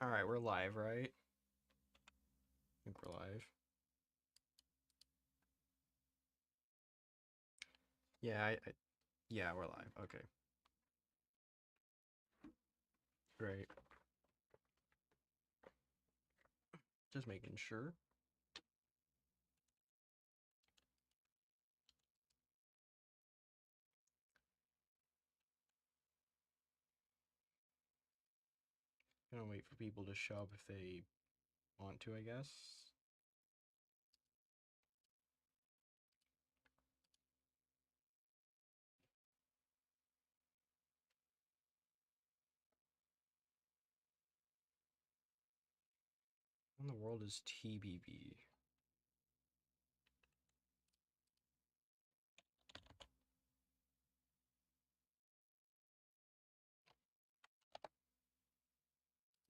Alright, we're live, right? I think we're live. Yeah, we're live. Okay, great. Just making sure. Gonna wait for people to show up if they want to, I guess. What in the world is TBV?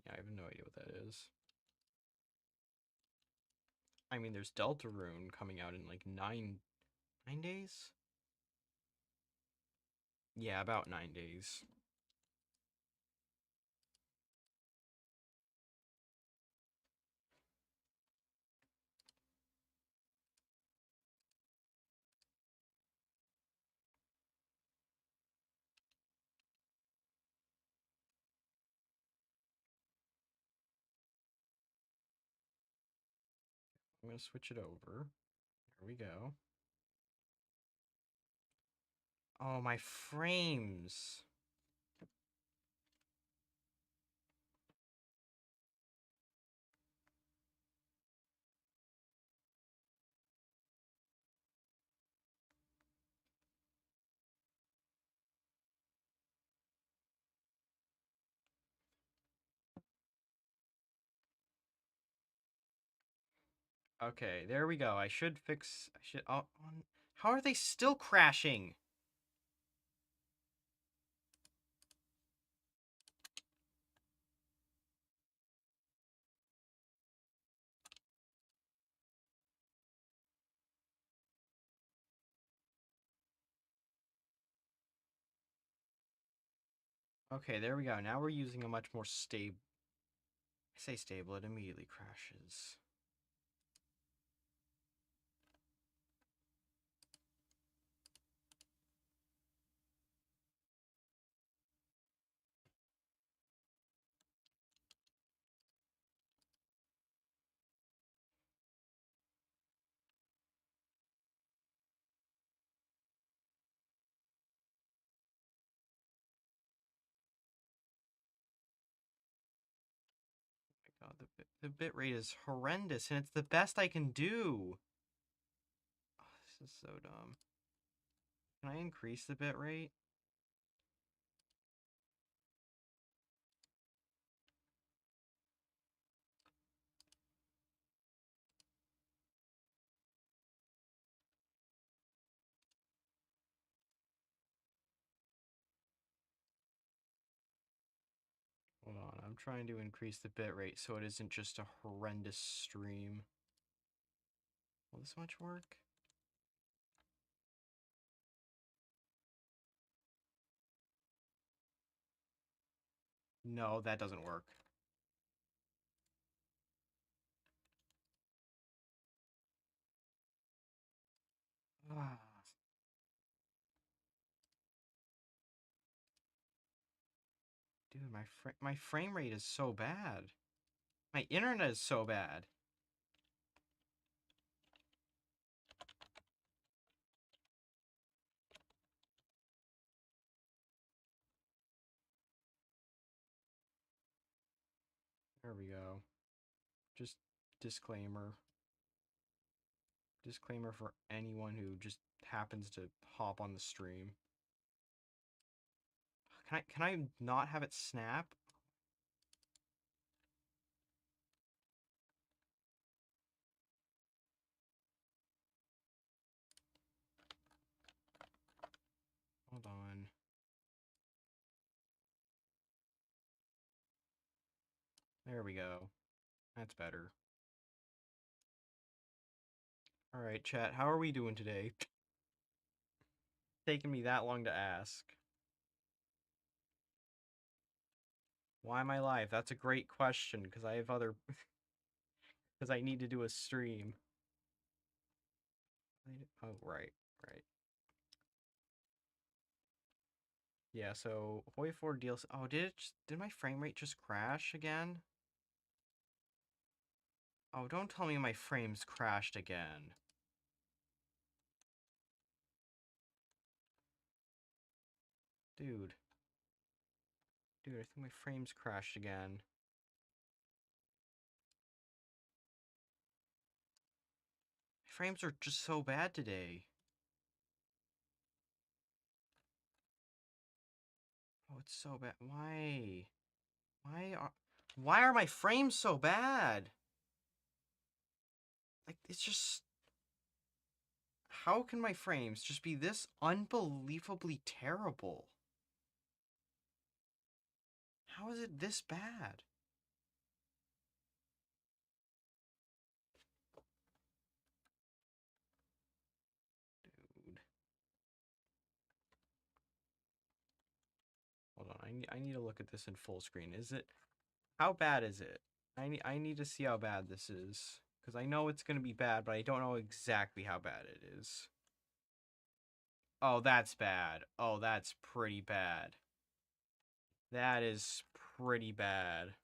Yeah, I have no idea what that is. I mean, there's Deltarune coming out in like 9 days? Yeah, about 9 days. I'm gonna switch it over. There we go. Oh, my frames. Okay, there we go. I should fix. I should. Oh, how are they still crashing? Okay, there we go. Now we're using a much more stable. I say stable, it immediately crashes. Oh my god, the bit rate is horrendous, and it's the best I can do. Oh, this is so dumb. Can I increase the bit rate? Hold on, I'm trying to increase the bit rate so it isn't just a horrendous stream. Will this much work? No, that doesn't work. Ah. Dude, my frame rate is so bad. My internet is so bad. There we go. Just disclaimer. Disclaimer for anyone who just happens to hop on the stream. Can I not have it snap? Hold on. There we go. That's better. Alright, chat, how are we doing today? Taking me that long to ask. Why am I live? That's a great question, because I have other... because I need to do a stream. Oh, right. Yeah, so HoI4 deals... Oh, did my frame rate just crash again? Oh, don't tell me my frames crashed again. Dude. I think my frames crashed again. My frames are just so bad today. Oh, it's so bad. Why? Why are my frames so bad? Like, it's just... How can my frames just be this unbelievably terrible? How is it this bad? Dude. Hold on, I need to look at this in full screen. Is it... How bad is it? I need to see how bad this is. Because I know it's going to be bad, but I don't know exactly how bad it is. Oh, that's bad. Oh, that's pretty bad. That is pretty bad.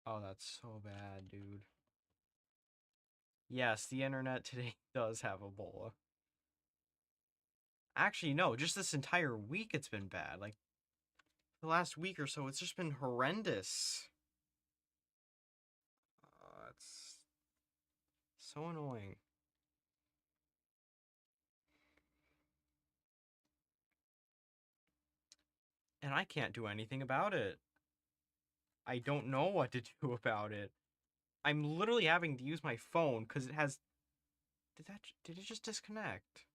Oh, that's so bad, dude. Yes, the internet today does have Ebola. Actually, no, just this entire week it's been bad. Like, the last week or so, it's just been horrendous. It's so annoying. And I can't do anything about it. I don't know what to do about it. I'm literally having to use my phone because it has... Did it just disconnect?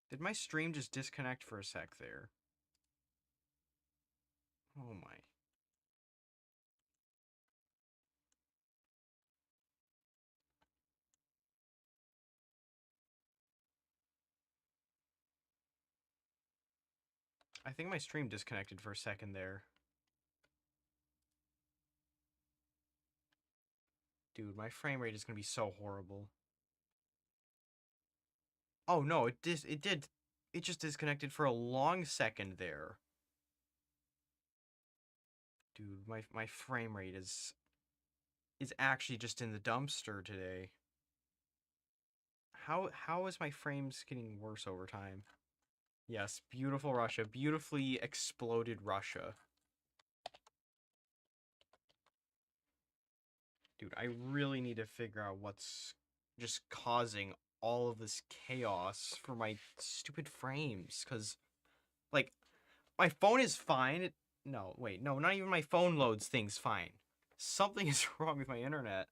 Did my stream just disconnect for a sec there? Oh my. I think my stream disconnected for a second there. Dude, my frame rate is gonna be so horrible. Oh no, it did. It just disconnected for a long second there. Dude, my frame rate is actually just in the dumpster today. How is my frames getting worse over time? Yes, beautiful Russia. Beautifully exploded Russia. Dude, I really need to figure out what's just causing all of this chaos for my stupid frames. Because, like, my phone is fine. No, wait, no, not even my phone loads things fine. Something is wrong with my internet.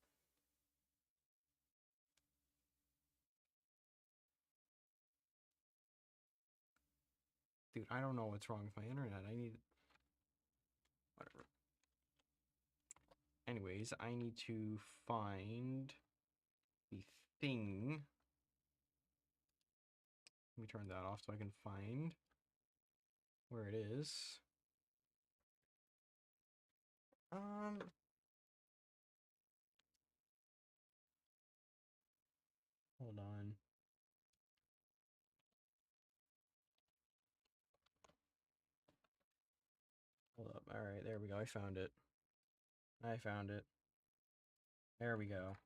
Dude, I don't know what's wrong with my internet. I need... Whatever. Anyways, I need to find the thing. Let me turn that off so I can find where it is. Um... Hold on. Hold up. Alright, there we go. I found it. I found it. There we go.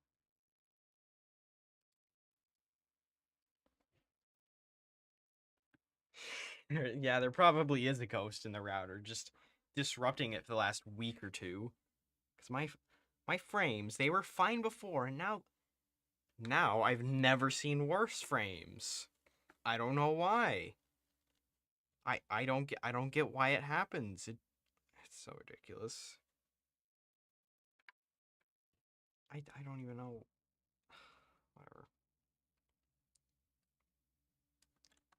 Yeah, there probably is a ghost in the router, just disrupting it for the last week or two. Because my frames, they were fine before, and now I've never seen worse frames. I don't know why. I don't get why it happens. It's so ridiculous. I don't even know. Whatever.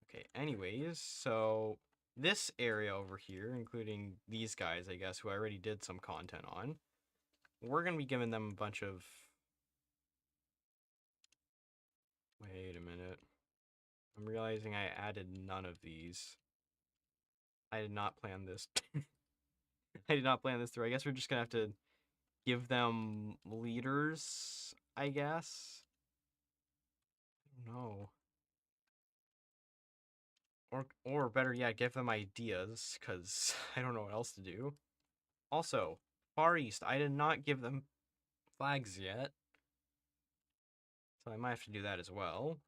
Okay, anyways, so this area over here, including these guys, I guess, who I already did some content on, we're gonna be giving them a bunch of... Wait a minute. I'm realizing I added none of these. I did not plan this. I did not plan this through. I guess we're just gonna have to give them leaders, I guess. No. Or better yet, give them ideas, because I don't know what else to do. Also, Far East, I did not give them flags yet. So I might have to do that as well.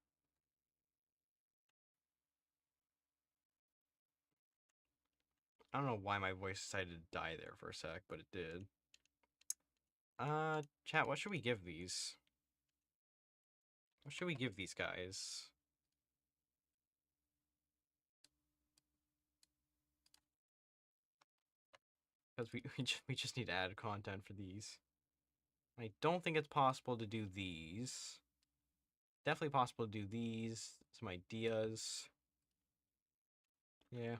I don't know why my voice decided to die there for a sec, but it did. Chat, what should we give these? What should we give these guys? Because we just need to add content for these. I don't think it's possible to do these. Definitely possible to do these. Some ideas. Yeah.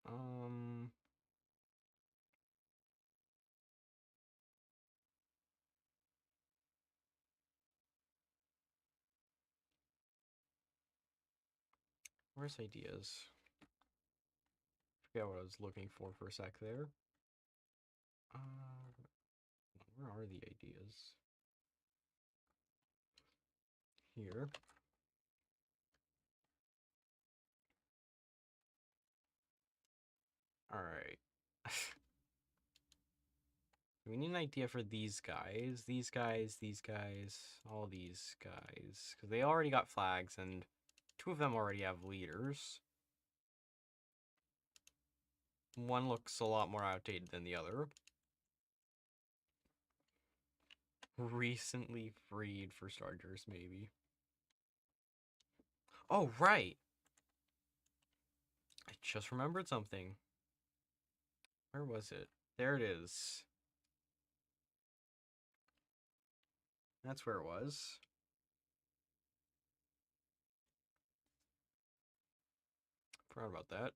Um. Where's ideas? Forget what I was looking for a sec there. Where are the ideas? Here. Alright. We need an idea for these guys. These guys, all these guys. Because they already got flags, and 2 of them already have leaders. One looks a lot more outdated than the other. Recently freed for starters, maybe. Oh, right! I just remembered something. Where was it? There it is. That's where it was. Forgot about that.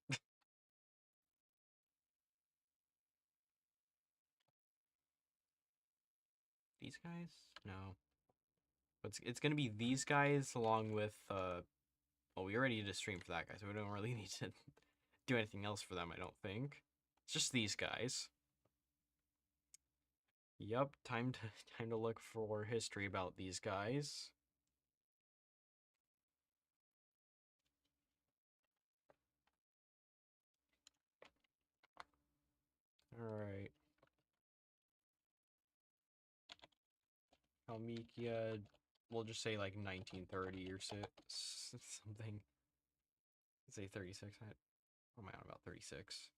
These guys? No. It's gonna be these guys along with, well, we already did a stream for that guy, so we don't really need to do anything else for them, I don't think. It's just these guys. Yep, time to time to look for history about these guys. Alright. Kalmykia, we'll just say like 1930 or something. Let's say 36. What am I on about? 36.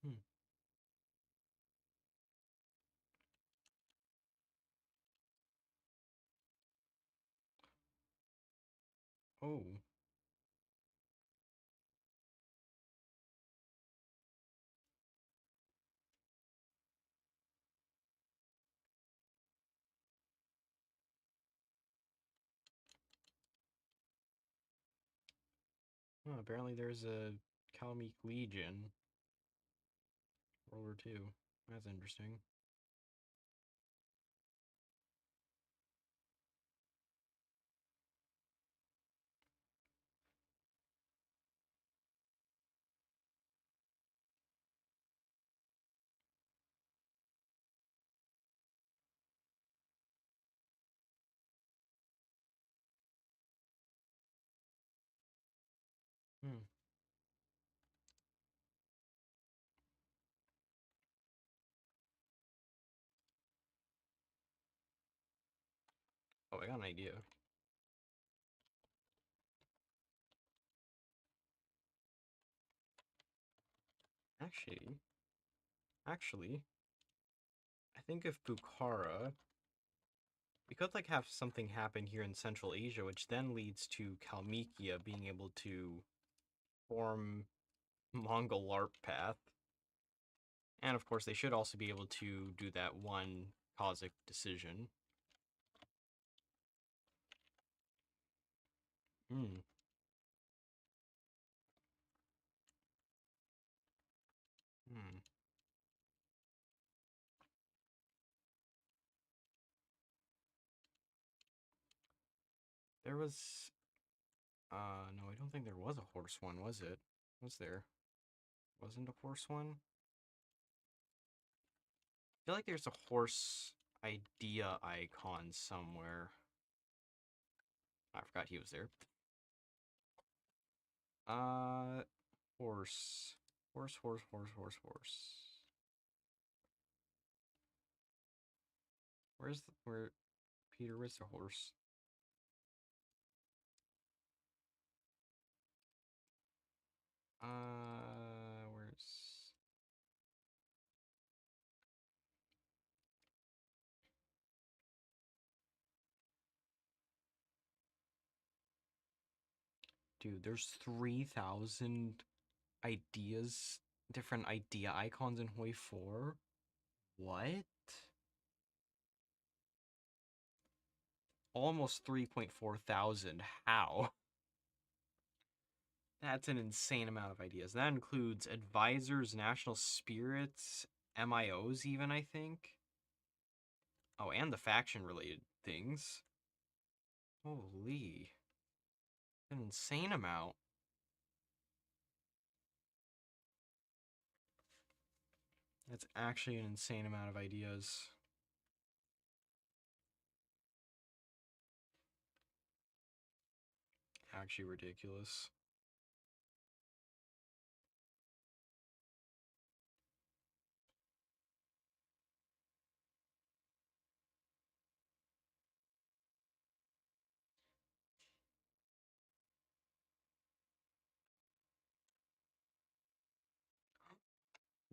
Hmm. Oh. Oh, apparently there's a Kalmyk Legion. World War II. That's interesting. Hmm. Oh, I got an idea. Actually, actually, I think if Bukhara, we could like have something happen here in Central Asia, which then leads to Kalmykia being able to form Mongol LARP path. And of course, they should also be able to do that one Cossack decision. Hmm. Hmm. There was... no, I don't think there was a horse one, was it? Was there? Wasn't a horse one? I feel like there's a horse idea icon somewhere. I forgot he was there. Uh, horse. Horse, horse, horse, horse, horse. Where, Peter, where's the horse? Where's... Dude, there's 3,000 ideas, different idea icons in HoI4. What? Almost 3.4 thousand. How? That's an insane amount of ideas. That includes advisors, national spirits, MIOs even, I think. Oh, and the faction related things. Holy. An insane amount. That's actually an insane amount of ideas. Actually ridiculous.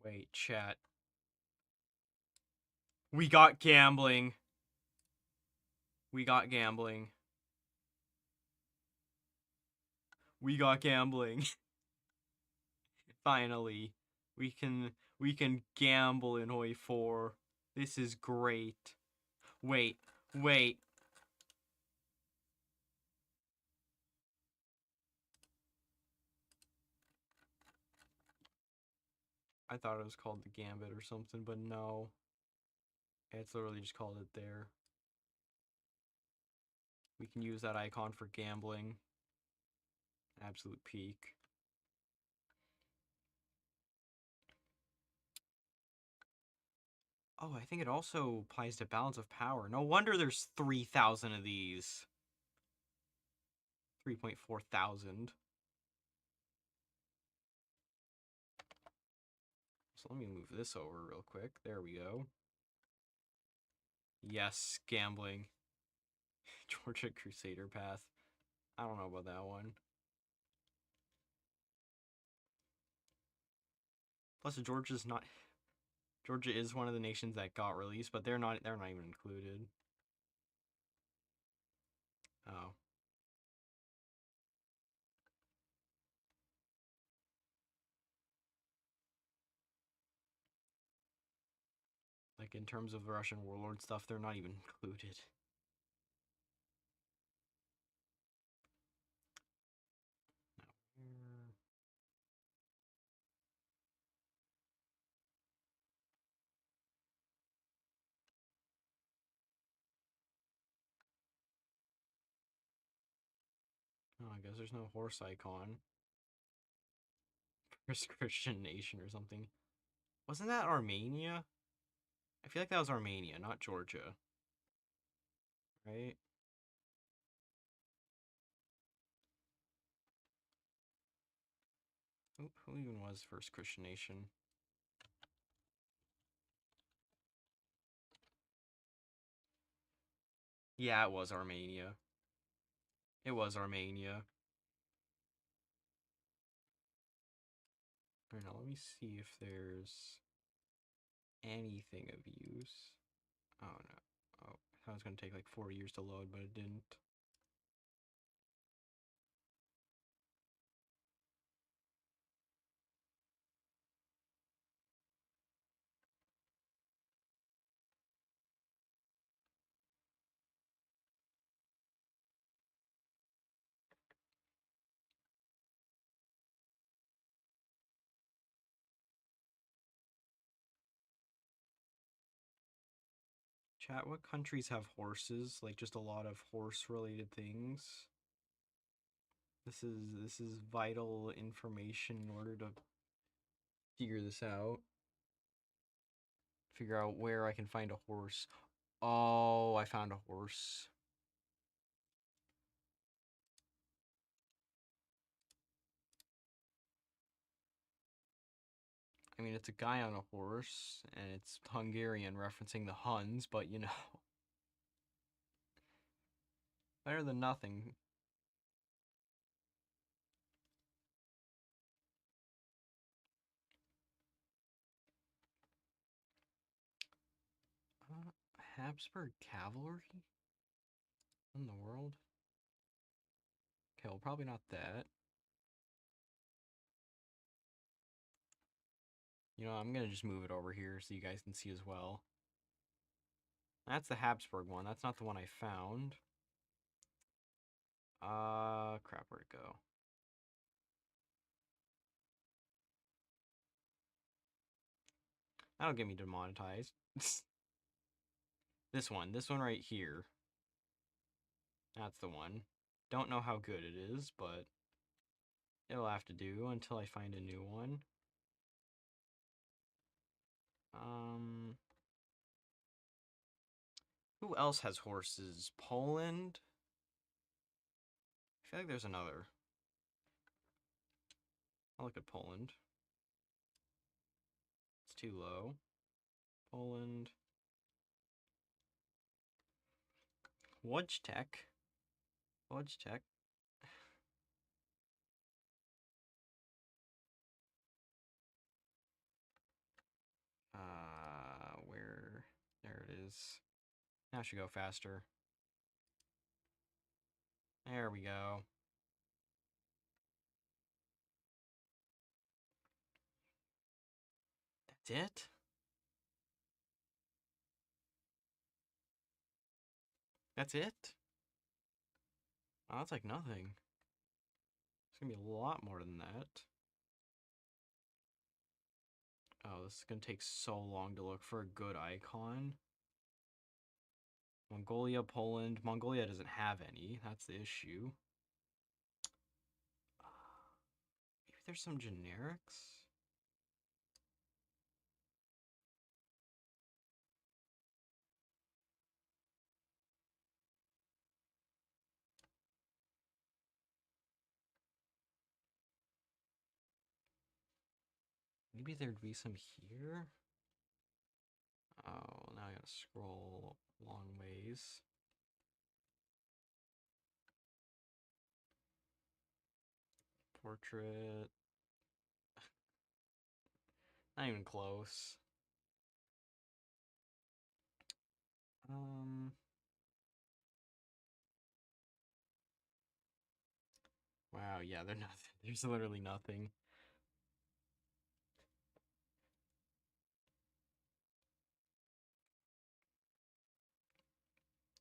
Wait, chat. We got gambling. We got gambling. We got gambling. Finally. We can gamble in HoI4. This is great. Wait, wait. I thought it was called the Gambit or something, but no. It's literally just called it there. We can use that icon for gambling. Absolute peak. Oh, I think it also applies to balance of power. No wonder there's 3,000 of these. 3.4 thousand. So let me move this over real quick. There we go. Yes, gambling. Georgia Crusader Path. I don't know about that one. Plus, Georgia's not. Georgia is one of the nations that got released, but they're not. They're not even included. Oh. Like in terms of the Russian warlord stuff, they're not even included. Now, oh, I guess there's no horse icon. First Christian nation or something. Wasn't that Armenia? I feel like that was Armenia, not Georgia. Right? Who even was first Christian nation? Yeah, it was Armenia. It was Armenia. Alright, now let me see if there's anything of use. Oh no. Oh, I thought it was gonna take like 4 years to load, but it didn't. Chat, what countries have horses? Like just a lot of horse-related things. This is vital information in order to figure this out. Figure out where I can find a horse. Oh, I found a horse. I mean, it's a guy on a horse, and it's Hungarian, referencing the Huns, but you know. Better than nothing. Habsburg cavalry? In the world? Okay, well, probably not that. You know, I'm gonna just move it over here so you guys can see as well. That's the Habsburg one. That's not the one I found. Crap, where'd it go? That'll get me demonetized. This one right here. That's the one. Don't know how good it is, but it'll have to do until I find a new one. Who else has horses? Poland? I feel like there's another. I'll look at Poland. It's too low. Poland. Wojtek. Wojtek. Where? There it is. Now it should go faster. There we go. That's it? That's it? Oh, that's like nothing. It's gonna be a lot more than that. Oh, this is gonna take so long to look for a good icon. Mongolia, Poland. Mongolia doesn't have any. That's the issue. Maybe there's some generics? Maybe there'd be some here? Oh, now I gotta scroll long ways. Portrait. Not even close. Wow, yeah, they're nothing. There's literally nothing.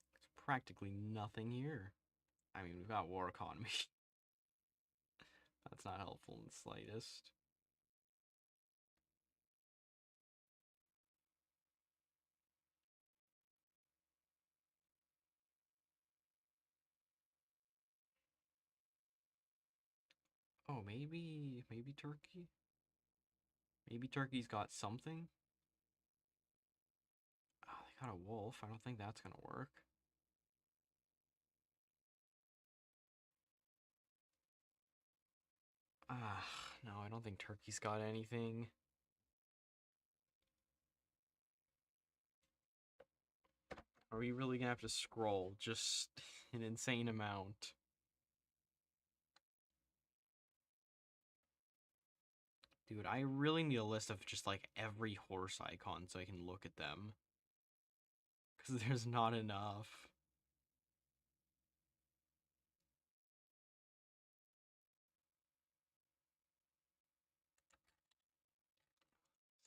There's practically nothing here. I mean, we've got war economy. That's not helpful in the slightest. Oh, maybe Turkey? Maybe Turkey's got something? Oh, they got a wolf. I don't think that's gonna work. Ah, no, I don't think Turkey's got anything. Are we really gonna have to scroll just an insane amount? Dude, I really need a list of just like every horse icon so I can look at them. Because there's not enough.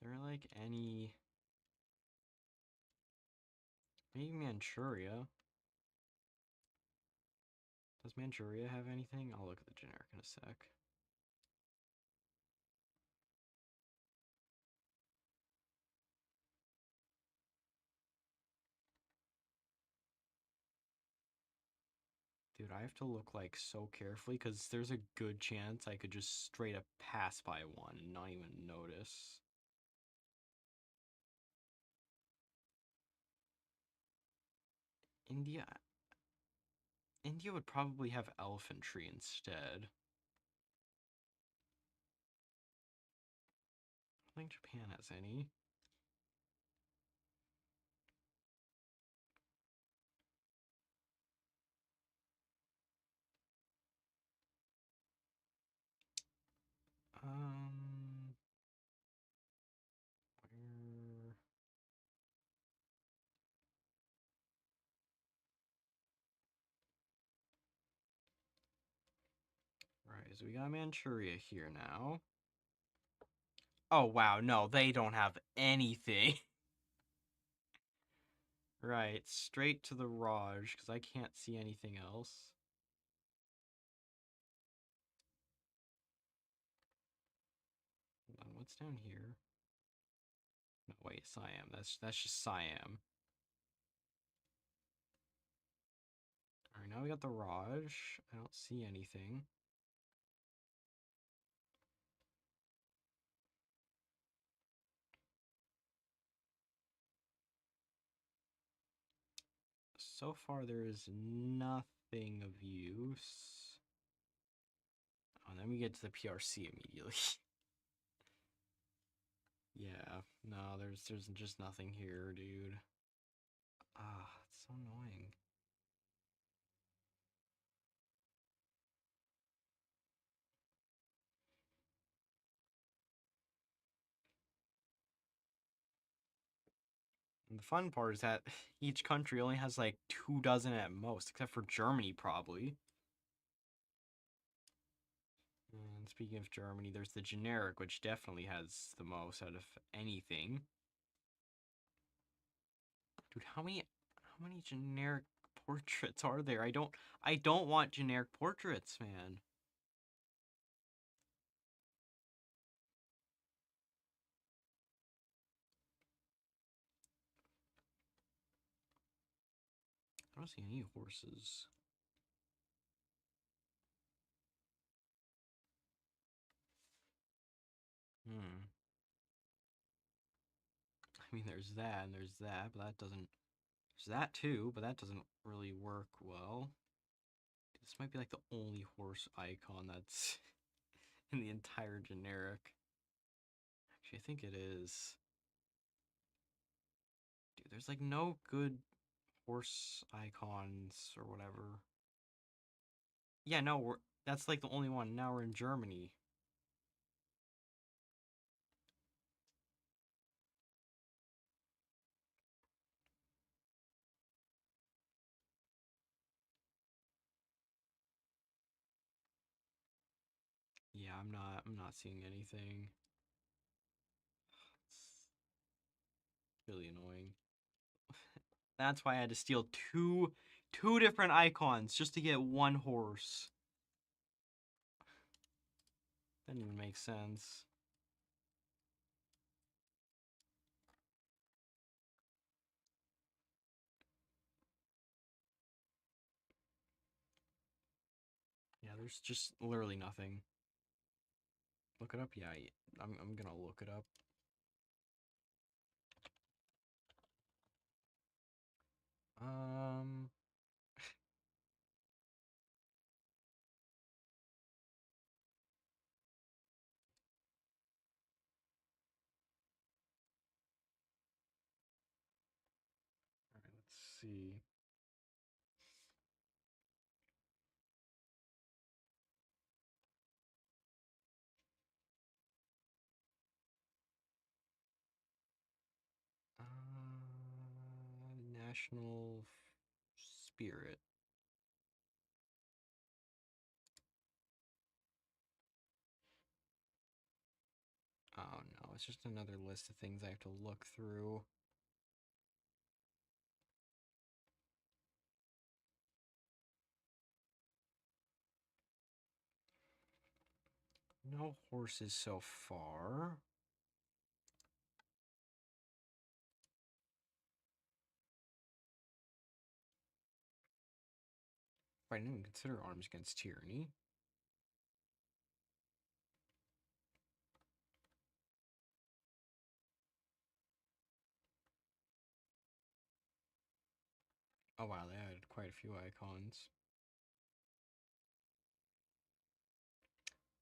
Is there like any... Maybe Manchuria? Does Manchuria have anything? I'll look at the generic in a sec. Dude, I have to look like so carefully because there's a good chance I could just straight up pass by one and not even notice. India, India would probably have elephantry instead. I don't think Japan has any. Um, where? Right, so we got Manchuria here now. Oh wow, no, they don't have anything. Right, straight to the Raj, because I can't see anything else. Hold on, what's down here? No, wait, Siam. That's just Siam. Alright, now we got the Raj. I don't see anything. So far, there is nothing of use. Oh, and then we get to the PRC immediately. Yeah, no, there's just nothing here, dude. Ah, it's so annoying. And the fun part is that each country only has like 2 dozen at most, except for Germany, probably. And speaking of Germany, there's the generic, which definitely has the most out of anything. Dude, how many generic portraits are there? I don't want generic portraits, man. I don't see any horses. Hmm. I mean, there's that and there's that, but that doesn't. There's that too, but that doesn't really work well. This might be like the only horse icon that's in the entire generic. Actually, I think it is. Dude, there's like no good horse icons or whatever. Yeah, no, that's like the only one. Now we're in Germany. Yeah, I'm not seeing anything. It's really annoying. That's why I had to steal two different icons just to get one horse. That didn't even make sense. Yeah, there's just literally nothing. Look it up? Yeah, I'm gonna look it up. Um, alright, let's see. National spirit. Oh no, it's just another list of things I have to look through. No horses so far. I didn't even consider arms against tyranny. Oh wow, they added quite a few icons.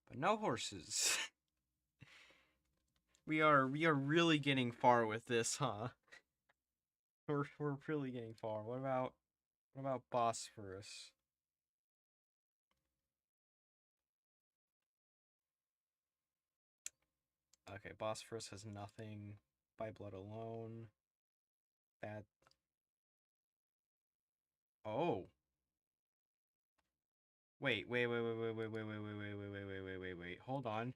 But no horses. we are really getting far with this, huh? We're really getting far. What about Bosphorus? Okay, Bosphorus has nothing. By blood alone. That. Oh. Wait. Hold on.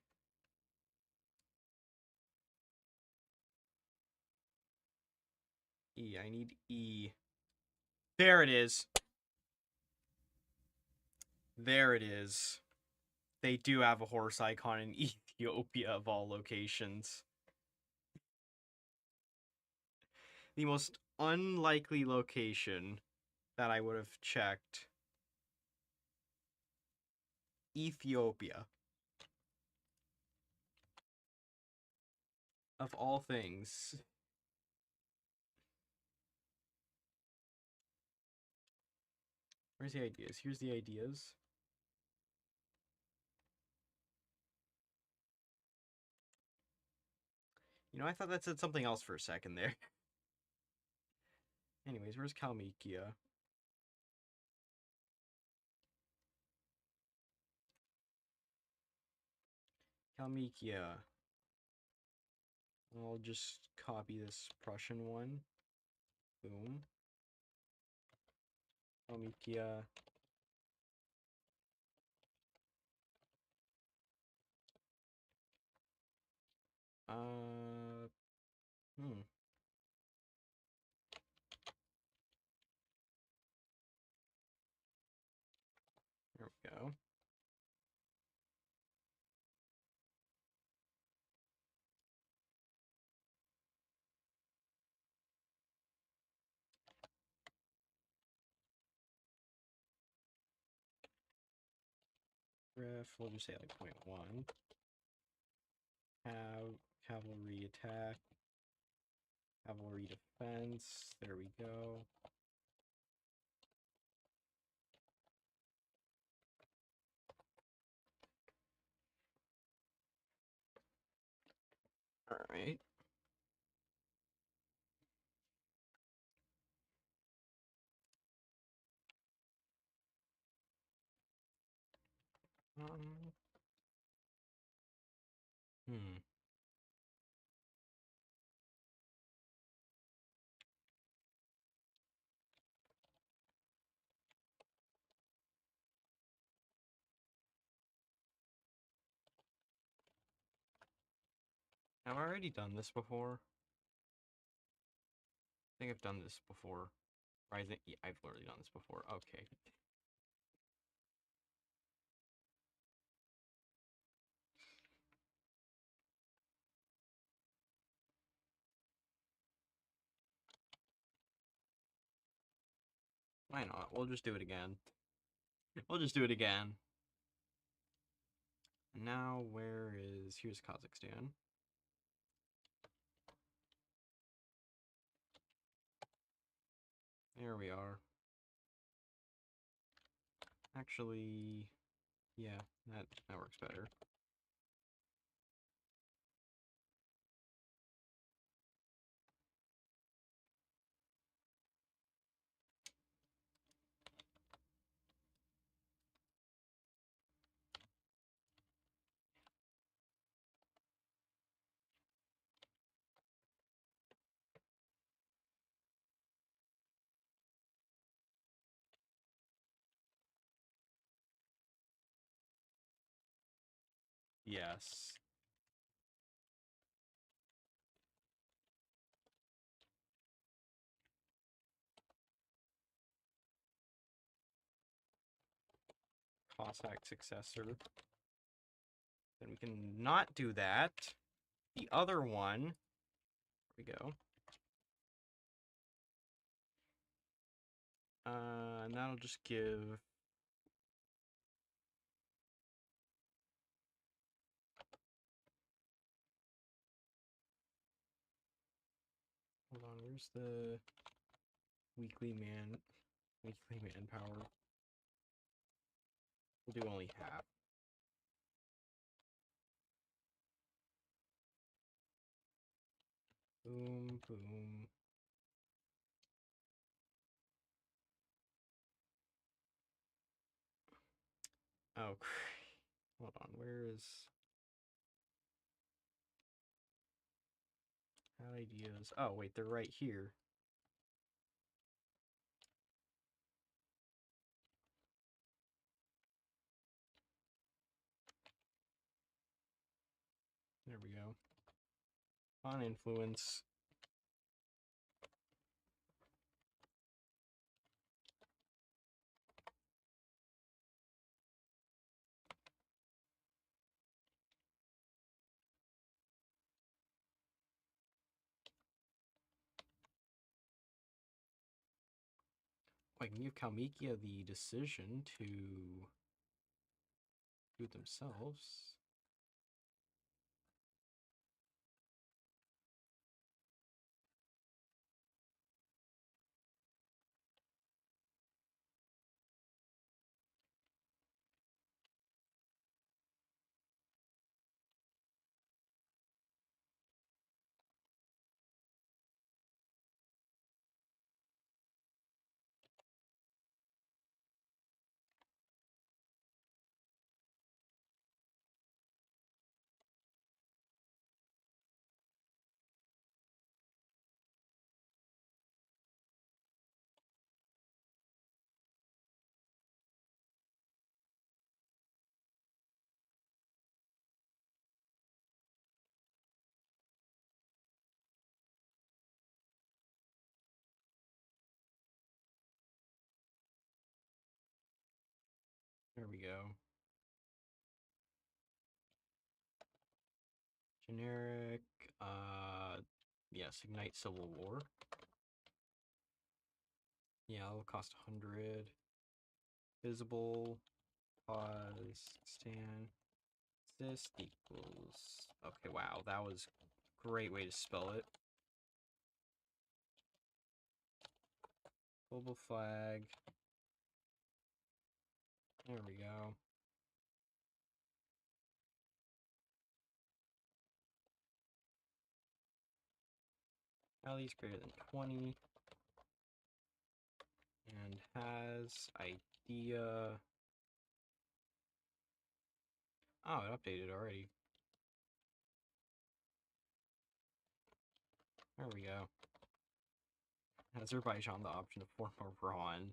E. I need E. There it is. There it is. They do have a horse icon in Ethiopia of all locations. The most unlikely location that I would have checked. Ethiopia. Of all things. Where's the ideas? Here's the ideas. You know, I thought that said something else for a second there. Anyways, where's Kalmykia? Kalmykia. I'll just copy this Prussian one. Boom. Kalmykia. Uh, hmm. There we go. Ref, we'll just say like 0.1. Have cavalry attack. Cavalry defense. There we go. Alright. Hmm. Have I already done this before? I think I've done this before. Rising. Yeah, I've already done this before. Okay. Why not? We'll just do it again. We'll just do it again. Now, where is... Here's Kazakhstan. There we are. Actually... Yeah, that works better. Yes. Cossack successor. Then we can not do that. The other one... There we go. And that'll just give Where's the weekly manpower? We'll do only half. Boom, boom. Oh, hold on. Where is Had ideas? Oh, wait, they're right here. There we go. On influence. I can give Kalmykia the decision to do it themselves. There we go. Generic, yes, ignite civil war. Yeah, it'll cost 100. Visible, pause, stand, this equals... Okay, wow, that was a great way to spell it. Global flag. There we go. Ally's greater than 20. And has idea. Oh, it updated already. There we go. Azerbaijan the option to form Iran.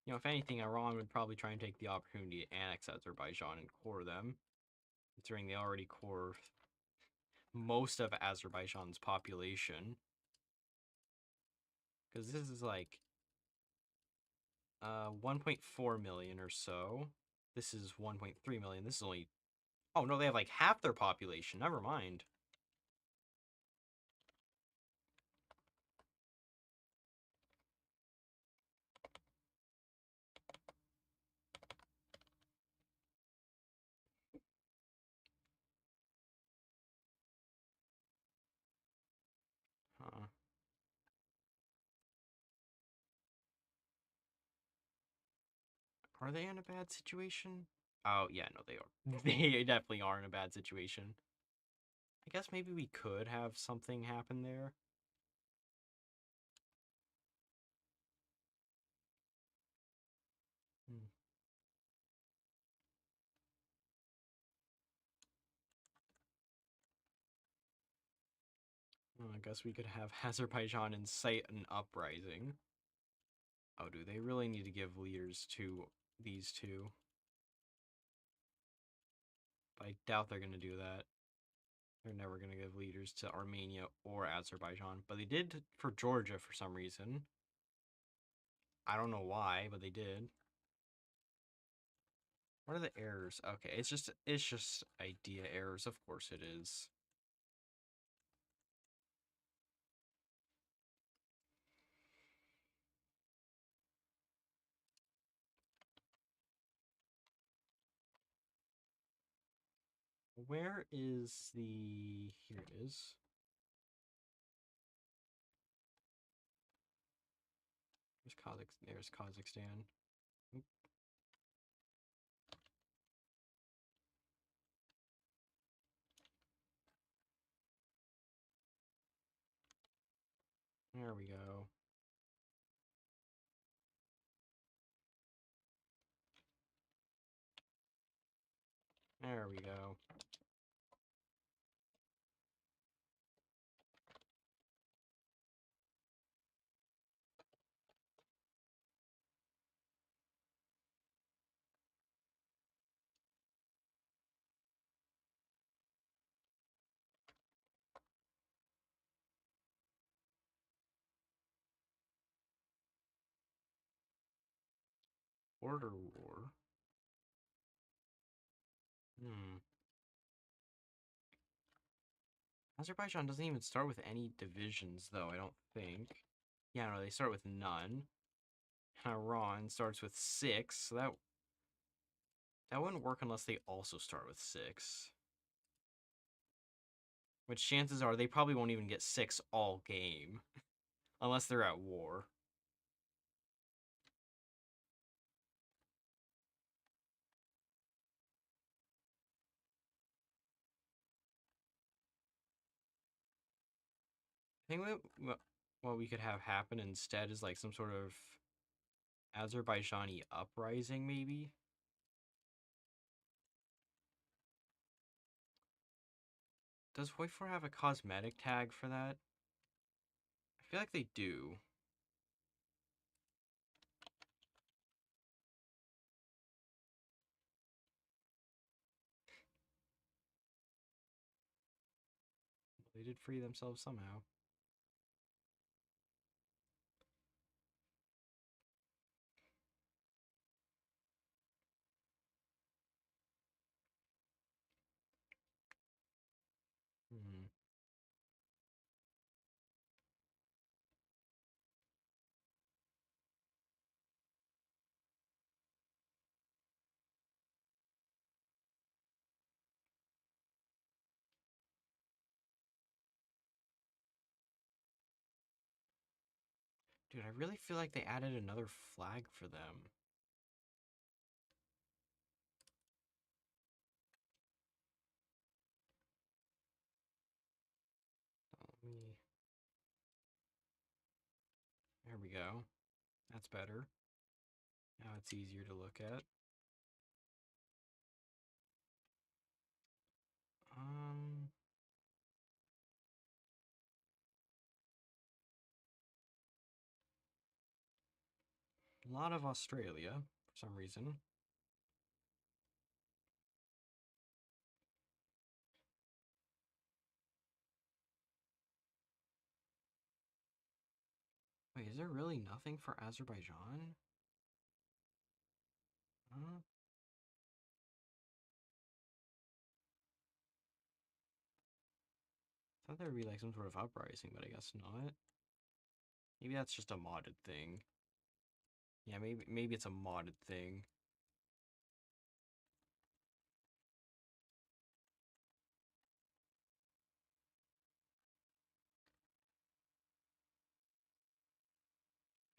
You know, if anything, Iran would probably try and take the opportunity to annex Azerbaijan and core them, considering they already core most of Azerbaijan's population. Because this is like 1.4 million or so. This is 1.3 million. This is only... Oh, no, they have like half their population. Never mind. Huh. Are they in a bad situation? Oh, yeah, no, they are. They definitely are in a bad situation. I guess maybe we could have something happen there. Hmm. Well, I guess we could have Azerbaijan incite an uprising. Oh, do they really need to give leaders to these two? But I doubt they're going to do that. They're never going to give leaders to Armenia or Azerbaijan. But they did for Georgia for some reason. I don't know why, but they did. What are the errors? Okay, it's just idea errors. Of course it is. where is the... Here it is. There's Kazakhstan. Oop. There we go. There we go. Border war. Azerbaijan doesn't even start with any divisions, though, I don't think. Yeah, no, they start with none. Iran starts with 6, so that wouldn't work unless they also start with 6. Which chances are they probably won't even get 6 all game. Unless they're at war. I think what we could have happen instead is like some sort of Azerbaijani uprising, maybe? Does HoI4 have a cosmetic tag for that? I feel like they do. They did free themselves somehow. Hmm. Dude, I really feel like they added another flag for them. Let me... There we go. That's better. Now it's easier to look at. Um... A lot of Australia, for some reason. Wait, is there really nothing for Azerbaijan? Huh? I thought there would be like some sort of uprising, but I guess not. Maybe that's just a modded thing. Yeah, maybe it's a modded thing.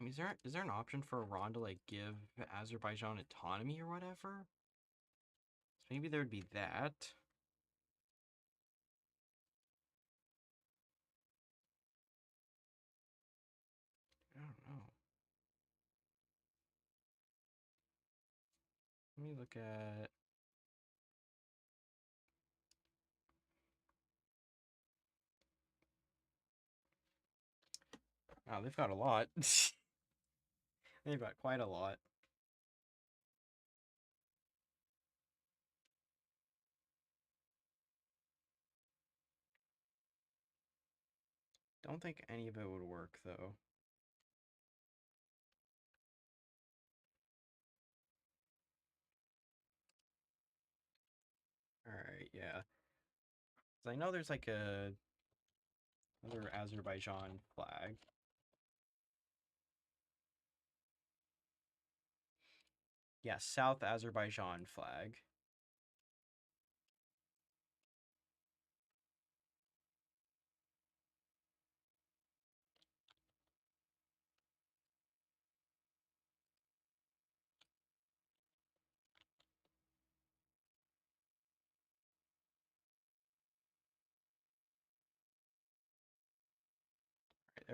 I mean, is there an option for Iran to like give Azerbaijan autonomy or whatever? So maybe there would be that. I don't know. Let me look at... Oh, they've got a lot. They've got quite a lot. Don't think any of it would work, though. Alright, yeah. 'Cause I know there's like another Azerbaijan flag. Yeah, South Azerbaijan flag.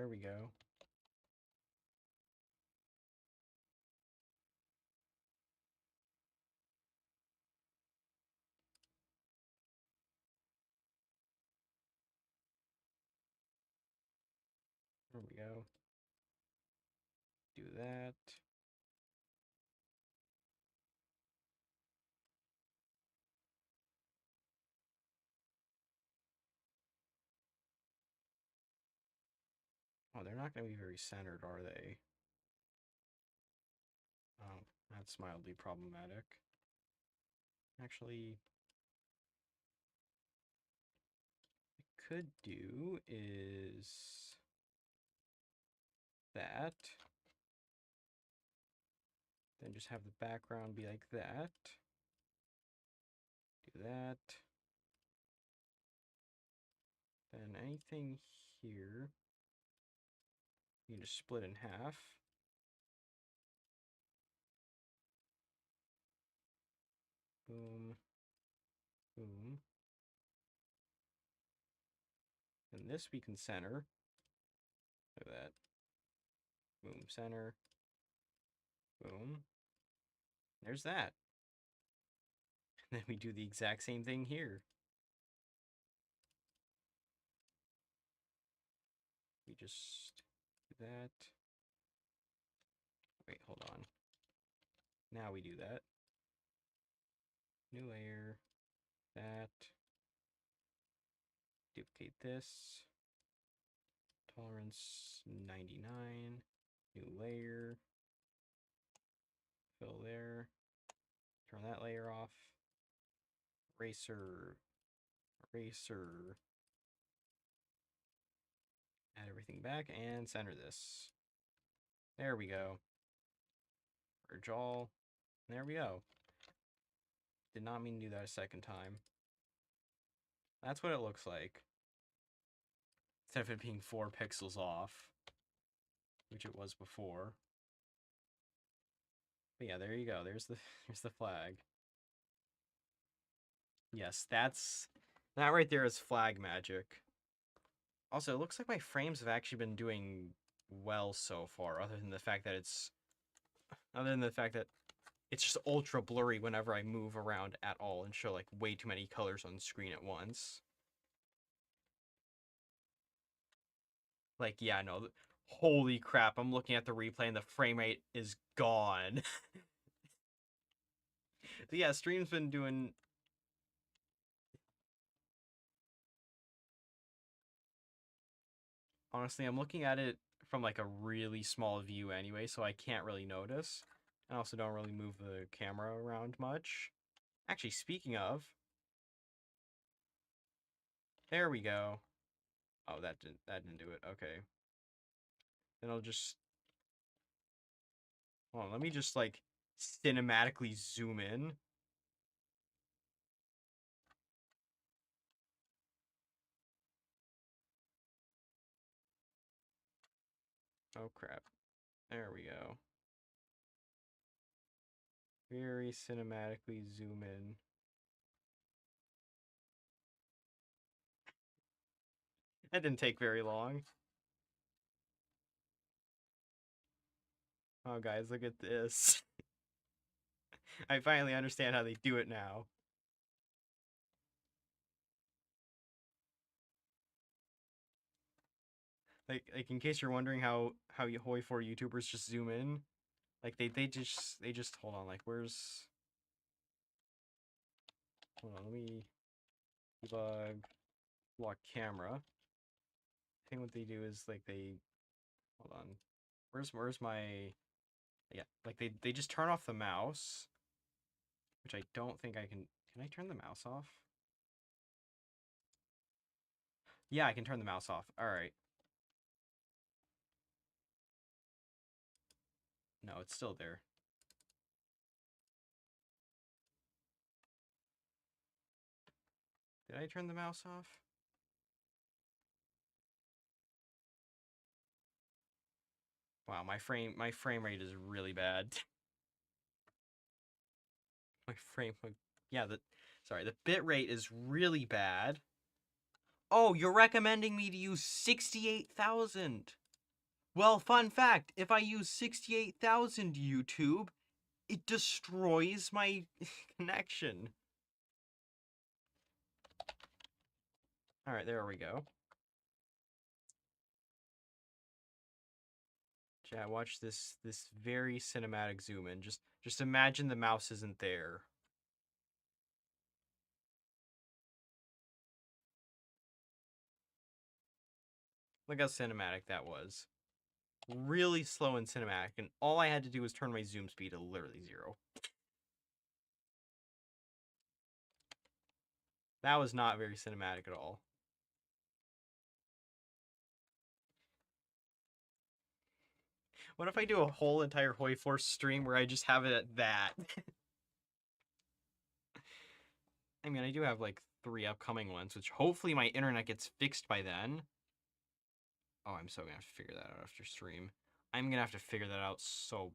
There we go. There we go. Do that. Oh, they're not going to be very centered, are they? Oh, that's mildly problematic. Actually, what I could do is that. Then just have the background be like that. Do that. Then anything here, you can just split in half. Boom. Boom. And this we can center. Look at that. Boom, center. Boom. There's that. And then we do the exact same thing here. We just do that. Wait, hold on. Now we do that. New layer. That. Duplicate this. Tolerance 99. New layer. Fill there. Turn that layer off. Eraser. Eraser. Add everything back and center this. There we go. Merge all. There we go. Did not mean to do that a second time. That's what it looks like. Instead of it being 4 pixels off, which it was before. But yeah, there you go. There's the flag. Yes, that right there is flag magic. Also, it looks like my frames have actually been doing well so far, other than the fact that it's just ultra blurry whenever I move around at all and show like way too many colors on screen at once. Like, yeah, no, holy crap, I'm looking at the replay and the frame rate is gone. So yeah, stream's been doing... Honestly, I'm looking at it from like a really small view anyway, so I can't really notice. I also don't really move the camera around much. Actually, speaking of... There we go. Oh, that didn't do it. Okay. Then I'll just... Hold on, let me just like cinematically zoom in. Oh crap. There we go. Very cinematically zoom in. That didn't take very long. Oh guys, look at this. I finally understand how they do it now. Like in case you're wondering how HoI4 YouTubers just zoom in, like they just hold on, like where's... Hold on, let me debug lock camera. I think what they do is like they... Hold on. Where's my... Yeah, like they just turn off the mouse, which I don't think I can... Can I turn the mouse off? Yeah, I can turn the mouse off. Alright. No, it's still there. Did I turn the mouse off? Wow, my frame rate is really bad. My frame... Yeah, sorry, the bit rate is really bad. Oh, you're recommending me to use 68,000. Well, fun fact, if I use 68,000 YouTube, it destroys my connection. Alright, there we go. Chat, watch this very cinematic zoom in. Just imagine the mouse isn't there. Look how cinematic that was. Really slow and cinematic, and all I had to do was turn my zoom speed to literally 0. That was not very cinematic at all. What if I do a whole entire HoI4 stream where I just have it at that? I mean, I do have like 3 upcoming ones, which hopefully my internet gets fixed by then. Oh, I'm so gonna have to figure that out after stream. I'm gonna have to figure that out so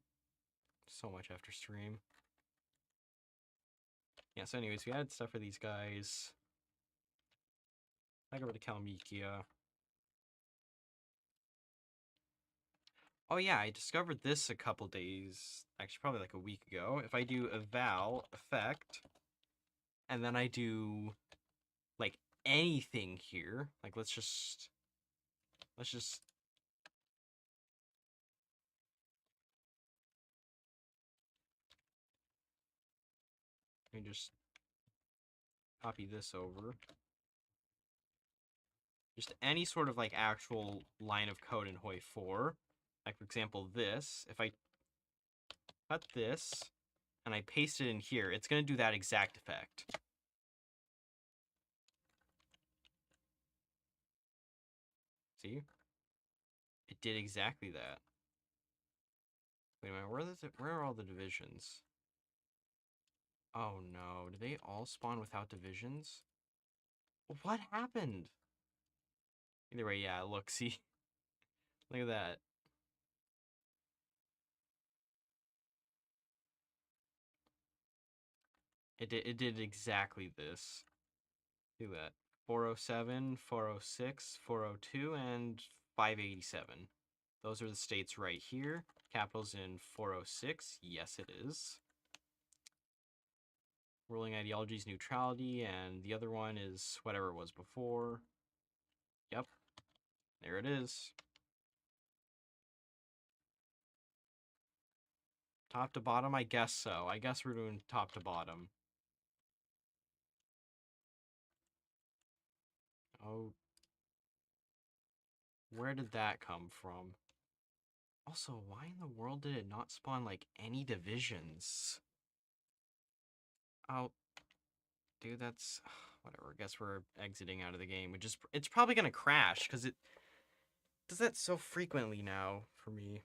much after stream. Yeah, so anyways, we added stuff for these guys. Back over to Kalmykia. Oh yeah, I discovered this a couple days, actually probably like a week ago. If I do eval effect, and then I do like anything here, like let's just let me just copy this over. Just any sort of like actual line of code in HoI4. Like for example, this, if I cut this and I paste it in here, it's going to do that exact effect. See? It did exactly that. Wait a minute, where are all the divisions? Oh no, do they all spawn without divisions? What happened? Either way, yeah, look, see? Look at that. It did exactly this. Do that. 407, 406, 402, and 587. Those are the states right here. Capital's in 406. Yes, it is. Ruling ideology is neutrality, and the other one is whatever it was before. Yep. There it is. Top to bottom? I guess so. I guess we're doing top to bottom. Oh. Where did that come from? Also, why in the world did it not spawn, like, any divisions? Oh. Dude, that's... Whatever, I guess we're exiting out of the game. It's probably gonna crash, because it does that so frequently now for me.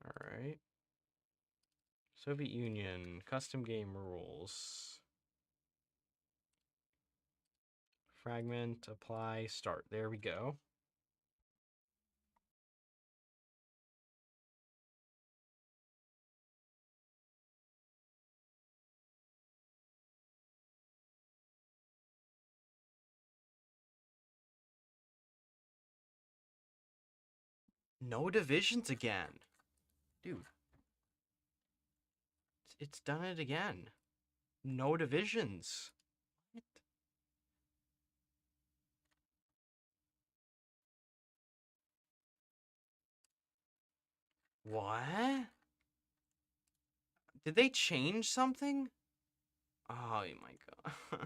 Alright. Soviet Union, custom game rules. Fragment, apply, start. There we go. No divisions again. Dude. It's done it again. No divisions. What? Did they change something? Oh my god.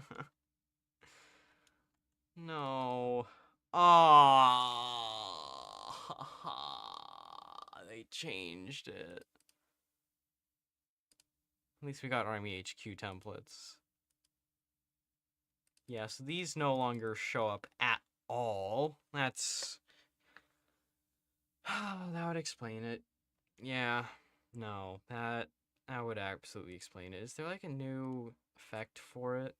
No. Oh. They changed it. At least we got Army HQ templates. Yeah, so these no longer show up at all. That's... that would explain it. Yeah. No, that would absolutely explain it. Is there like a new effect for it?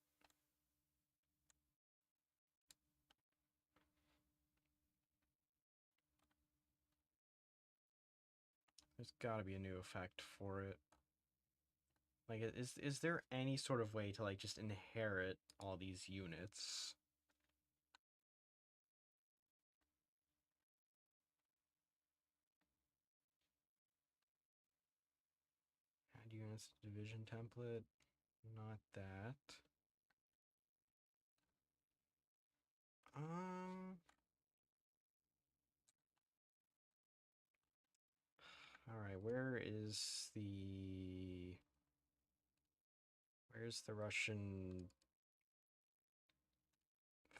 There's gotta be a new effect for it. Like, is there any sort of way to, like, just inherit all these units? Add units to division template. Not that. All right, where's the Russian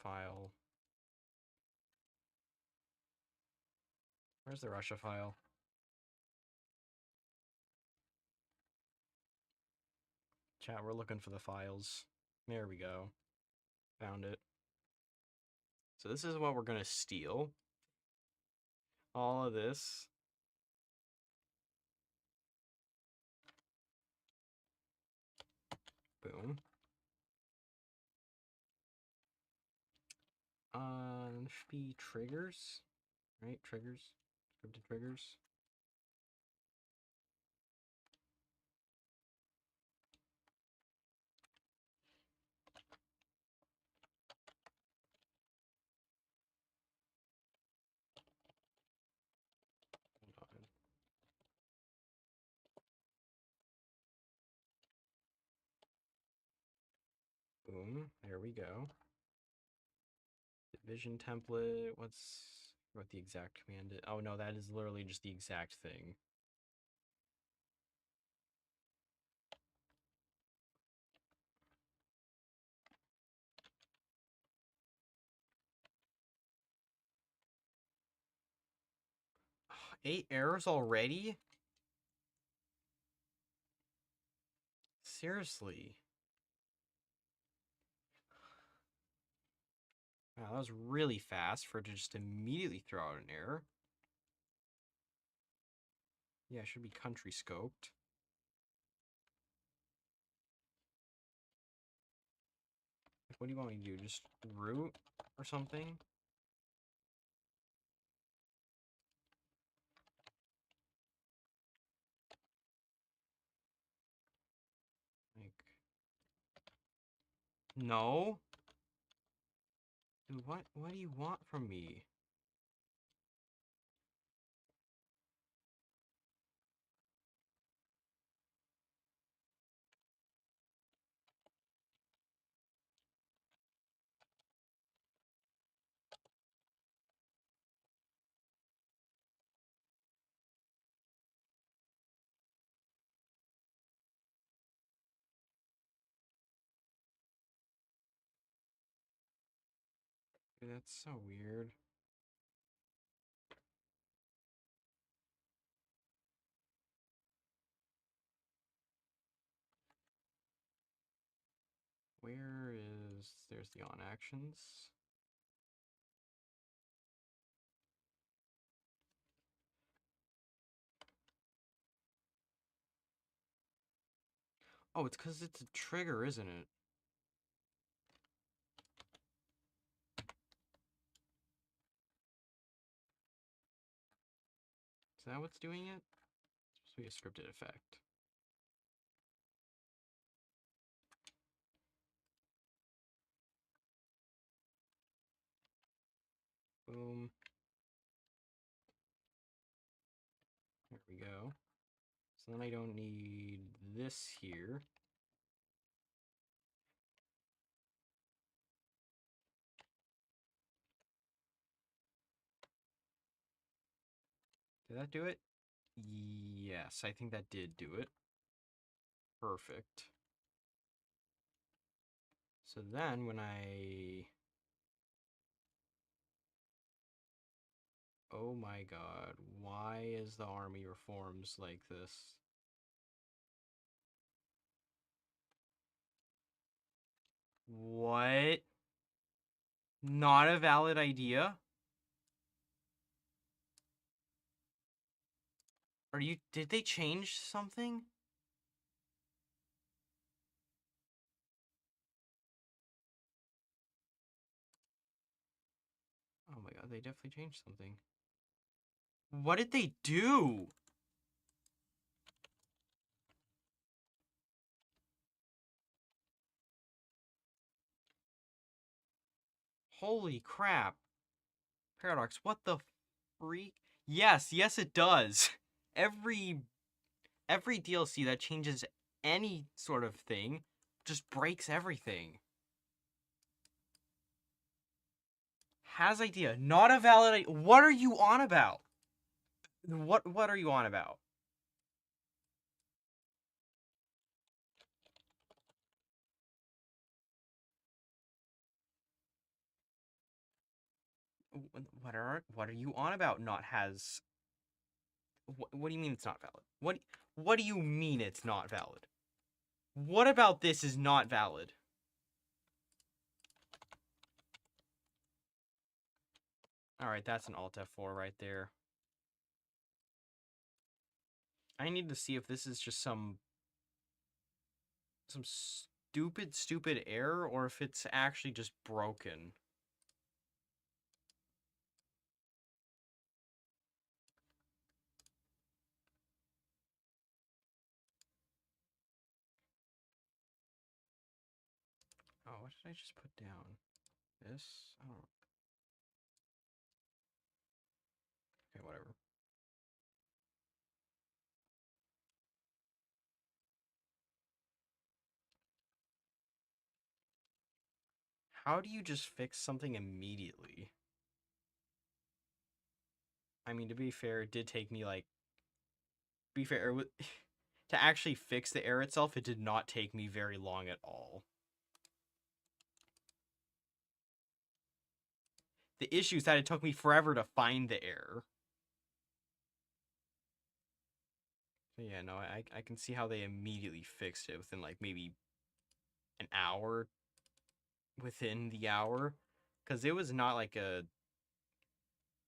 file? Where's the Russia file? Chat, we're looking for the files. There we go. Found it. So this is what we're gonna steal. All of this. Boom. Should be triggers, right? Triggers, scripted triggers. Hold on. Boom. There we go. Division template. What the exact command is? Oh no, that is literally just the exact thing. Ugh, 8 errors already? Seriously. Wow, that was really fast for it to just immediately throw out an error. Yeah, it should be country scoped. Like, what do you want me to do? Just root or something? Like, no? Dude, what do you want from me? Dude, that's so weird. There's the on actions. Oh, it's because it's a trigger, isn't it? Is that what's doing it? It's supposed to be a scripted effect. Boom. There we go. So then I don't need this here. Did that do it? Yes, I think that did do it. Perfect. So then when I... Oh my god, why is the army reforms like this? What? Not a valid idea? Did they change something? Oh my god, they definitely changed something. What did they do? Holy crap. Paradox, what the freak? Yes, it does. Every every DLC that changes any sort of thing just breaks everything. Has idea, not a valid idea. What are you on about? What are you on about? What are you on about? Not has what do you mean it's not valid? What do you mean it's not valid? What about this is not valid? All right, that's an Alt F4 right there. I need to see if this is just some stupid error or if it's actually just broken. Oh, what did I just put down? This? Oh, okay, whatever. How do you just fix something immediately? I mean, to be fair, it did take me like, be fair, to actually fix the error itself, it did not take me very long at all. The issue is that it took me forever to find the error. So yeah, no, I can see how they immediately fixed it within like maybe an hour, within the hour, because it was not like a.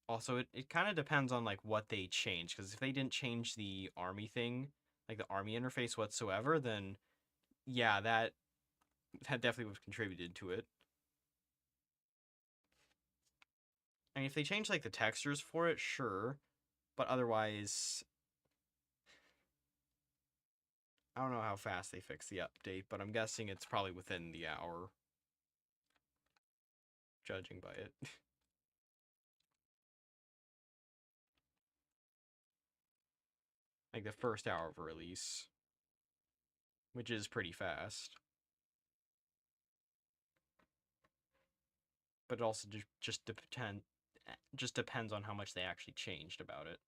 Also, it kind of depends on like what they changed, because if they didn't change the army thing, like the army interface whatsoever, then yeah, that definitely would have contributed to it. I mean, if they changed like the textures for it, sure, but otherwise, I don't know how fast they fixed the update, but I'm guessing it's probably within the hour, judging by it. Like the first hour of release, which is pretty fast. But it also just depends on how much they actually changed about it.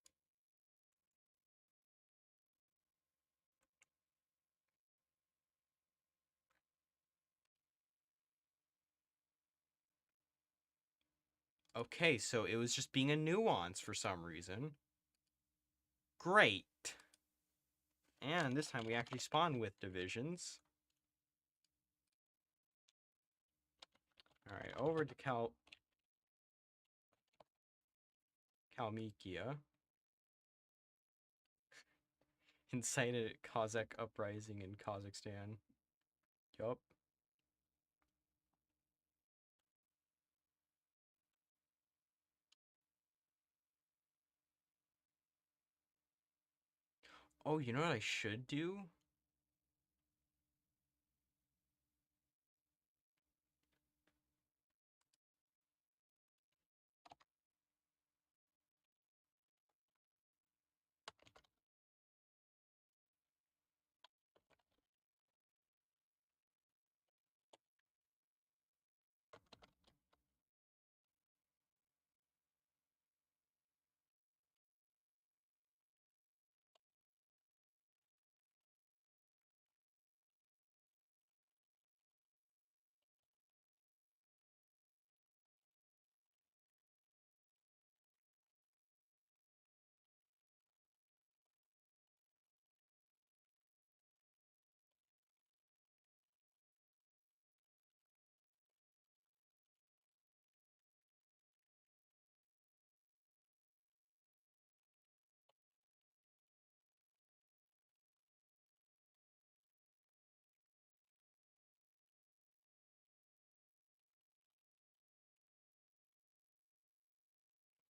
Okay, so it was just being a nuance for some reason. Great. And this time we actually spawn with divisions. Alright, over to Kalmykia. Incited Cossack uprising in Kazakhstan. Yup. Oh, you know what I should do?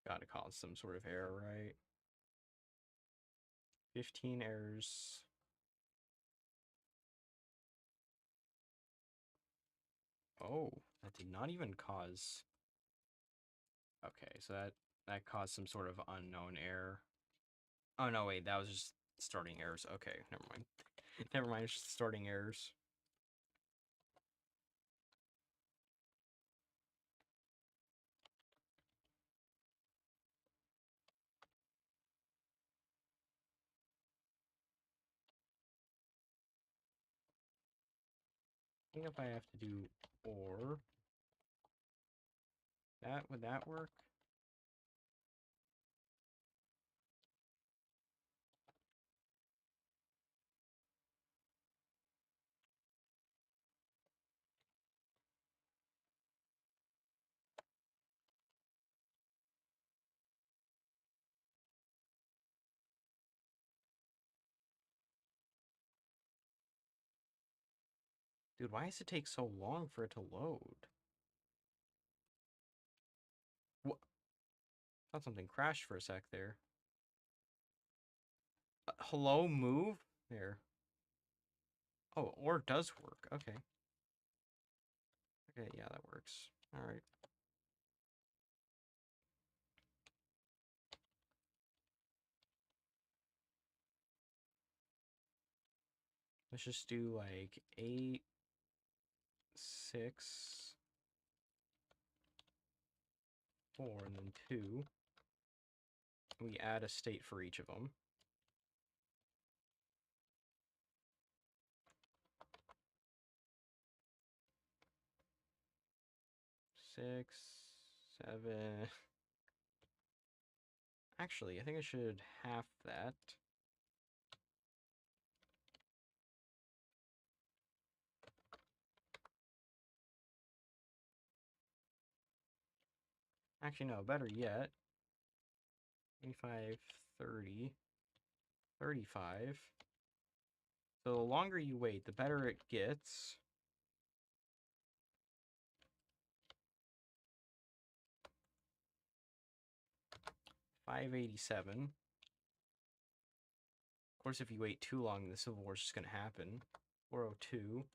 Gotta cause some sort of error, right? 15 errors. Oh, that did not even cause Okay, so that caused some sort of unknown error. Oh no, wait, that was just starting errors. Okay, never mind. Never mind, it's just starting errors. I think if I have to do or that, would that work? Dude, why does it take so long for it to load? What? Thought something crashed for a sec there. Hello, move? There. Oh, or does work. Okay. Okay, yeah, that works. Alright. Let's just do like 8, 6, 4, and then 2. We add a state for each of them. 6, 7. Actually, I think I should half that. Actually, no, better yet. 25, 30, 35. So the longer you wait, the better it gets. $587. Of course, if you wait too long, the Civil War is just going to happen. 402.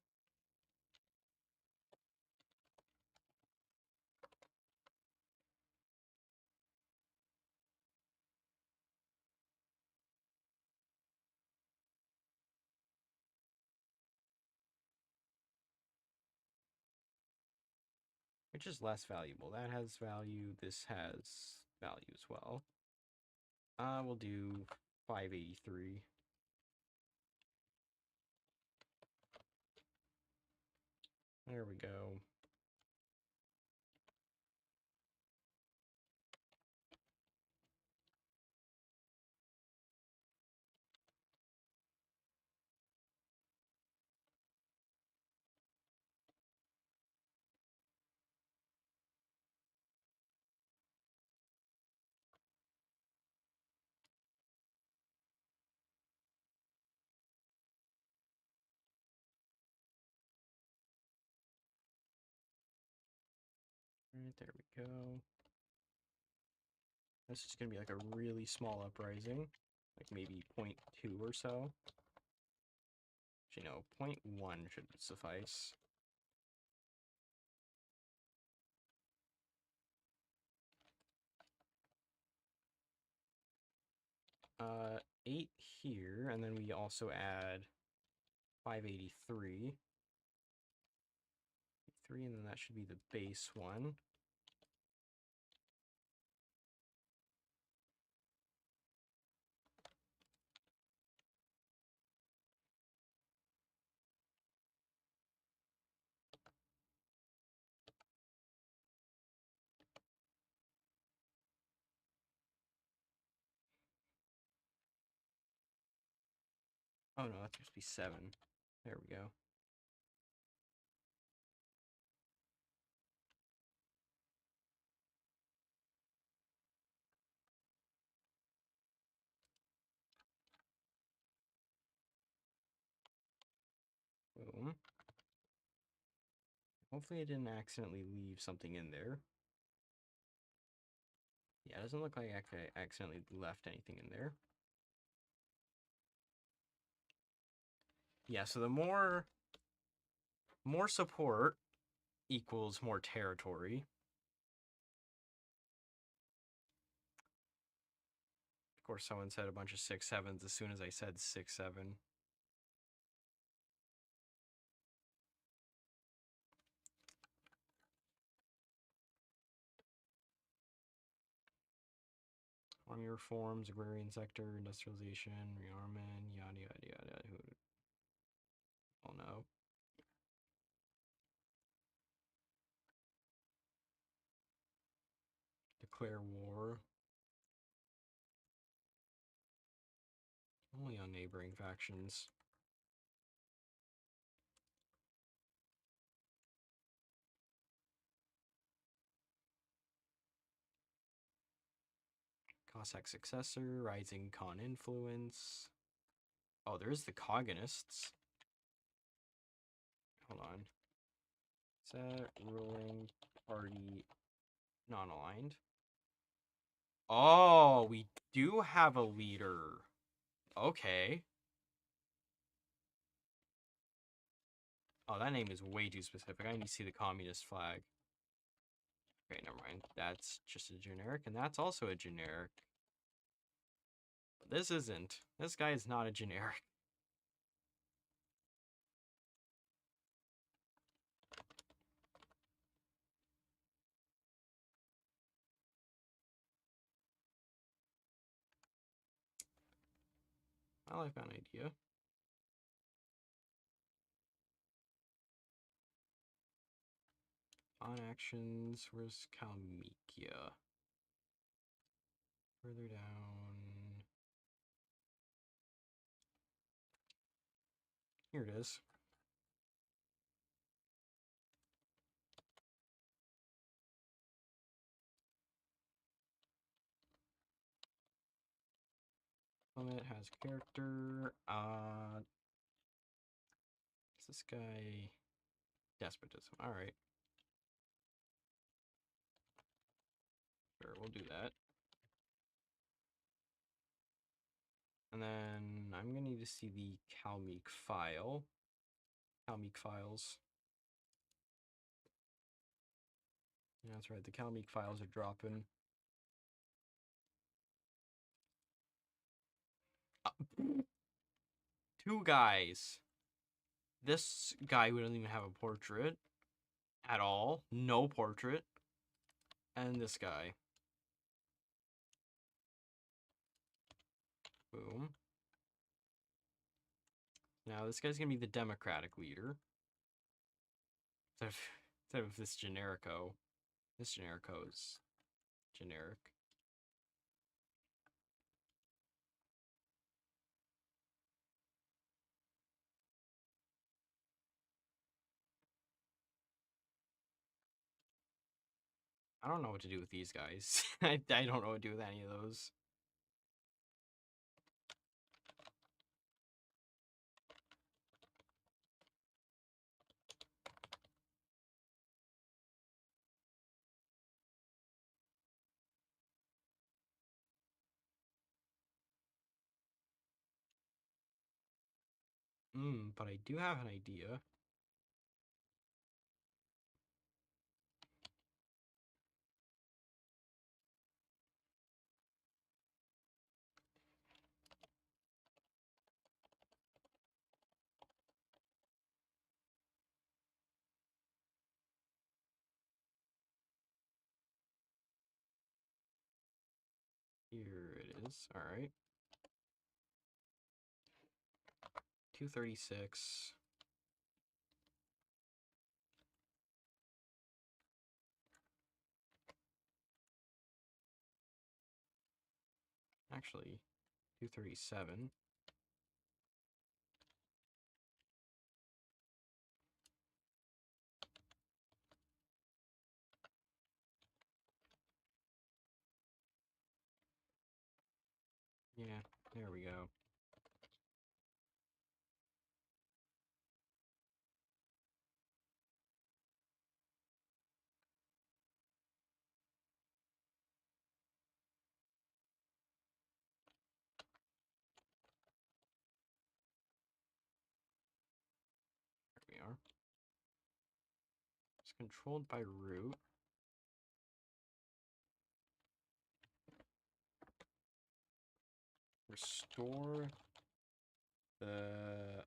Which is less valuable. That has value. This has value as well. We'll do 583. There we go. Alright, there we go. This is going to be like a really small uprising. Like maybe 0.2 or so. Actually, no, 0.1 should suffice. 8 here, and then we also add 583. 3, and then that should be the base one. Oh no, that's supposed to be 7. There we go. Boom. Hopefully I didn't accidentally leave something in there. Yeah, it doesn't look like I accidentally left anything in there. Yeah, so the more support equals more territory. course, someone said a bunch of 6-7s as soon as I said 6-7. Army reforms, agrarian sector, industrialization, rearmament, yada yada yada. Who? Oh no. Declare war. Only on neighboring factions. Cossack successor, rising Khan influence. Oh, there's the Coganists. Hold on. Set ruling party non-aligned. Oh, we do have a leader. Okay. Oh, that name is way too specific. I need to see the communist flag. Okay, never mind. That's just a generic, and that's also a generic. This isn't. This guy is not a generic. Well, I've got an idea. On actions, where's Kalmykia? Further down. Here it is. It has character. Is this guy? Despotism. Alright. Sure, we'll do that. And then I'm gonna need to see the Kalmyk file. Kalmyk files. Yeah, that's right. The Kalmyk files are dropping. Two guys. This guy who doesn't even have a portrait at all. No portrait. And this guy. Boom. Now this guy's gonna be the Democratic leader. Instead of this Generico. This Generico's generic. I don't know what to do with these guys. I don't know what to do with any of those. But I do have an idea. Here it is. Alright. 236. Actually, 237. Yeah, there we go. There we are. It's controlled by root. restore the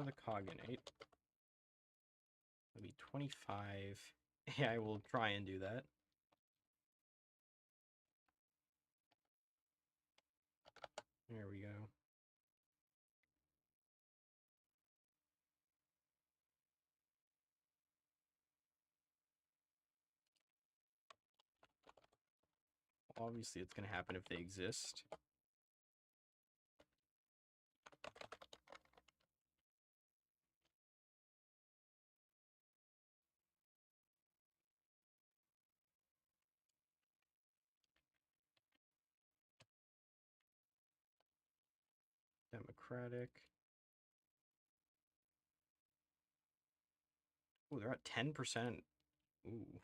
the cognate. That'll be 25. Yeah, I will try and do that. There we go. Obviously, it's going to happen if they exist. Democratic. Oh, they're at 10%. Ooh.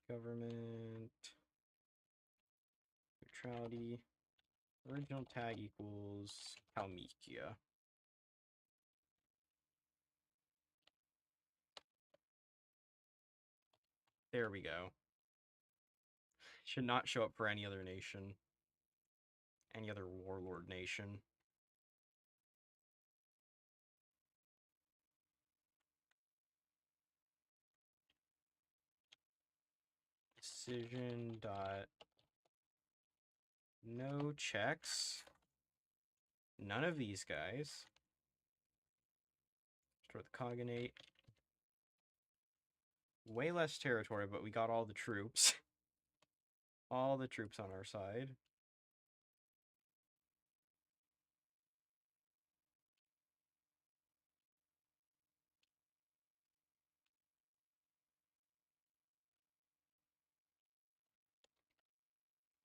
Government. Neutrality. Original tag equals Kalmykia. There we go. Should not show up for any other nation. Any other warlord nation. Decision dot no checks. None of these guys. Start the cognate. Way less territory, but we got all the troops. All the troops on our side.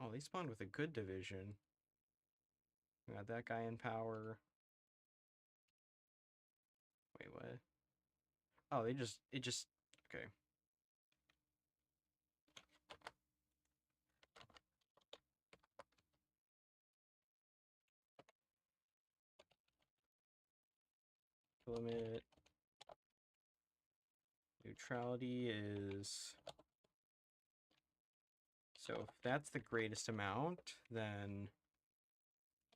Oh, they spawned with a good division. We got that guy in power. Wait, what? Oh, it just, okay. Limit. Neutrality is... So if that's the greatest amount, then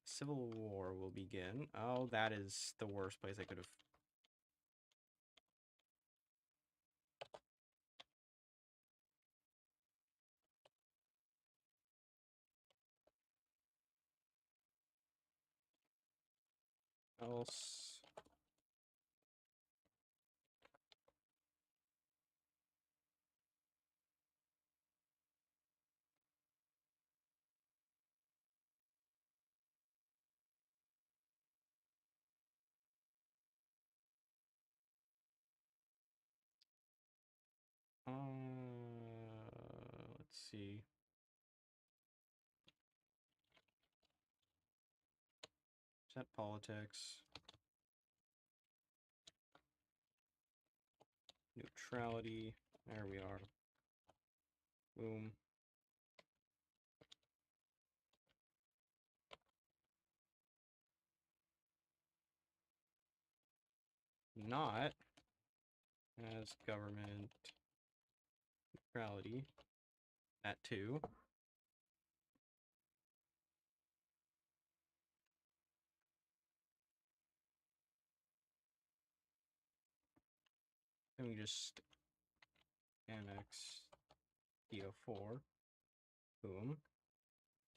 civil war will begin. Oh, that is the worst place I could have... else. Let's see. Set politics. Neutrality. There we are. Boom. Not as government neutrality. That too. Then we just annex HoI4. Boom.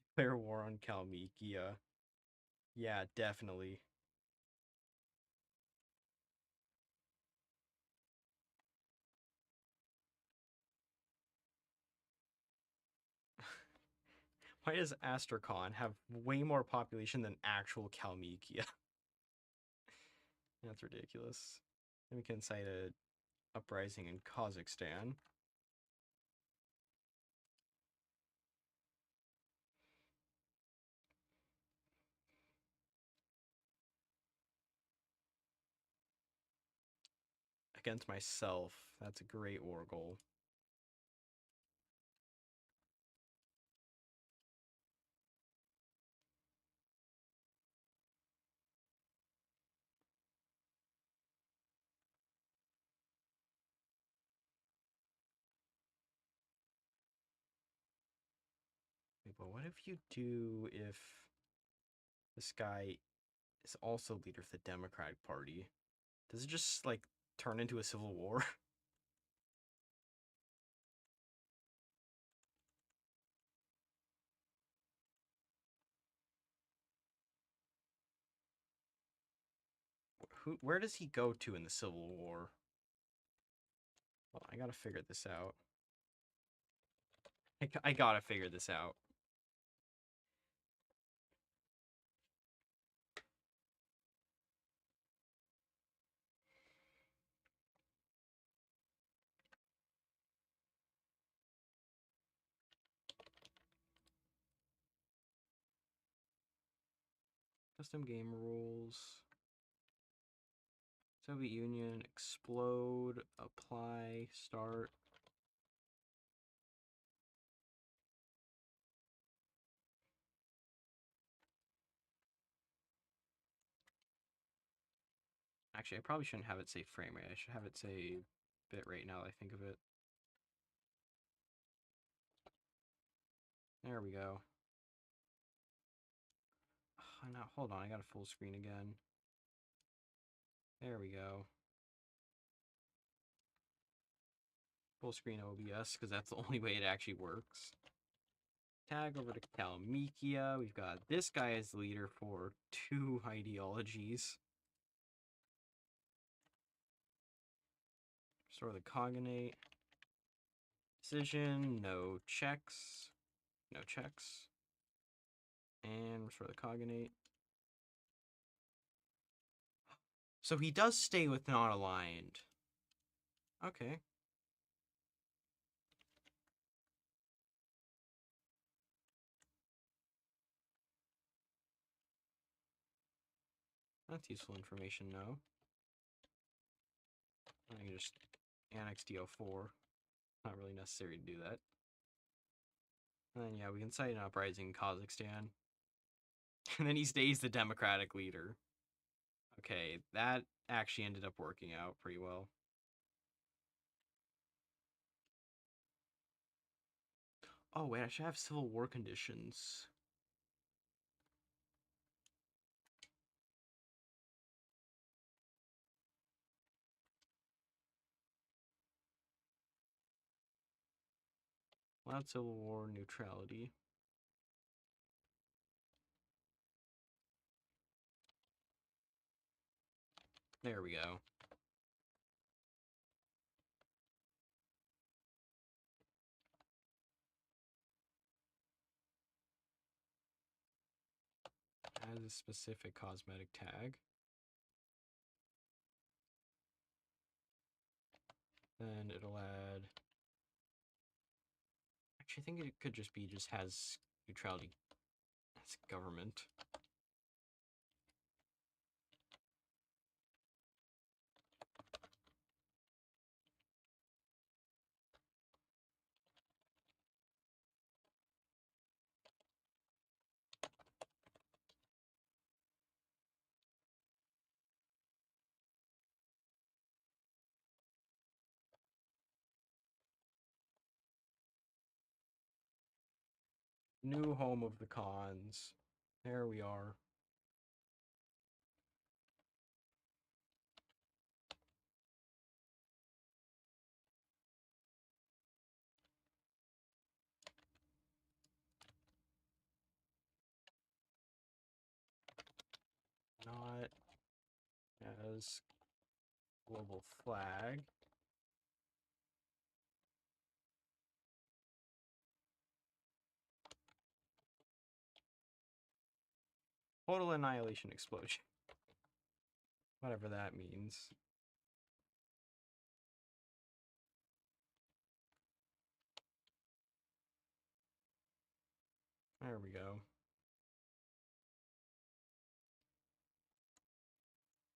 Declare war on Kalmykia. Yeah, definitely. Why does Astrakhan have way more population than actual Kalmykia? That's ridiculous. Then we can incite a uprising in Kazakhstan. against myself. That's a great war goal. But what if you do if this guy is also leader of the Democratic Party? Does it just, like, turn into a civil war? Where does he go to in the Civil War? Well, I gotta figure this out. I gotta figure this out. Custom game rules. Soviet Union, explode, apply, start. Actually, I probably shouldn't have it say frame rate. I should have it say bit rate now that I think of it. There we go. Oh, no, hold on, I got a full screen again. There we go. Full screen OBS, because that's the only way it actually works. Tag over to Kalmykia. We've got this guy as leader for 2 ideologies. Restore the cognate. Decision, no checks. No checks. And restore the cognate. So he does stay with not aligned. Okay. That's useful information, no. I can just annex DO4. Not really necessary to do that. And then, yeah, we can cite an uprising in Kazakhstan. And then he stays the Democratic leader. Okay, that actually ended up working out pretty well. Oh, wait, I should have civil war conditions. Allowed civil war neutrality. There we go. Has a specific cosmetic tag. Then it'll add... Actually, I think it could just be has neutrality as government. New home of the cons. There we are. Not as global flag. Total annihilation explosion. Whatever that means. There we go.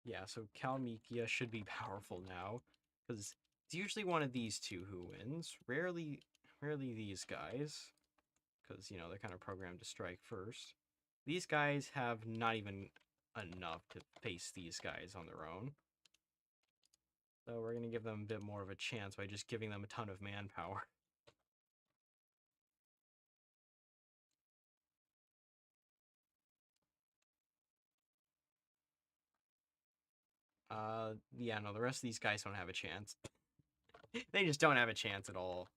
Yeah, so Kalmykia should be powerful now. Because it's usually one of these two who wins. Rarely these guys. Because, you know, they're kind of programmed to strike first. These guys have not even enough to face these guys on their own. So we're going to give them a bit more of a chance by just giving them a ton of manpower. Yeah, no, the rest of these guys don't have a chance. They just don't have a chance at all.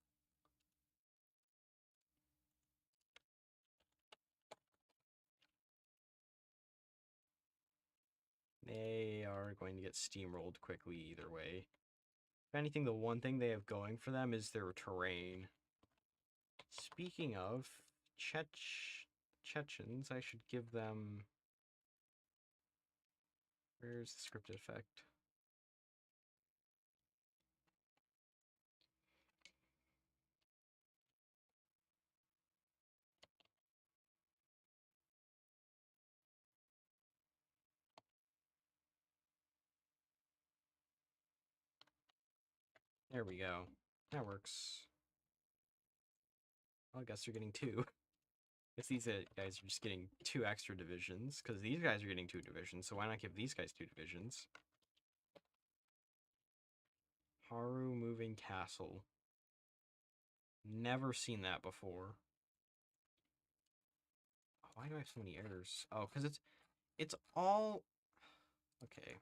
They are going to get steamrolled quickly either way. If anything, the one thing they have going for them is their terrain. Speaking of Chechens, I should give them... Where's the scripted effect? There we go. That works. Well, I guess you're getting two. I guess these guys are just getting 2 extra divisions, because these guys are getting 2 divisions, so why not give these guys 2 divisions? Haru moving castle. Never seen that before. Why do I have so many errors? Oh, because it's all... Okay.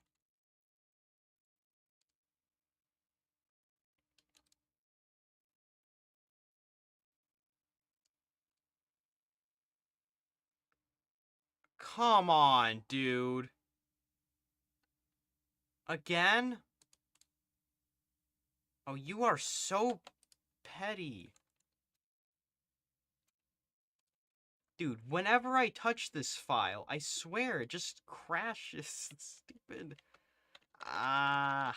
Come on, dude. Again? Oh, you are so petty. Dude, whenever I touch this file, I swear it just crashes. It's stupid. Ah.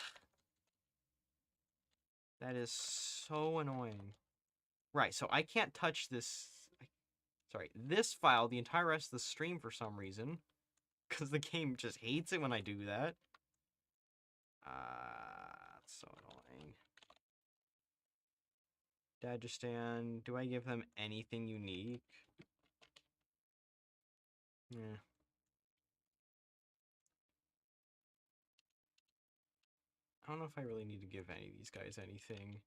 That is so annoying. Right, so I can't touch this... Sorry, this file, the entire rest of the stream for some reason. Because the game just hates it when I do that. It's so annoying. Dagestan, do I give them anything unique? Yeah. I don't know if I really need to give any of these guys anything.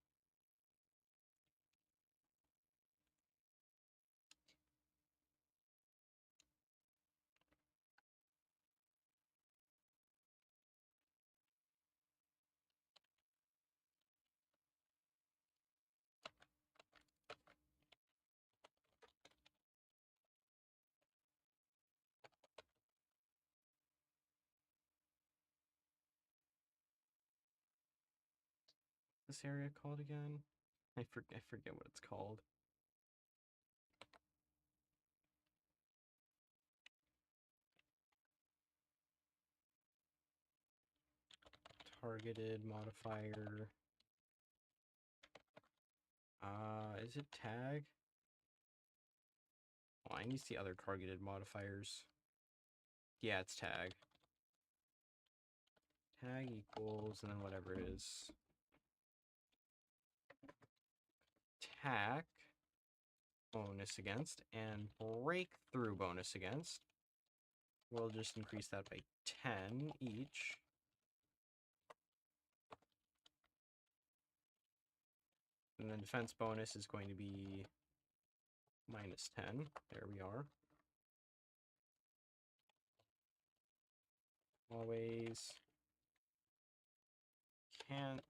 This area called again? I forget what it's called. Targeted modifier. Is it tag? Oh, I need to see other targeted modifiers. Yeah, it's tag. Tag equals, and then whatever it is. Attack bonus against, and breakthrough bonus against. We'll just increase that by 10 each. And then defense bonus is going to be minus 10. There we are. Always can't.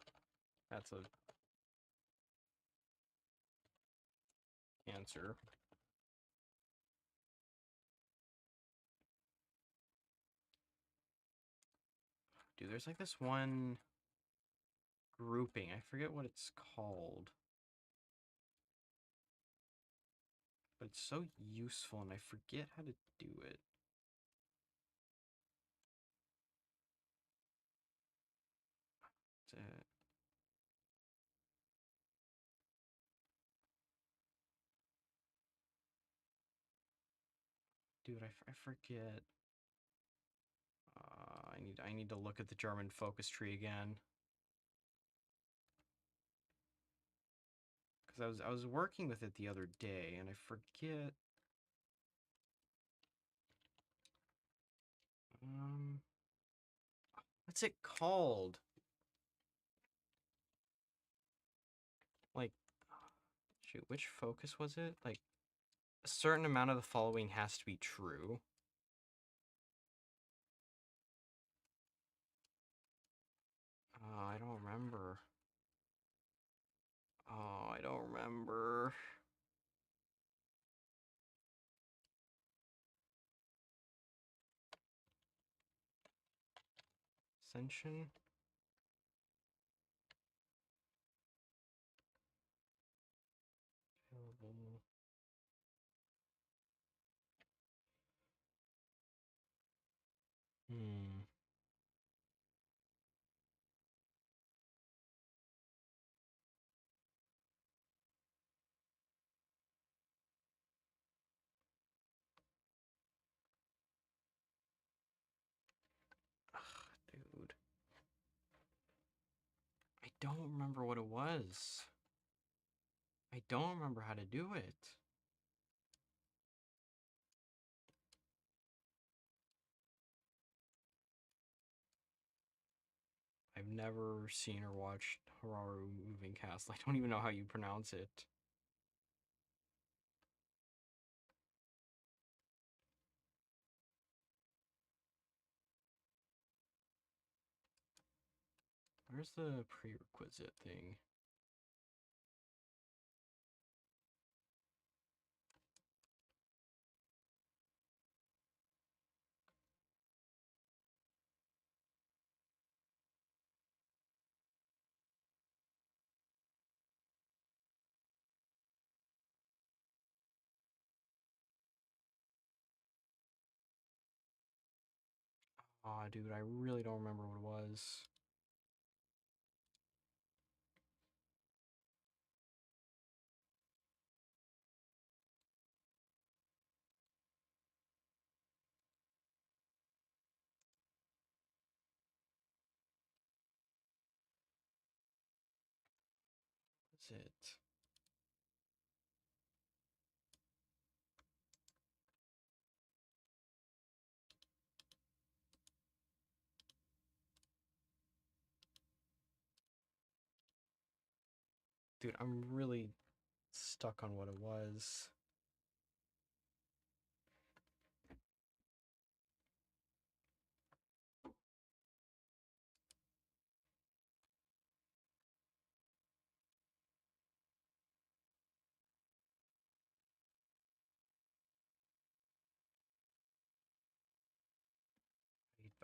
That's a answer. Dude, there's like this one grouping. I forget what it's called. But it's so useful and I forget how to do it. Dude, I forget. I need to look at the German focus tree again. Because I was working with it the other day, and I forget. What's it called? Like, shoot, which focus was it? Like, a certain amount of the following has to be true. I don't remember. Oh, I don't remember. Ascension? Available. Hmm. Ugh, dude. I don't remember what it was. I don't remember how to do it. I've never seen or watched Horaru Moving Castle. I don't even know how you pronounce it. Where's the prerequisite thing? Aw, dude, I really don't remember what it was. What's it? Dude, I'm really stuck on what it was.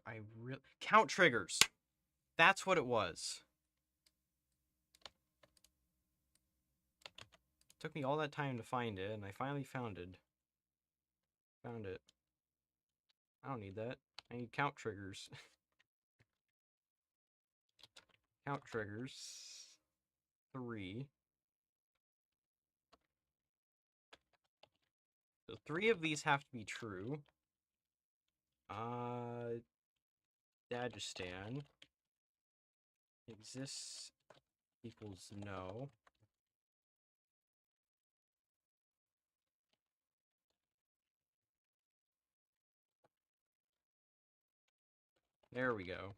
I really count triggers. That's what it was. Took me all that time to find it, and I finally found it. Found it. I don't need that. I need count triggers. Count triggers. 3. So 3 of these have to be true. Dagestan exists equals no. There we go.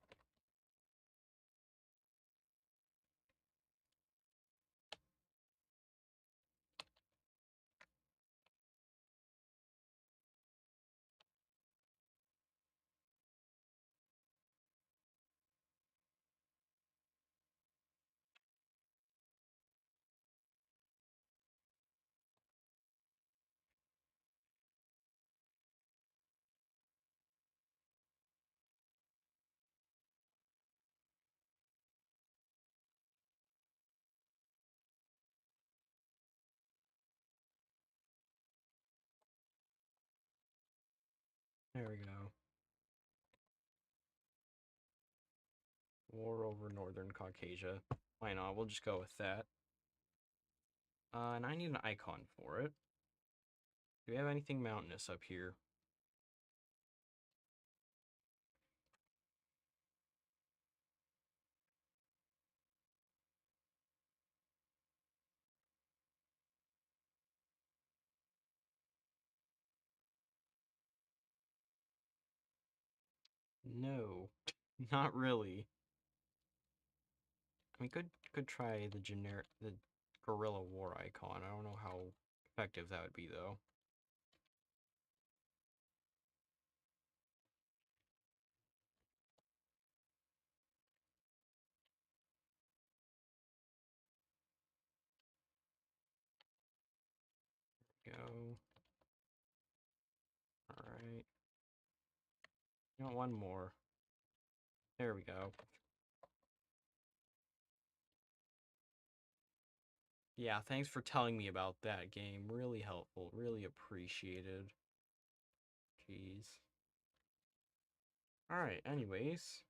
There we go. War over Northern Caucasia. Why not? We'll just go with that. And I need an icon for it. Do we have anything mountainous up here? No, not really. I mean, could try the guerrilla war icon. I don't know how effective that would be though. Go. All right. You want one more? There we go. Yeah, thanks for telling me about that game. Really helpful. Really appreciated. Jeez. All right. Anyways,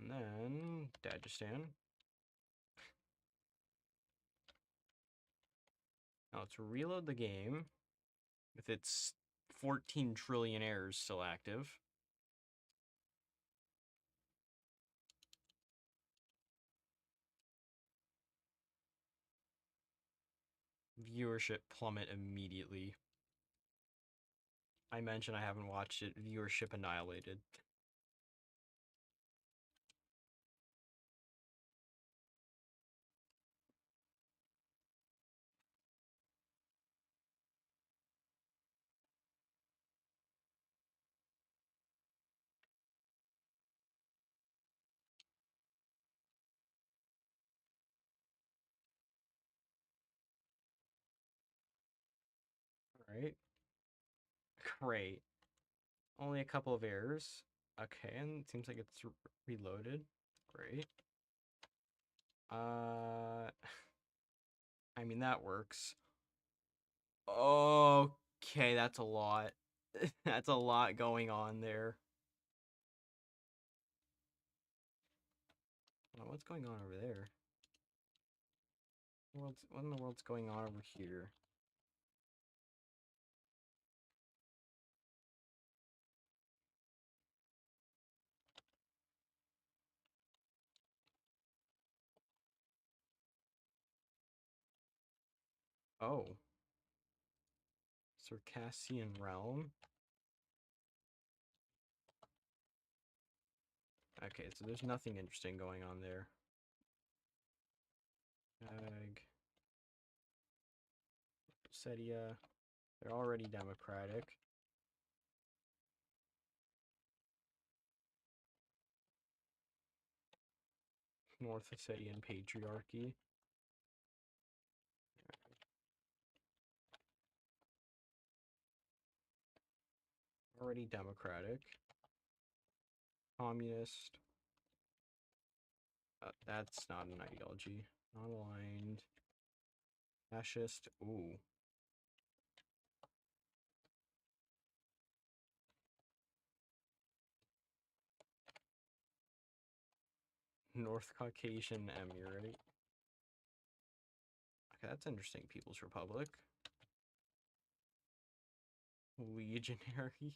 and then Dagestan. Now let's reload the game with its 14 trillion errors still active. Viewership plummet immediately. I mentioned I haven't watched it. Viewership annihilated. Alright. Great. Only a couple of errors. Okay, and it seems like it's reloaded. Great. I mean, that works. Okay, that's a lot. That's a lot going on there. What's going on over there? What in the world's going on over here? Oh. Circassian realm. Okay, so there's nothing interesting going on there. Sedia. They're already democratic. North Ossetian Patriarchy. Already democratic. Communist. That's not an ideology. Not aligned. Fascist. Ooh. North Caucasian Emirate. Okay, that's interesting. People's Republic. Legionary.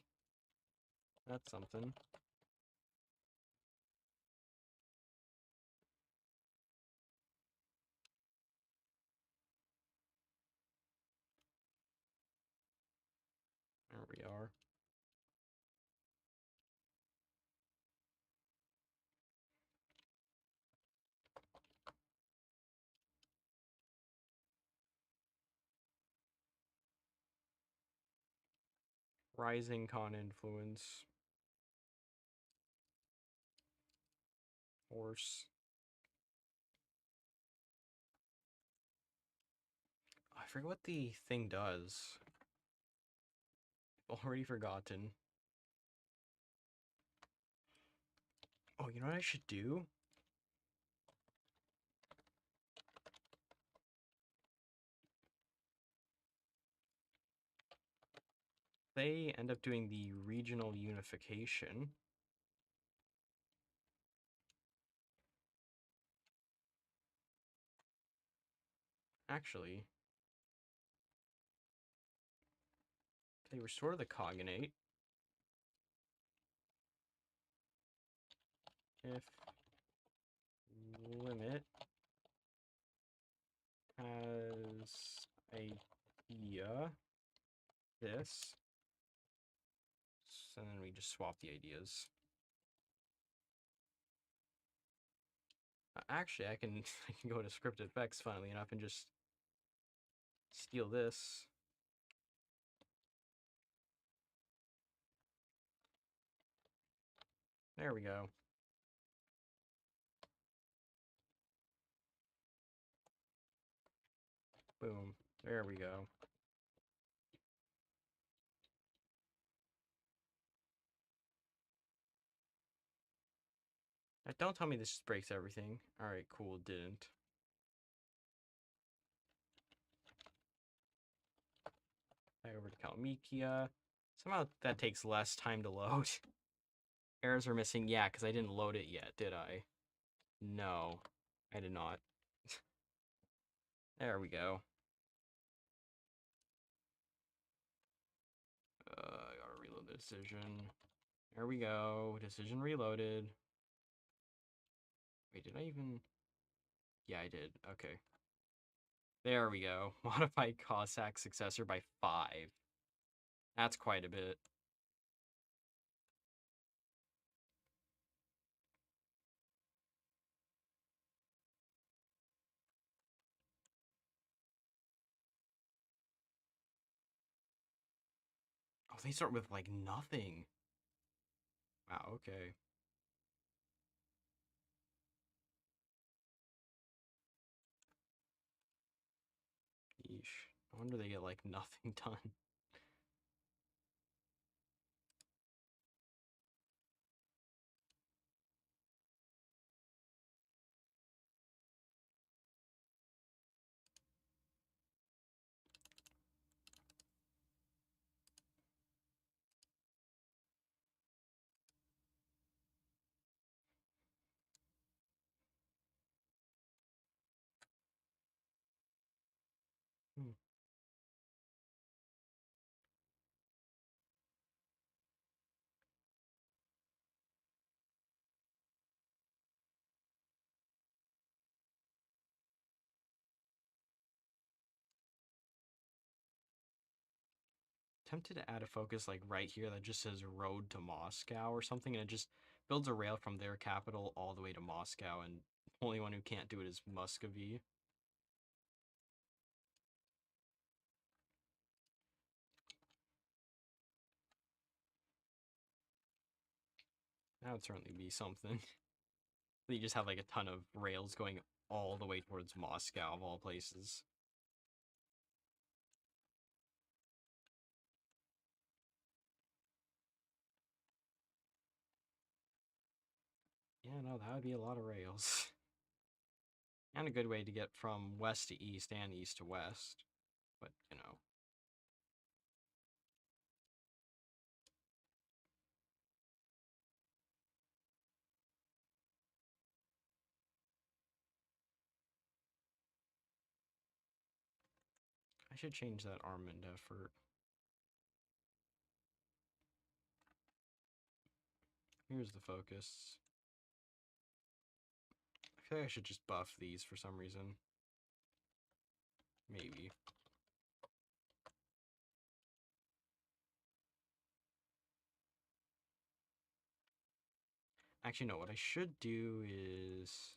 That's something. There we are. Rising con influence. Force. I forget what the thing does. Already forgotten. Oh, you know what I should do? They end up doing the regional unification. Actually, they restore the cognate. If limit has idea this. And then we just swap the ideas. Actually, I can I can go to script effects funnily enough and just steal this. There we go. Boom. There we go. Don't tell me this just breaks everything. Alright, cool, didn't. Back over to Kalmykia. Somehow that takes less time to load. Errors are missing. Yeah, because I didn't load it yet, did I? No, I did not. There we go. I gotta reload the decision. There we go. Decision reloaded. Wait, did I even... Yeah, I did. Okay. There we go. Modify Cossack successor by 5. That's quite a bit. Oh, they start with, like, nothing. Wow, okay. Yeesh. I wonder they get, like, nothing done. Hmm. Tempted to add a focus, like, right here that just says Road to Moscow or something, and it just builds a rail from their capital all the way to Moscow, and the only one who can't do it is Muscovy. That would certainly be something. You just have like a ton of rails going all the way towards Moscow of all places. Yeah, no, that would be a lot of rails. And a good way to get from west to east and east to west. But, you know. I should change that armament effort. Here's the focus. I feel like I should just buff these for some reason. Maybe. Actually, no, what I should do is...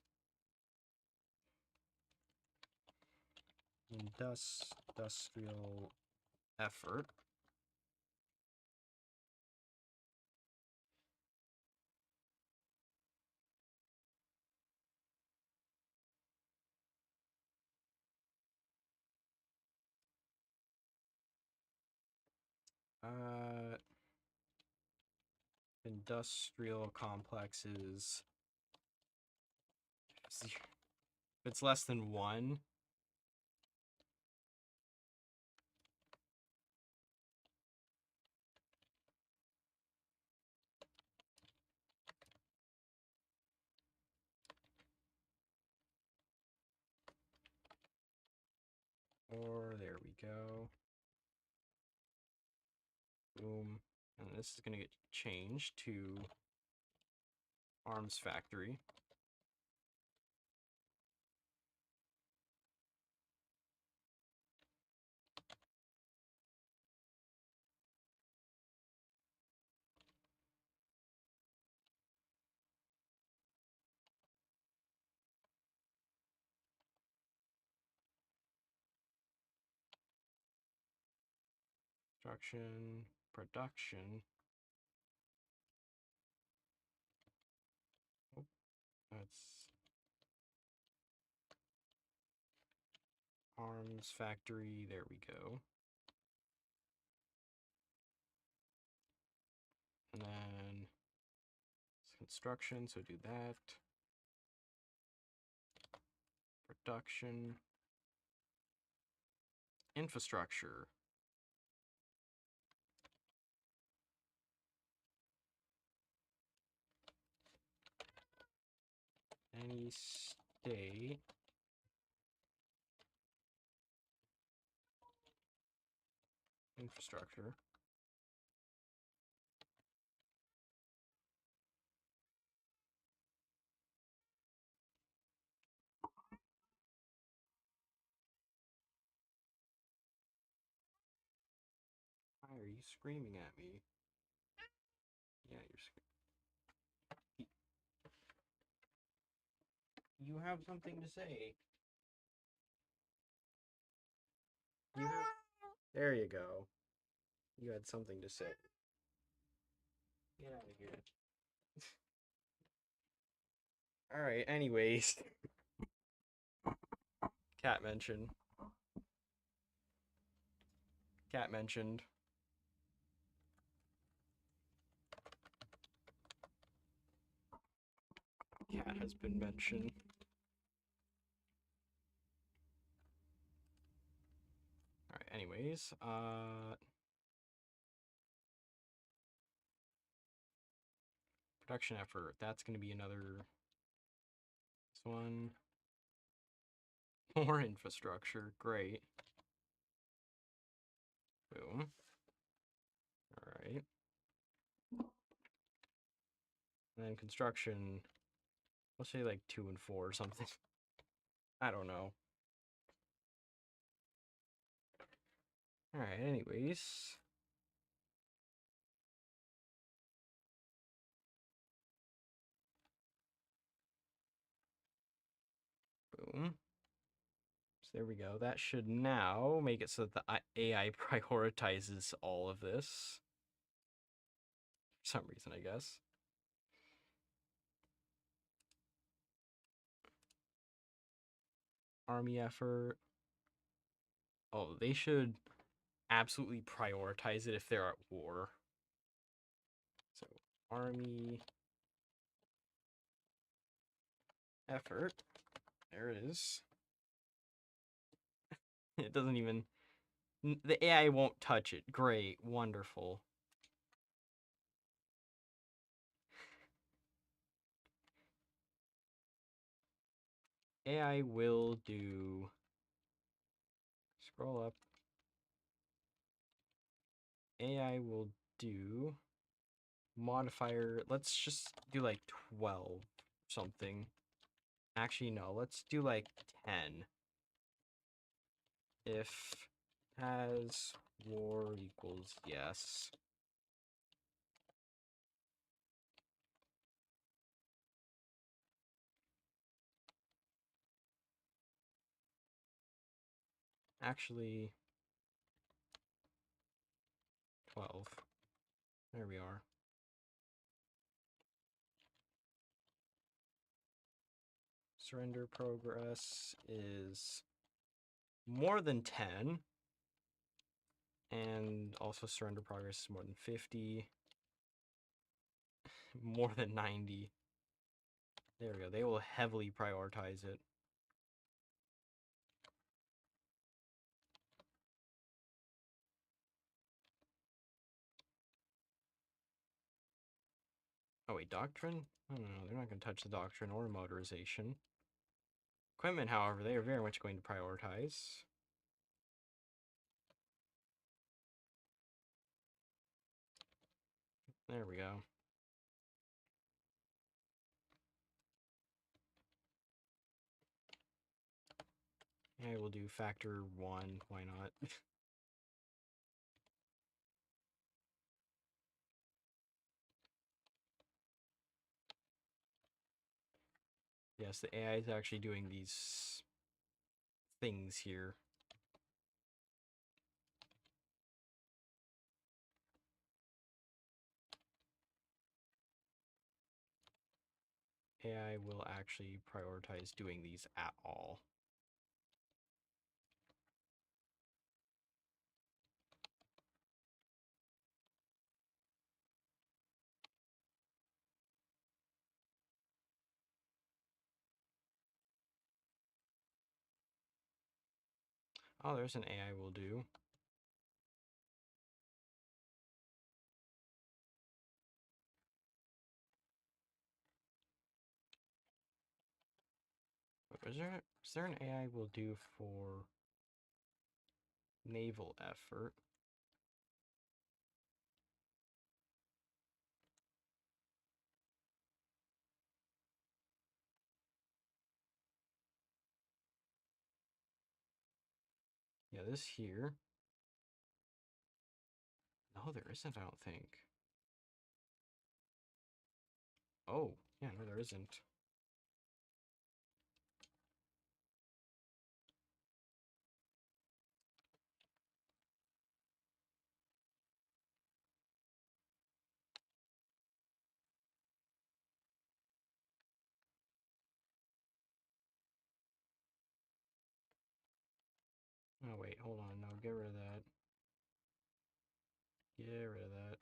industrial effort. Uh, industrial complexes. If it's less than 1, or there we go. Boom. And this is going to get changed to arms factory. Construction, production. Oh, that's arms factory. There we go. And then it's construction, so do that. Production. Infrastructure. Any state infrastructure. Why are you screaming at me? Yeah, you're screaming. You have something to say. You have... There you go. You had something to say. Get out of here. Alright, anyways. Cat mentioned. Cat mentioned. Cat has been mentioned. Alright, anyways. Production effort. That's going to be another... This one. More infrastructure. Great. Boom. Alright. And then construction. Let's say like 2 and 4 or something. I don't know. Alright, anyways. Boom. So there we go. That should now make it so that the AI prioritizes all of this. For some reason, I guess. Army effort. Oh, they should absolutely prioritize it if they're at war. So, army effort. There it is. It doesn't even... The AI won't touch it. Great. Wonderful. AI will do... Scroll up. AI will do... Modifier... Let's just do like 12 something. Actually, no. Let's do like 10. If has war equals yes. Actually, 12. There we are. Surrender progress is more than 10. And also surrender progress is more than 50. More than 90. There we go. They will heavily prioritize it. Oh wait, doctrine? Oh no, they're not going to touch the doctrine or motorization. Equipment, however, they are very much going to prioritize. There we go. I will do factor 1, why not? Yes, the AI is actually doing these things here. AI will actually prioritize doing these at all. Oh, there's an AI will do. Is there an AI will do for naval effort? Yeah, this here. No, there isn't, I don't think. Oh, yeah, no, there isn't. Oh, wait, hold on. No, get rid of that. Get rid of that.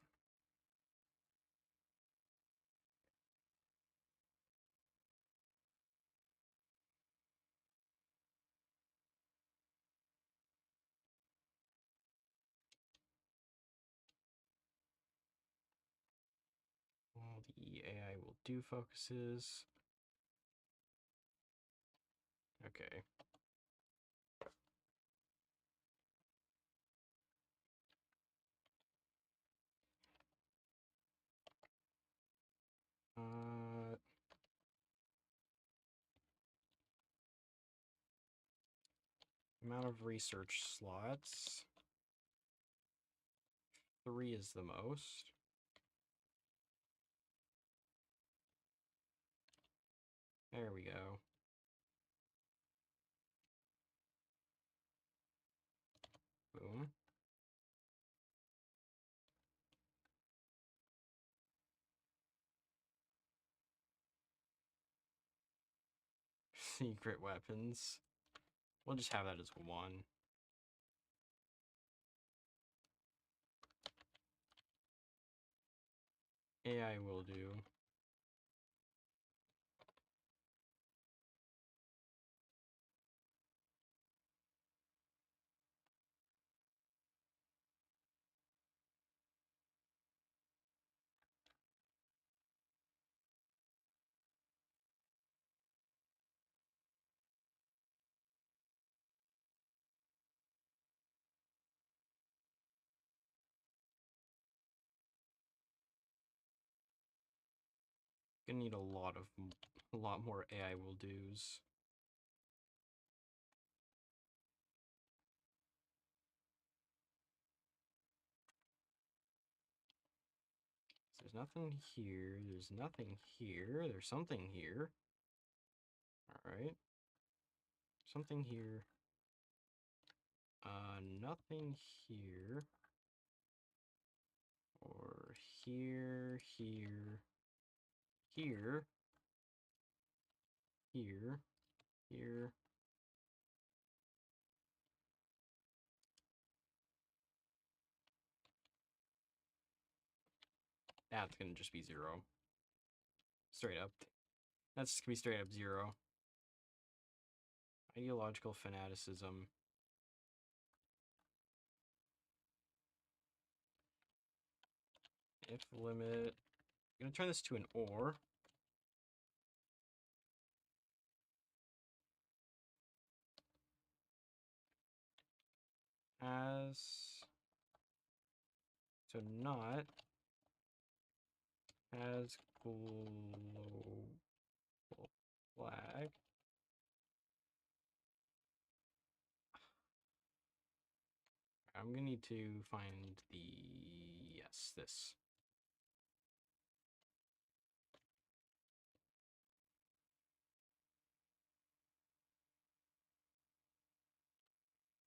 All the AI will do focuses. Okay. Amount of research slots. 3 is the most. There we go. Boom. Secret weapons. We'll just have that as 1. AI will do. Gonna need a lot more AI will do's. There's nothing here. There's nothing here. There's something here. Alright. Something here. Nothing here. Or here, here, here, here, here. That's gonna just be 0. Straight up. That's gonna be straight up 0. Ideological fanaticism. If limit. I'm gonna turn this to an or. As. So not. As global flag. I'm gonna need to find the. Yes, this.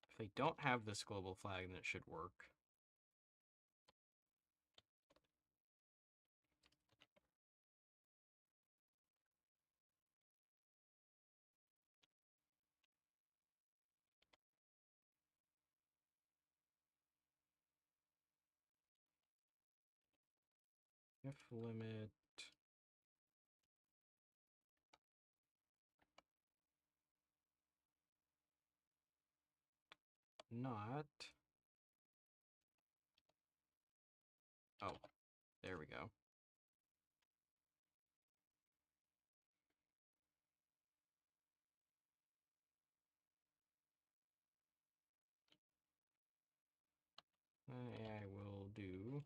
If they don't have this global flag, then it should work. If limit not. Oh, there we go. I will do.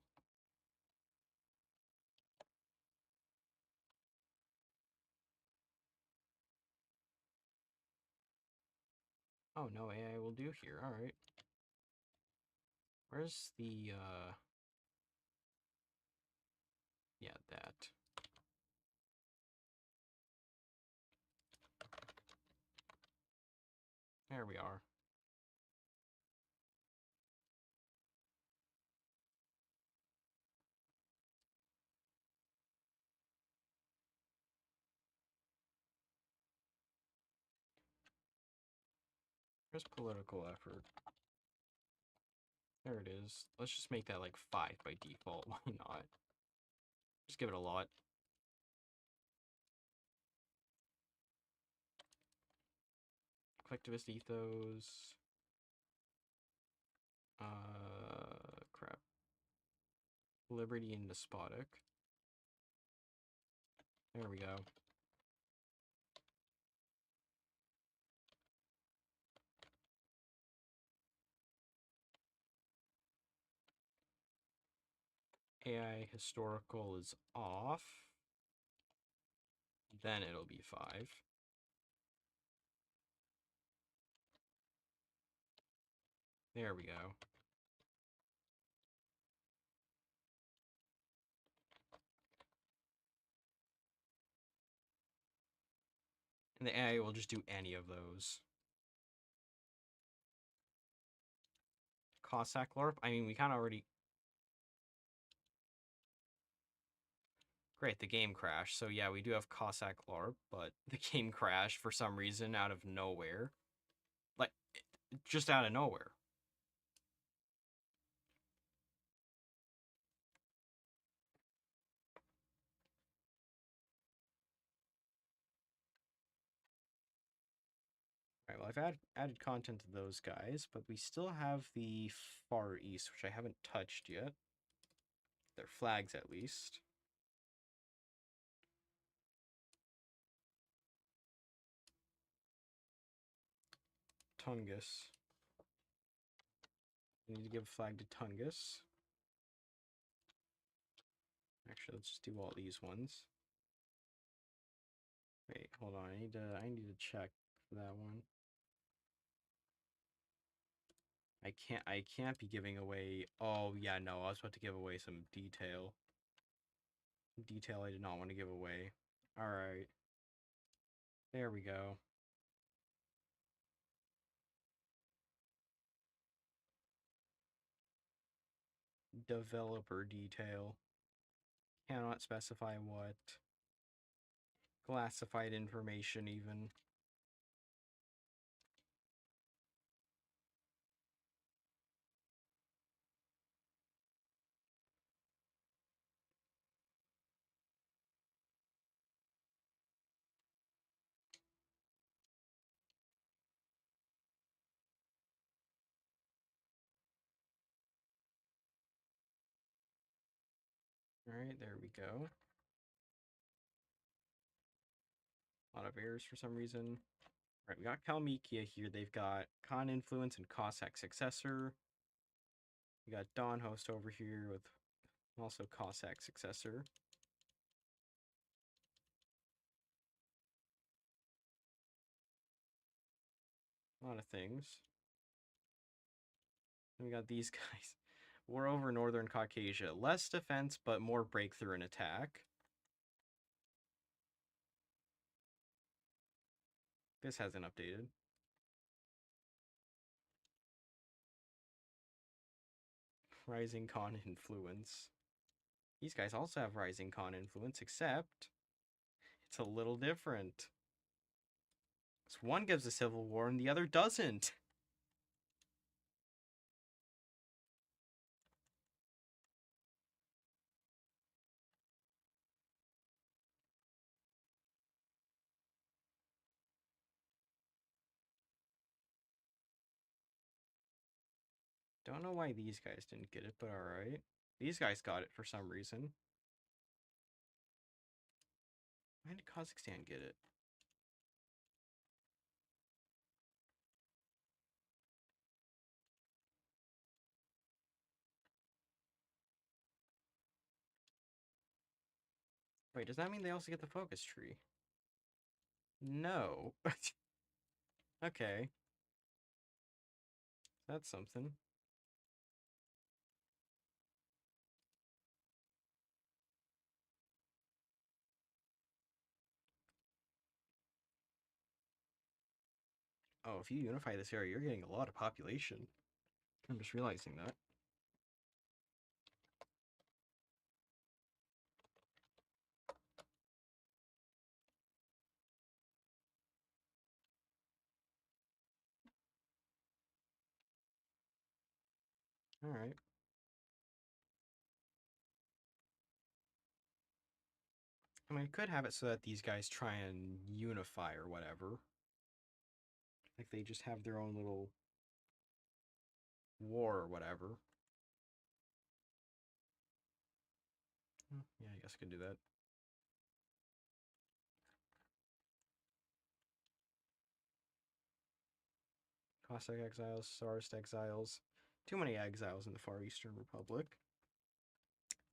Oh, no AI will do here. All right. Where's the, yeah, that. There we are. Where's political effort? There it is. Let's just make that like 5 by default. Why not? Just give it a lot. Collectivist ethos. Crap. Liberty and despotic. There we go. AI historical is off. Then it'll be 5. There we go. And the AI will just do any of those. Cossack LARP? I mean, we kind of already... Great, the game crashed. So yeah, we do have Cossack LARP, but the game crashed for some reason out of nowhere. Like, just out of nowhere. Alright, well, I've added content to those guys, but we still have the Far East, which I haven't touched yet. Their flags, at least. Tungus. I need to give a flag to Tungus. Actually, let's just do all these ones. Wait, hold on. I need to check for that one. I can't be giving away. Oh yeah, no, I was about to give away some detail. Detail I did not want to give away. All right. There we go. Developer detail. Cannot specify what. Classified information even. All right, there we go. A lot of errors for some reason. All right, we got Kalmykia here. They've got Khan influence and Cossack successor. We got Dawn host over here with also Cossack successor. A lot of things. And we got these guys. War over Northern Caucasia. Less defense, but more breakthrough and attack. This hasn't updated. Rising Khan influence. These guys also have Rising Khan influence, except it's a little different. So one gives a civil war and the other doesn't. don't know why these guys didn't get it, but alright. These guys got it for some reason. Why did Kazakhstan get it? Wait, does that mean they also get the focus tree? No. Okay. That's something. Oh, if you unify this area, you're getting a lot of population. I'm just realizing that. Alright. I mean, I could have it so that these guys try and unify or whatever. Like they just have their own little war or whatever. Yeah, I guess I could do that. Cossack exiles, Tsarist exiles. Too many exiles in the Far Eastern Republic.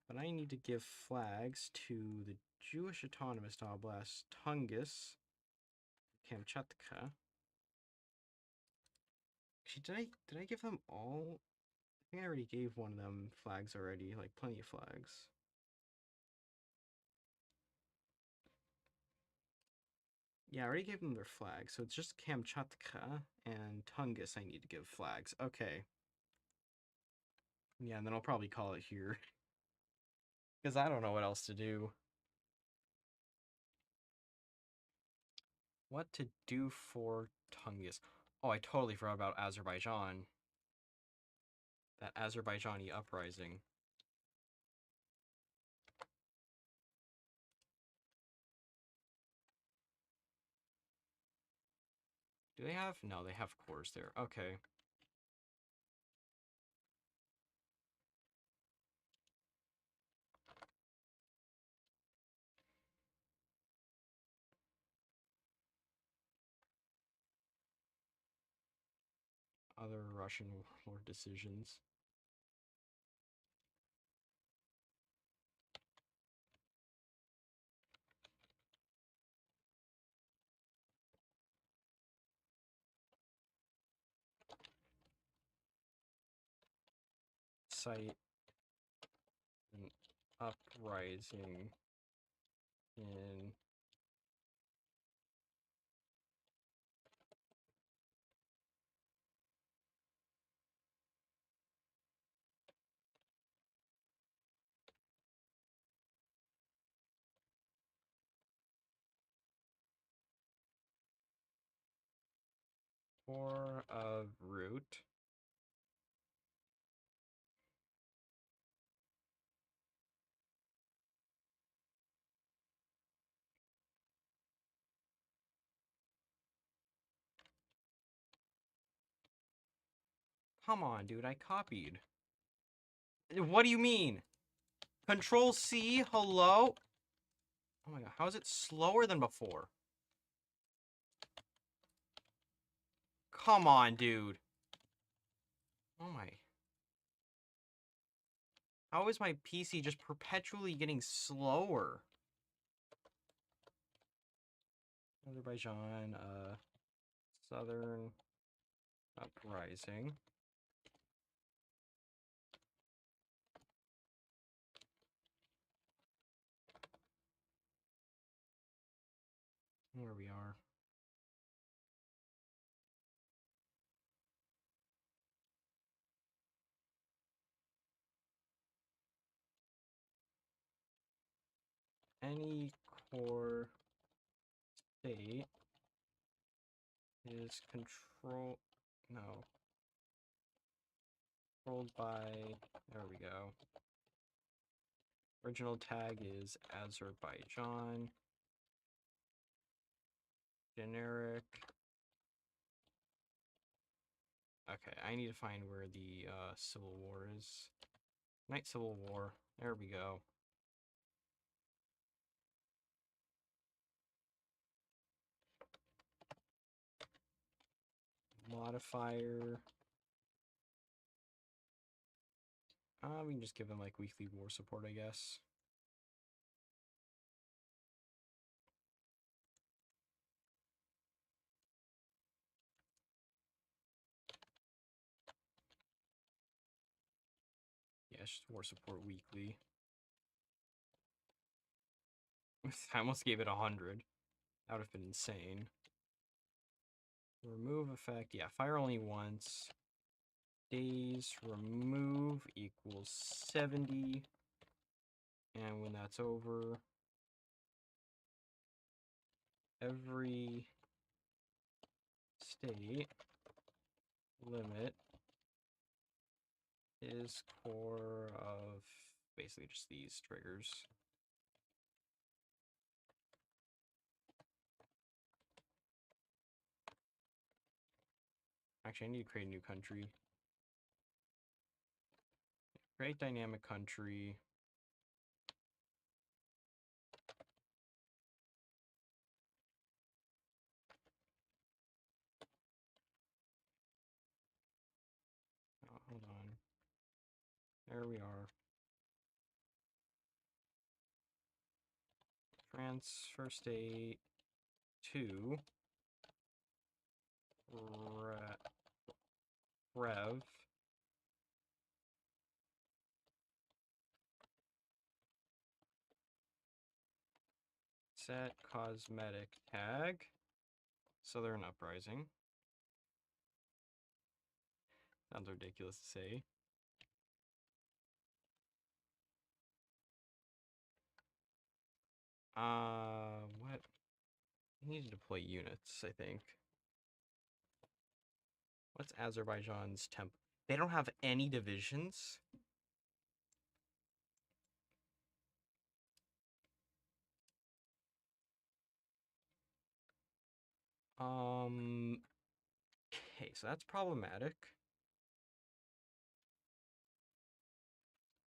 But I need to give flags to the Jewish Autonomous Oblast, Tungus, Kamchatka. Actually, did I give them all? I think I already gave one of them flags already, like plenty of flags. Yeah, I already gave them their flags, so it's just Kamchatka and Tungus I need to give flags. Okay. Yeah, and then I'll probably call it here. Because I don't know what else to do. What to do for Tungus? Oh, I totally forgot about Azerbaijan. That Azerbaijani uprising. Do they have? No, they have cores there. Okay. Other Russian warlord decisions. Cite an uprising in for a route. Come on, dude, I copied. What do you mean? Control C, hello? Oh my god, how is it slower than before? Come on, dude. Oh my. How is my PC just perpetually getting slower? Azerbaijan, Southern Uprising. Where we are. Any core state is no, controlled by, there we go. Original tag is Azerbaijan. Generic Okay, I need to find where the Civil War is. Night Civil War. There we go. Modifier. We can just give them like weekly war support, I guess. Yeah, it's just war support weekly. I almost gave it 100. That would have been insane. Remove effect. Yeah, fire only once. Days remove equals 70. And when that's over, every state limit is core of basically just these triggers. Actually, I need to create a new country. Create dynamic country. Oh, hold on. There we are. Transfer state to rev set cosmetic tag Southern Uprising. Sounds ridiculous to say. What? I need to deploy units, I think. What's Azerbaijan's temp? They don't have any divisions? Okay, so that's problematic.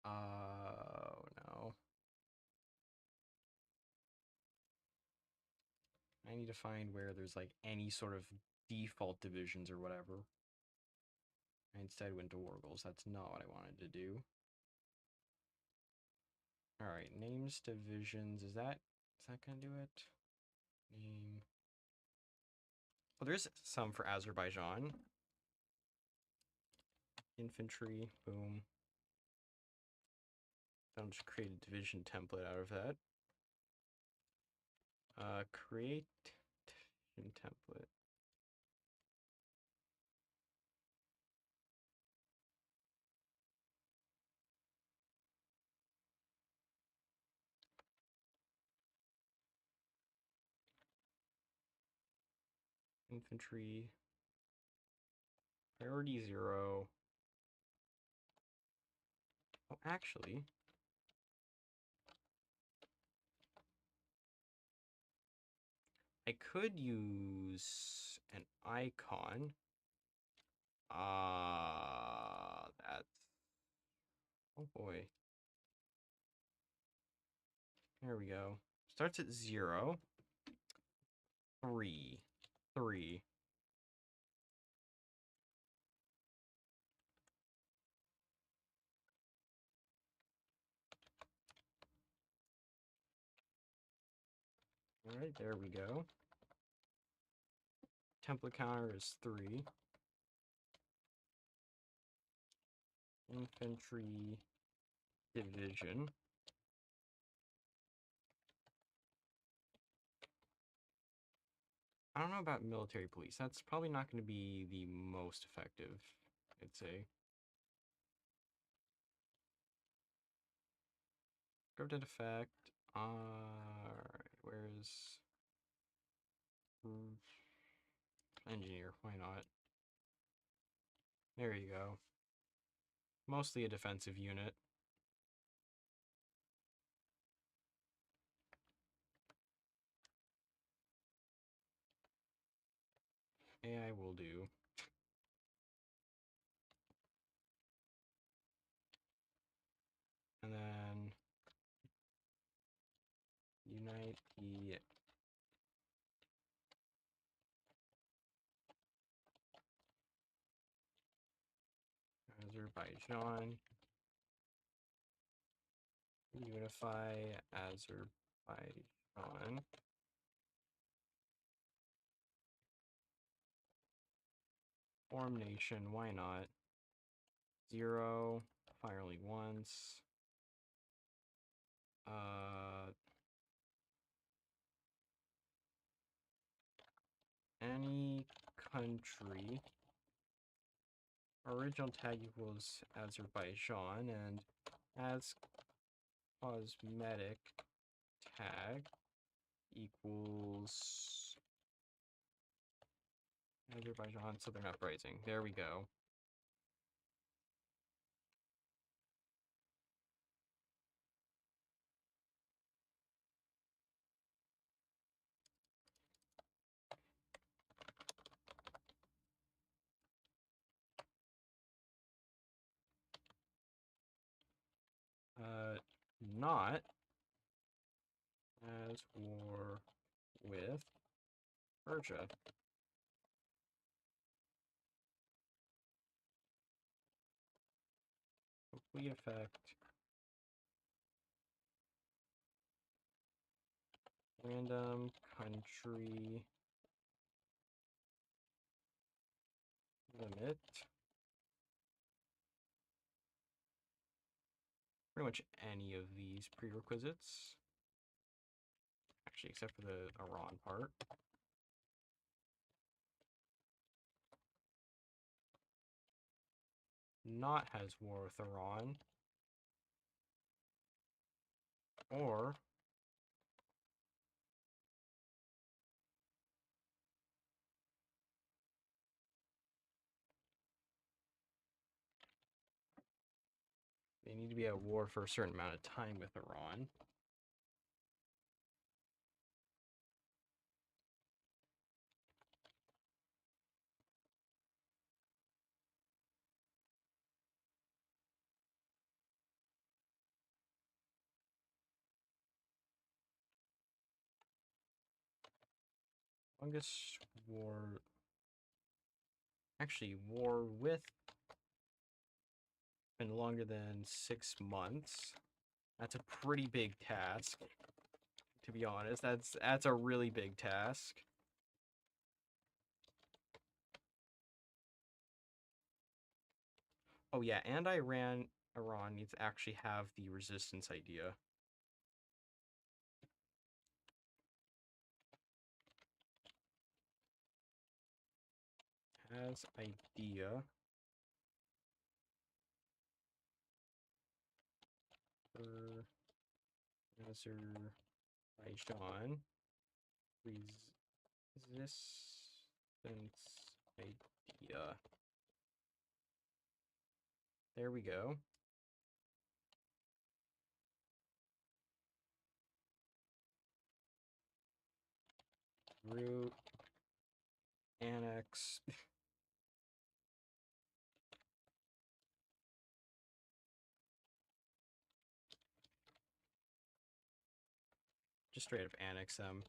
Oh, no. I need to find where there's like any sort of default divisions or whatever. I instead went to war goals. That's not what I wanted to do. Alright, names divisions. Is that gonna do it? Name. Well, there's some for Azerbaijan. Infantry, boom. I'll just create a division template out of that. Create division template. Infantry. Priority 0. Oh, actually. I could use an icon. That's... Oh boy. There we go. Starts at 0. 3. 3. Alright, there we go. Template counter is 3. Infantry division. I don't know about military police. That's probably not going to be the most effective, I'd say. Scripted effect. Alright, where's... engineer, why not? There you go. Mostly a defensive unit. AI will do. IP Azerbaijan. Unify Azerbaijan. Form nation, why not? 0, fire only once. Any country. Original tag equals Azerbaijan, and as cosmetic tag equals Azerbaijan Southern Uprising. There we go. Not as war with Persia. Complete effect. Random country limit. Pretty much any of these prerequisites. Actually, except for the Iran part. Not has war with Iran. Or they need to be at war for a certain amount of time with Iran. Longest war. Actually, war with been longer than 6 months. That's a pretty big task, to be honest. That's a really big task. Oh yeah, and Iran needs to actually have the resistance idea. Has idea for Azerbaijan resistance idea. There we go. Root annex. Just straight up annex them.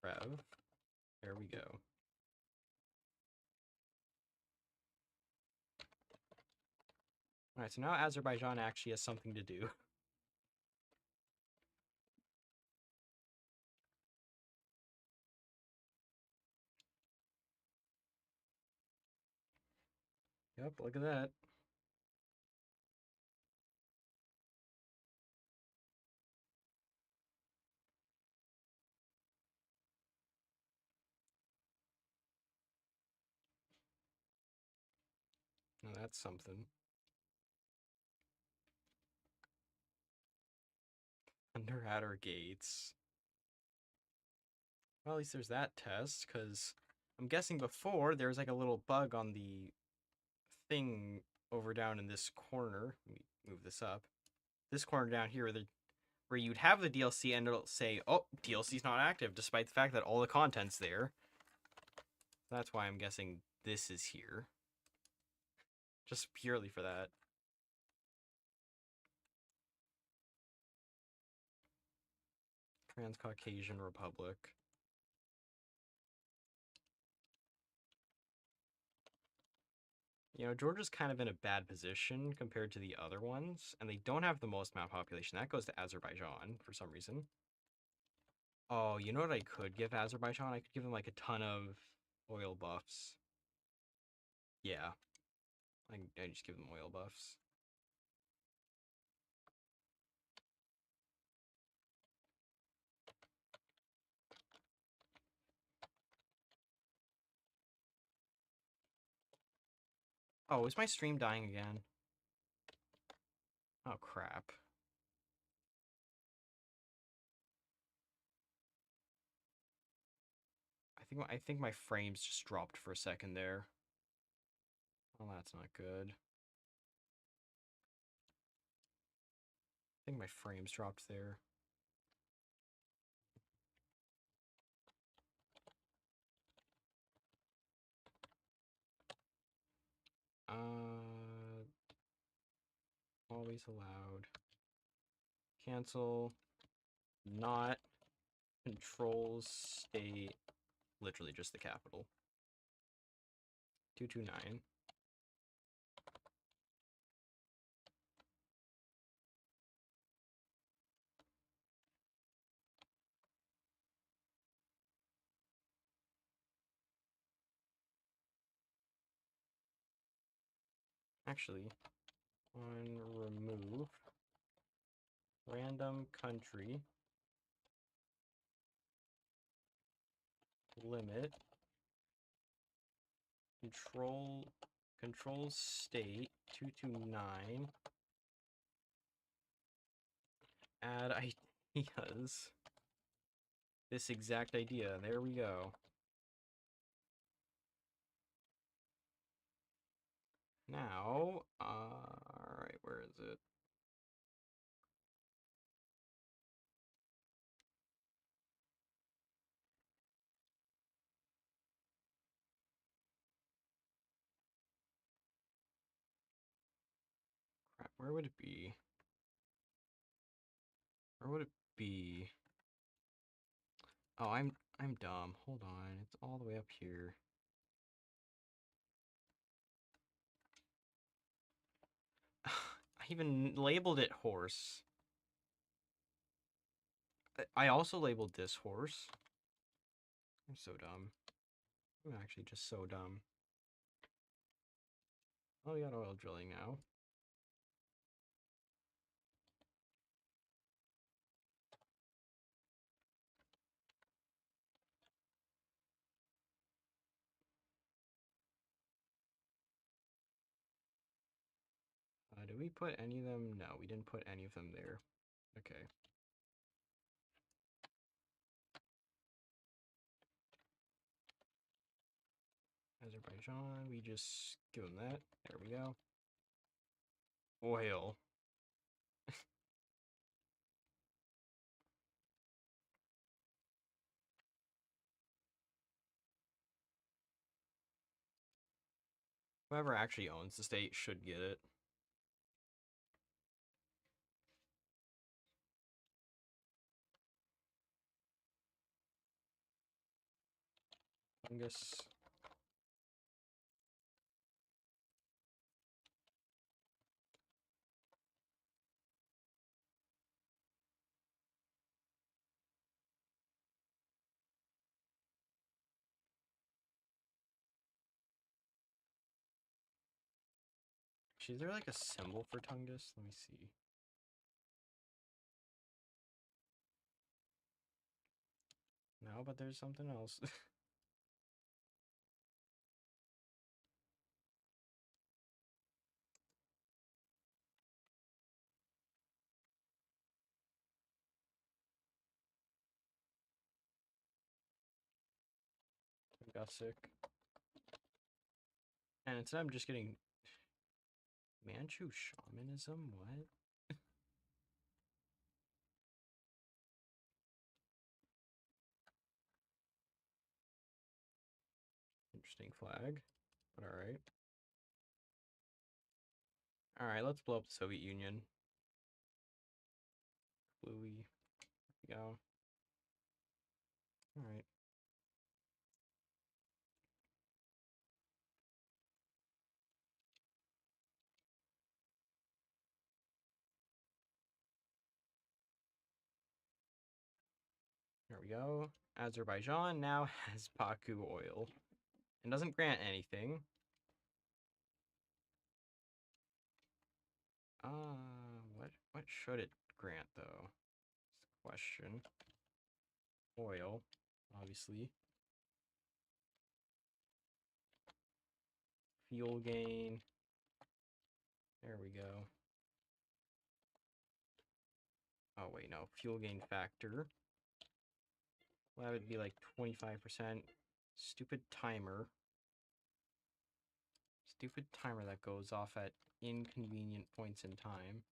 Rev. There we go. Alright, so now Azerbaijan actually has something to do. Yep, look at that. Now that's something. Under outer gates. Well, at least there's that test, because I'm guessing before there was like a little bug on the thing over down in this corner. Let me move this up. This corner down here where you'd have the DLC and it'll say, oh, DLC's not active, despite the fact that all the content's there. That's why I'm guessing this is here. Just purely for that. Transcaucasian Republic. You know, Georgia's kind of in a bad position compared to the other ones, and they don't have the most map population. That goes to Azerbaijan for some reason. Oh, you know what I could give Azerbaijan? I could give them like a ton of oil buffs. Yeah, I just give them oil buffs. Oh, is my stream dying again? Oh, crap. I think my frames just dropped for a second there. Well, that's not good. I think my frames dropped there. Always allowed. Cancel. Not. Control state. Literally just the capital. 229. Actually, on remove random country limit control state 229 add ideas. This exact idea. There we go. Now, alright, where is it? Crap, where would it be? Where would it be? Oh, I'm dumb. Hold on. It's all the way up here. I even labeled it horse. I also labeled this horse. I'm so dumb. I'm actually just so dumb. Oh, we got oil drilling now. Did we put any of them? No, we didn't put any of them there. Okay. Azerbaijan, we just give them that. There we go. Oil. Whoever actually owns the state should get it. Fungus. Actually, is there like a symbol for Tungus? Let me see. No, but there's something else. Got sick. And instead I'm just getting Manchu shamanism? What? Interesting flag. But alright. Alright, let's blow up the Soviet Union. Bluey. There we go. Alright. There we go. Azerbaijan now has Baku oil. And doesn't grant anything. What should it grant though? Question. Oil, obviously. Fuel gain. There we go. Oh wait, no. Fuel gain factor. Well, that would be like 25%. Stupid timer. Stupid timer that goes off at inconvenient points in time.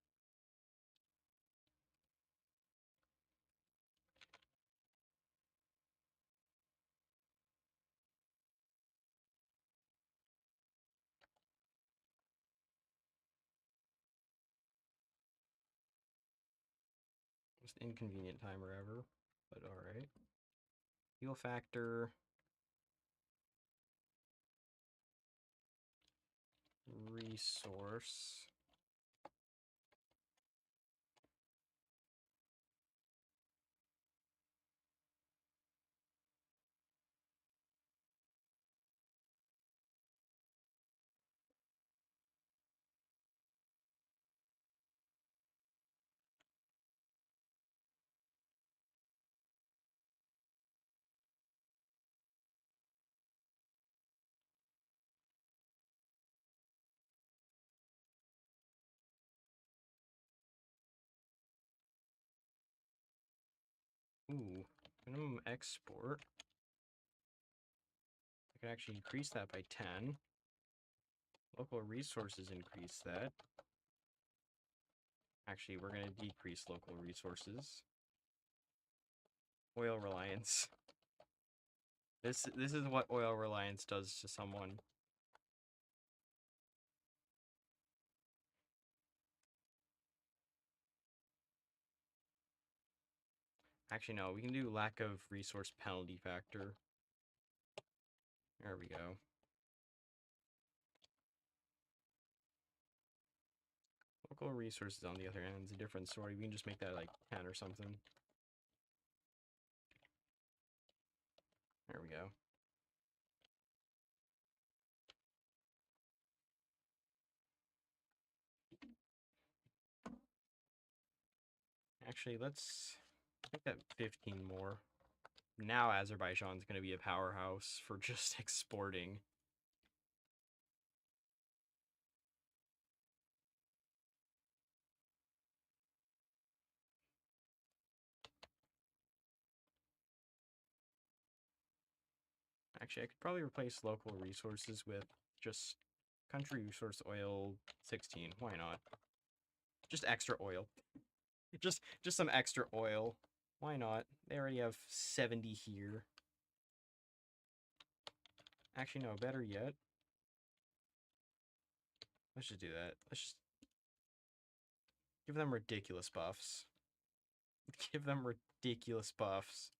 Most inconvenient timer ever, but alright. Fuel factor. Resource. Ooh, minimum export. I can actually increase that by 10. Local resources increase that. Actually, we're going to decrease local resources. Oil reliance. This is what oil reliance does to someone. Actually, no, we can do lack of resource penalty factor. There we go. Local resources on the other end is a different story. We can just make that like 10 or something. There we go. Actually, let's make that 15 more. Now Azerbaijan's going to be a powerhouse for just exporting. Actually, I could probably replace local resources with just country resource oil 16. Why not? Just extra oil. Just some extra oil. Why not? They already have 70 here. Actually, no, better yet. Let's just do that. Let's just give them ridiculous buffs. Give them ridiculous buffs.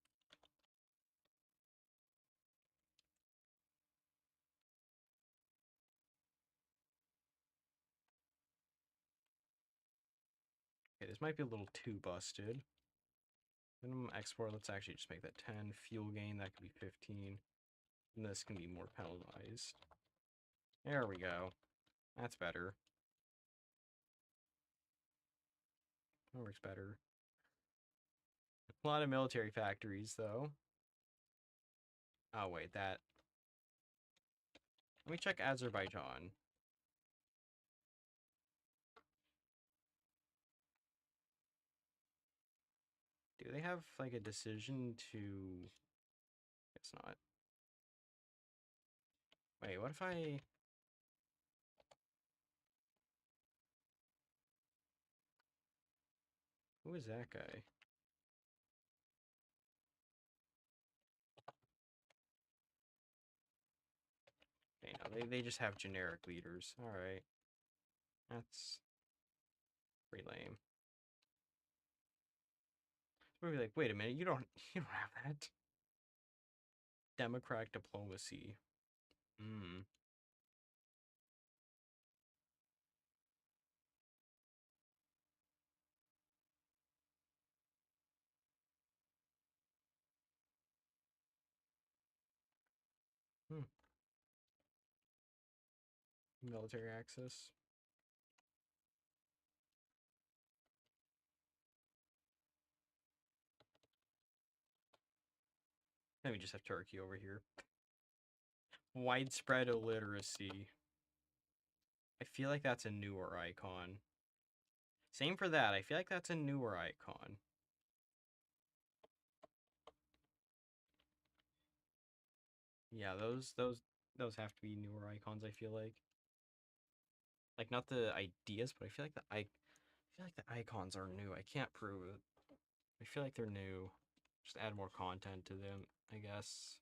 Okay, this might be a little too busted. Minimum export, let's actually just make that 10. Fuel gain, that could be 15. And this can be more penalized. There we go. That's better. That works better. A lot of military factories, though. Oh, wait, that... Let me check Azerbaijan. Do they have, like, a decision to... It's not. Wait, what if I... Who is that guy? Okay, no, they just have generic leaders. Alright. That's... pretty lame. We'll be like, wait a minute, you don't have that. democratic diplomacy. Hmm. Hmm. Military access. Then we just have Turkey over here. Widespread illiteracy. I feel like that's a newer icon. Same for that. I feel like that's a newer icon. Yeah, those have to be newer icons, I feel like. Like not the ideas, but I feel like the icons are new. I can't prove it. I feel like they're new. Just add more content to them, I guess.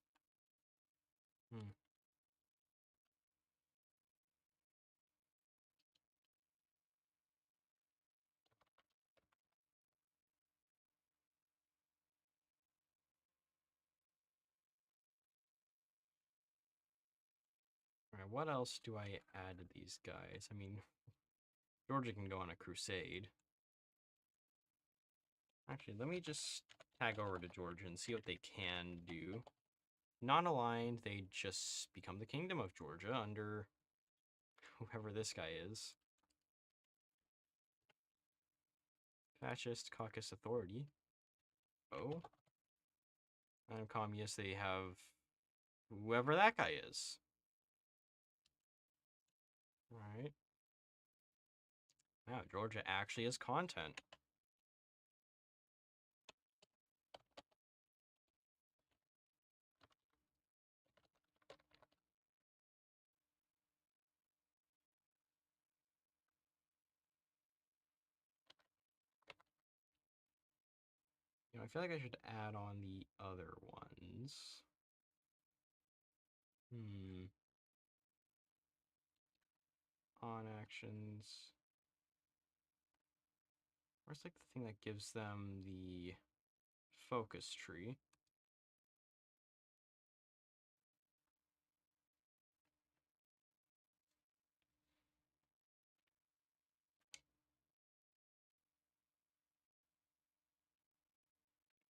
Hmm. Alright, what else do I add to these guys? I mean, Georgia can go on a crusade. Actually, let me just tag over to Georgia and see what they can do. Non-aligned, they just become the Kingdom of Georgia under whoever this guy is. Fascist Caucasus Authority. Oh. And communist, they have whoever that guy is. Right. Wow, Georgia actually has content. I feel like I should add on the other ones. On actions. Where's like the thing that gives them the focus tree?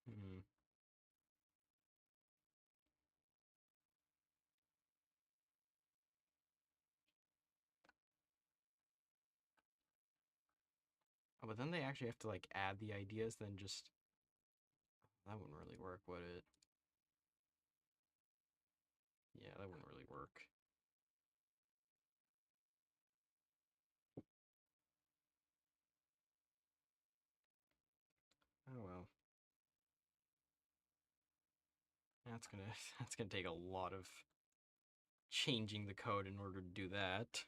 Hmm. Oh, but then they actually have to like add the ideas, then just that wouldn't really work, would it? Yeah, that wouldn't really work. Oh well. That's gonna that's gonna take a lot of changing the code in order to do that.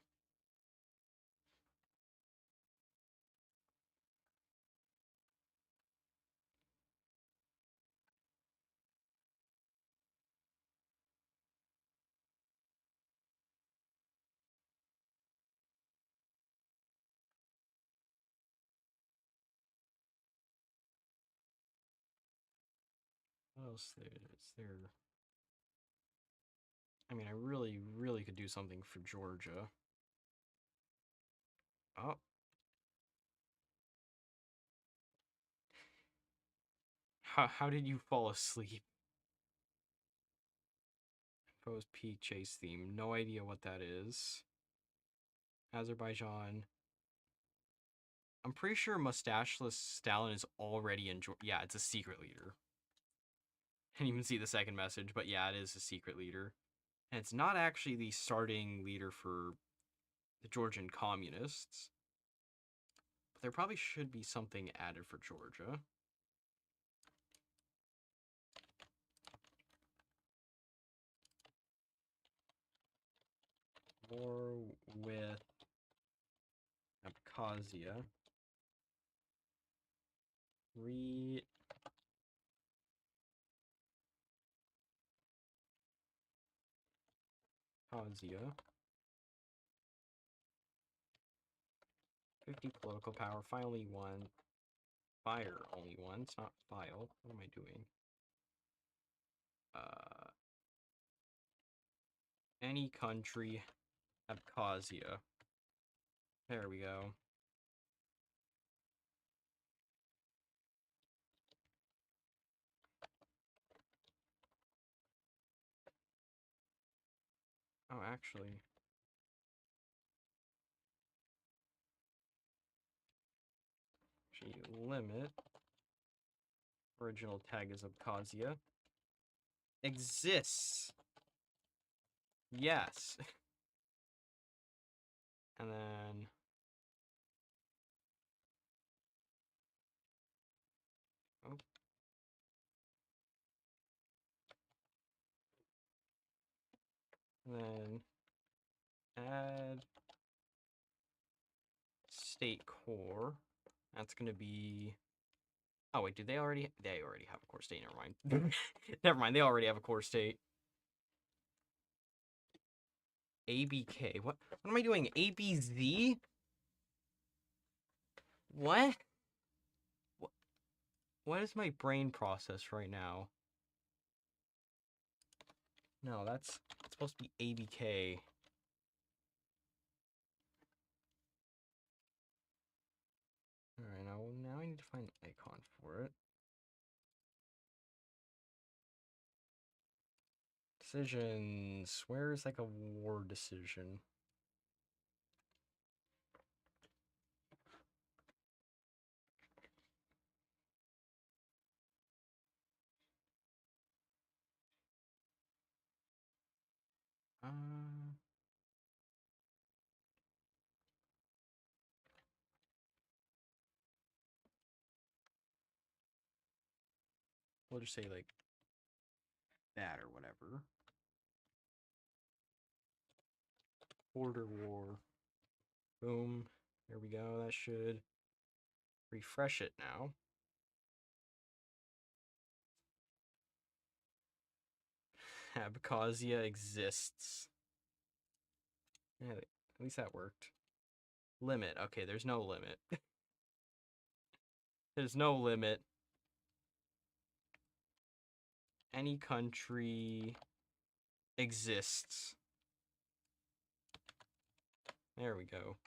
What else is there? I mean, I really could do something for Georgia. Oh, how did you fall asleep? Post peak chase theme. No idea what that is. Azerbaijan. I'm pretty sure Mustacheless Stalin is already in Georgia. Yeah, it's a secret leader. I didn't even see the second message, but yeah, it is a secret leader. And it's not actually the starting leader for the Georgian communists. But there probably should be something added for Georgia. War with Abkhazia. Re Abkhazia. 50 political power. Finally one. Fire only one. It's not file. What am I doing? Any country, Abkhazia. There we go. Oh, actually. Limit. Original tag is Abkhazia. Exists. Yes. And then... Oh. And then... Add... State core. That's gonna be... Oh, wait, do they already... They already have a core state, never mind. Never mind, they already have a core state. ABK. What am I doing? ABZ? What? What is my brain process right now? No, that's supposed to be ABK. Alright, now I need to find an icon for it. Decisions. Where is like a war decision? We'll just say like that or whatever. Border war. Boom. There we go. That should refresh it now. Abkhazia exists. Yeah, at least that worked. Limit. Okay, there's no limit. There's no limit. Any country exists. There we go.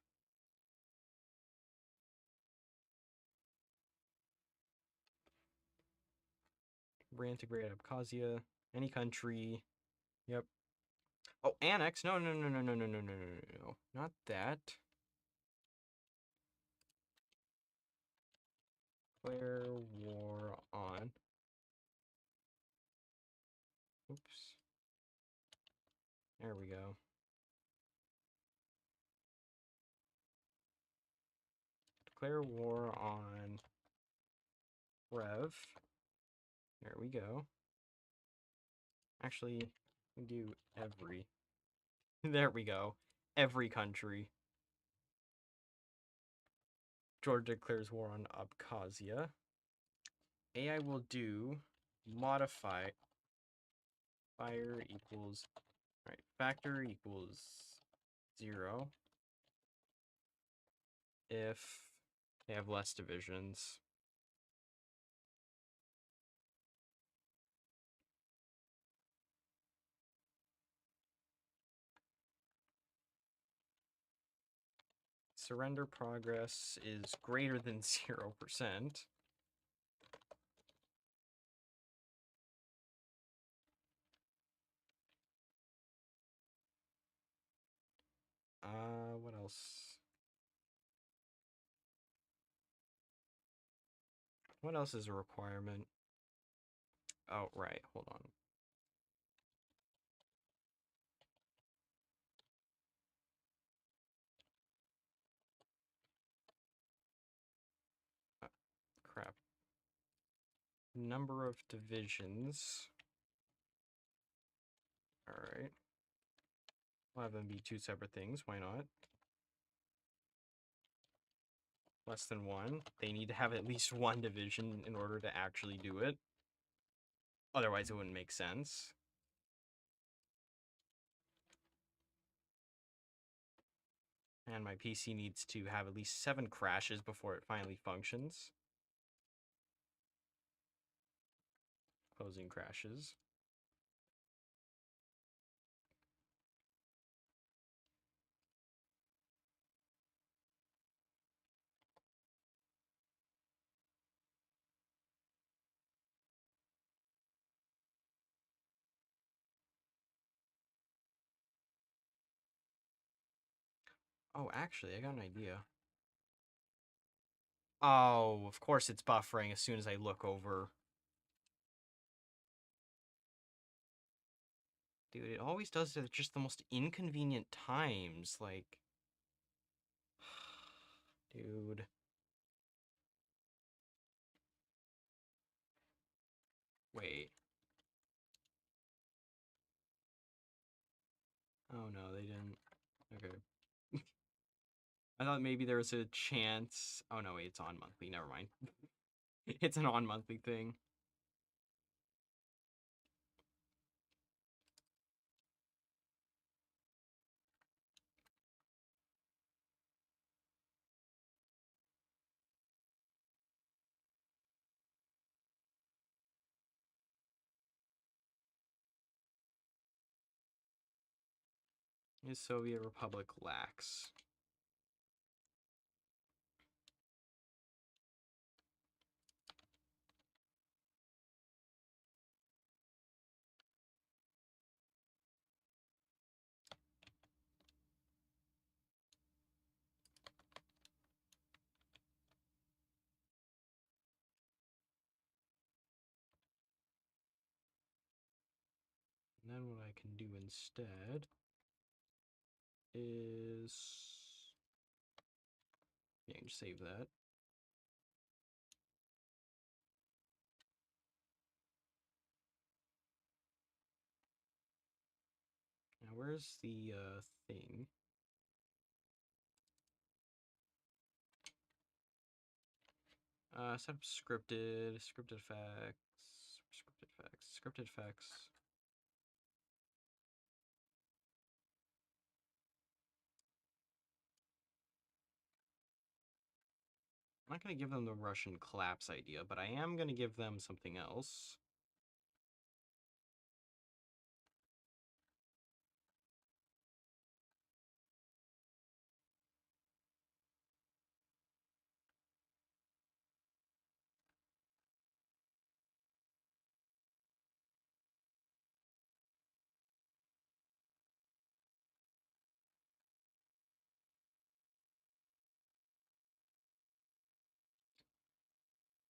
Reintegrate Abkhazia. Any country. Yep. Oh, annex. No. Not that. Declare war on. Oops. There we go. Declare war on Rev. There we go. Actually, we do every. There we go. Every country. Georgia declares war on Abkhazia. AI will do modify fire equals, right, factor equals 0 if they have less divisions. Surrender progress is greater than 0%. What else? What else is a requirement? Oh, right, hold on. Crap. Number of divisions. Alright. We'll have them be two separate things, why not? Less than one. They need to have at least one division in order to actually do it. Otherwise, it wouldn't make sense. And my PC needs to have at least 7 crashes before it finally functions. Closing crashes. Oh, actually, I got an idea. Oh, of course it's buffering as soon as I look over. Dude, it always does it at just the most inconvenient times. Like, dude. Wait. Oh no, they didn't. Okay. I thought maybe there was a chance. Oh no, wait, it's on monthly. Never mind. It's an on monthly thing. Is Soviet Republic lax? And then what I can do instead is, yeah, just save that. Now where's the thing? Set up scripted effects, scripted effects. I'm not going to give them the Russian collapse idea, but I am going to give them something else.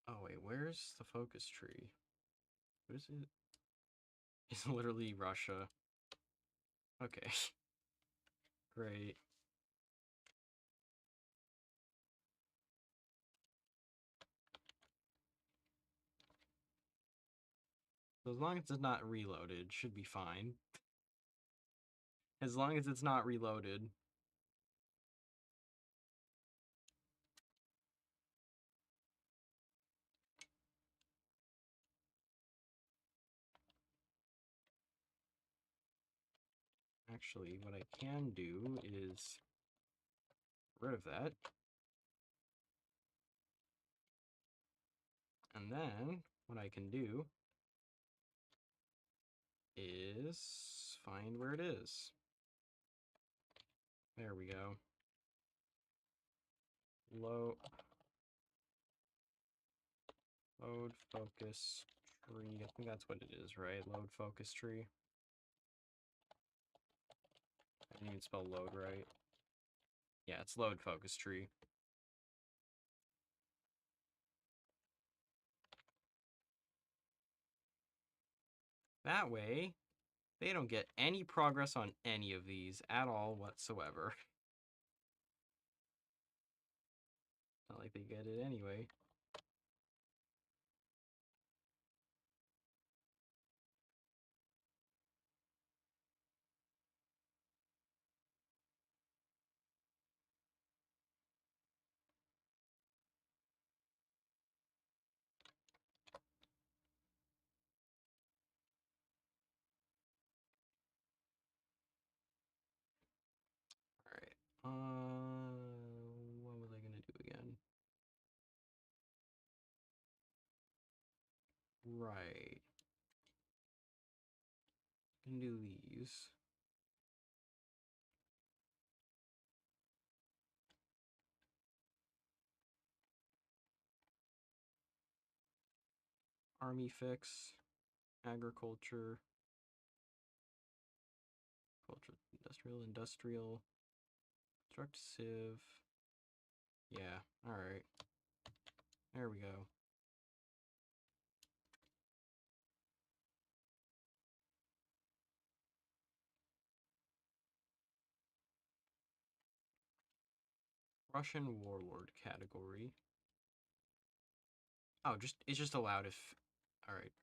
Oh wait, where's the focus tree? What is it? It's literally Russia. Okay. Great. So as long as it's not reloaded, should be fine. As long as it's not reloaded. Actually, what I can do is get rid of that. And then what I can do is find where it is. There we go. Load focus tree. I think that's what it is, right? Load focus tree. I didn't even spell load right. Yeah, it's load focus tree. That way, they don't get any progress on any of these at all whatsoever. Not like they get it anyway. Alright. What was I gonna do again? Right. Can do these. Army fix, agriculture, industrial, Construct civ. Yeah, alright. There we go. Russian warlord category. Oh, it's just allowed if... Alright.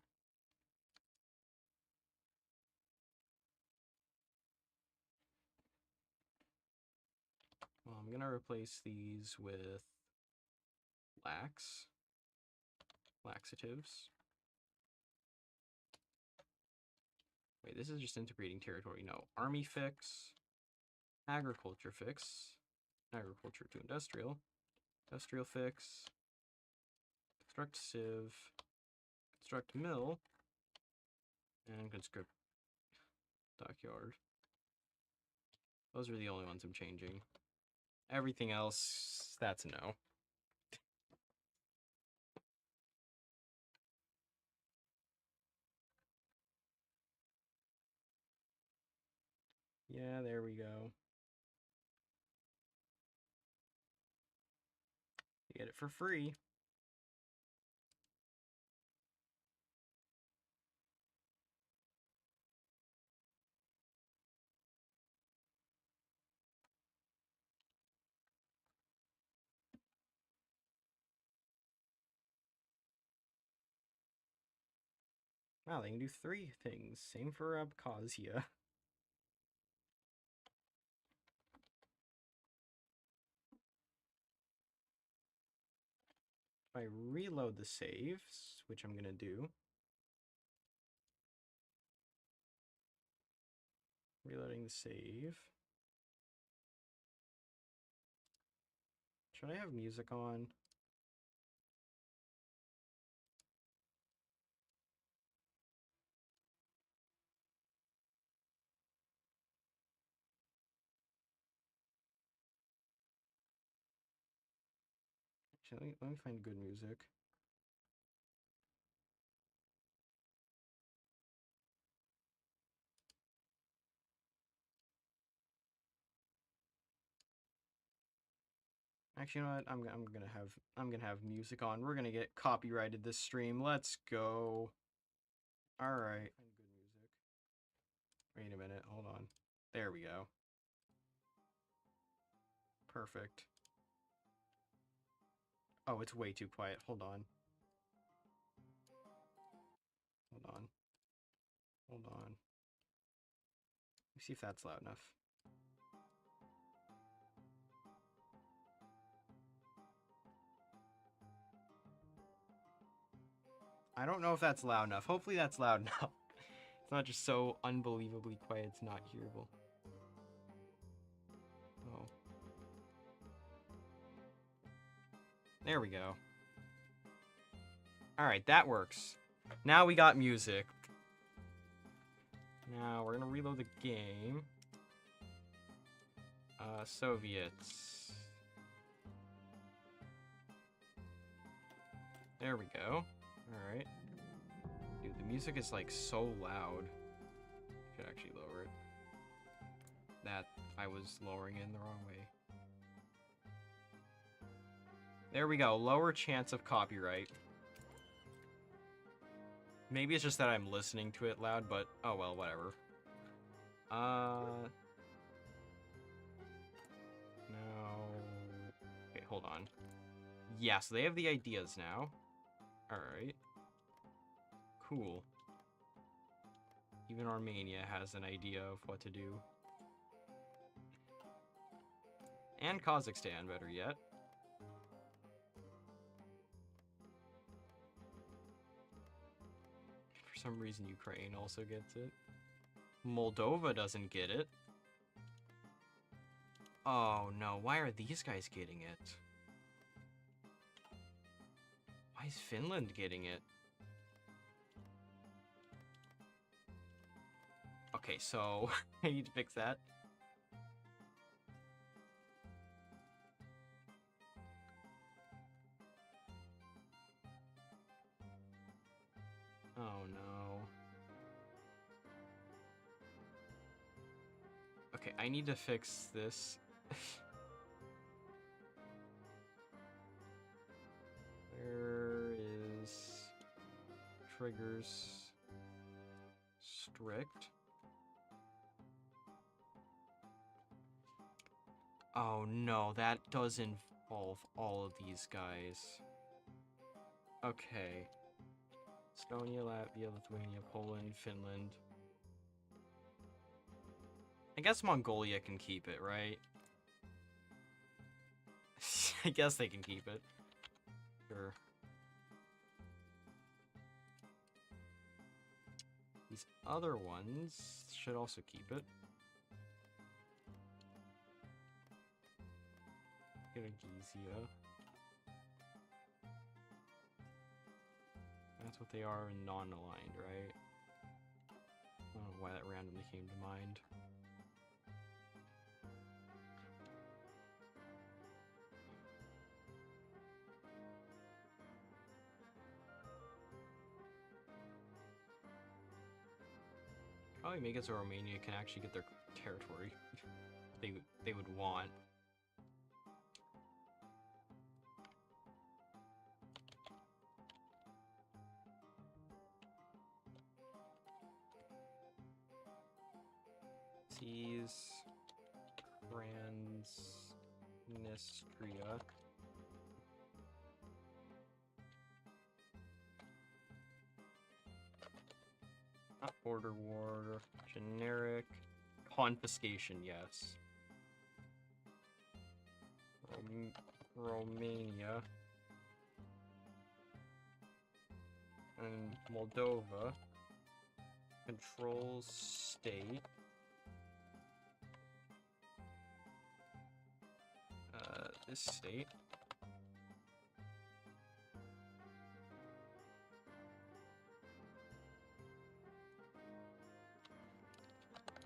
Well, I'm gonna replace these with laxatives. Wait, this is just integrating territory. No, army fix, agriculture fix, agriculture to industrial, industrial fix, construct civ, construct mill, and conscript dockyard. Those are the only ones I'm changing. Everything else, that's a no. Yeah, there we go. You get it for free. Wow, they can do 3 things. Same for Abkhazia. If I reload the saves, which I'm gonna do. Reloading the save. Should I have music on? Actually, let me find good music. Actually, you know what? I'm gonna have music on. We're gonna get copyrighted this stream. Let's go. All right. Good music. Wait a minute. Hold on. There we go. Perfect. Oh, it's way too quiet. Hold on. Hold on. Hold on. Let me see if that's loud enough. I don't know if that's loud enough. Hopefully that's loud enough. It's not just so unbelievably quiet it's not hearable. Oh. There we go. Alright, that works. Now we got music. Now we're gonna reload the game. Soviets. There we go. Alright. Dude, the music is like so loud. Should actually lower it. That I was lowering it in the wrong way. There we go. Lower chance of copyright. Maybe it's just that I'm listening to it loud, but oh well, whatever. No. Okay, hold on. Yeah, so they have the ideas now. Alright. Cool. Even Armenia has an idea of what to do. And Kazakhstan, better yet. For some reason, Ukraine also gets it. Moldova doesn't get it. Oh no, why are these guys getting it? Why is Finland getting it? Okay, so I need to fix that. Oh no. Okay, I need to fix this. triggers strict. Oh no, that does involve all of these guys. Okay. Estonia, Latvia, Lithuania, Poland, Finland. I guess Mongolia can keep it, right? I guess they can keep it. Sure. These other ones should also keep it. Kyrgyzia. That's what they are in non-aligned, right? I don't know why that randomly came to mind. Probably make it so Romania can actually get their territory they would want. Seas, Transnistria. Not border war, generic. Confiscation, yes. Romania. And Moldova. Controls state. This state.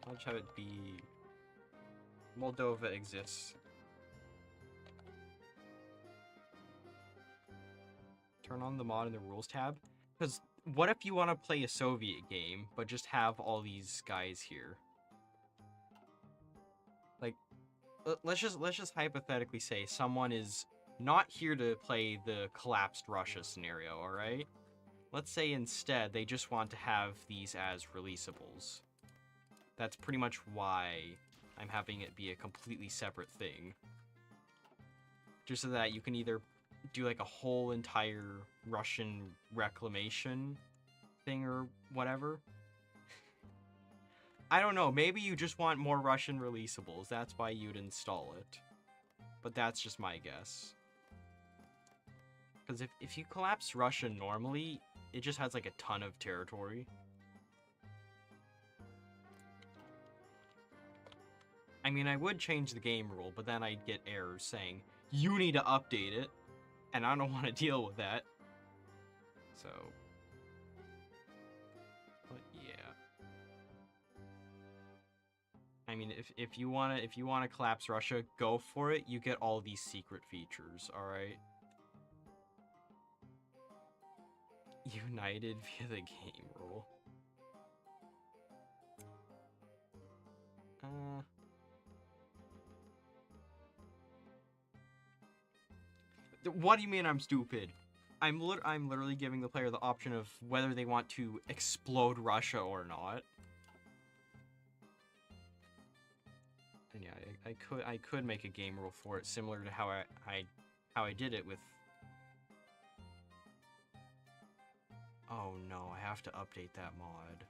I'll just have it be Moldova exists. Turn on the mod in the rules tab. Because what if you want to play a Soviet game, but just have all these guys here? Like, let's just hypothetically say someone is not here to play the collapsed Russia scenario, alright? Let's say instead they just want to have these as releasables. That's pretty much why I'm having it be a completely separate thing. Just so that you can either do like a whole entire Russian reclamation thing or whatever. I don't know, maybe you just want more Russian releasables, that's why you'd install it. But that's just my guess. Because if you collapse Russia normally, it just has like a ton of territory. I mean, I would change the game rule, but then I'd get errors saying, you need to update it, and I don't want to deal with that. So, but yeah. I mean, if you wanna collapse Russia, go for it. You get all these secret features, all right? United via the game rule. What do you mean I'm stupid? I'm literally giving the player the option of whether they want to explode Russia or not. And yeah, I could make a game rule for it similar to how I did it with. Oh no, I have to update that mod.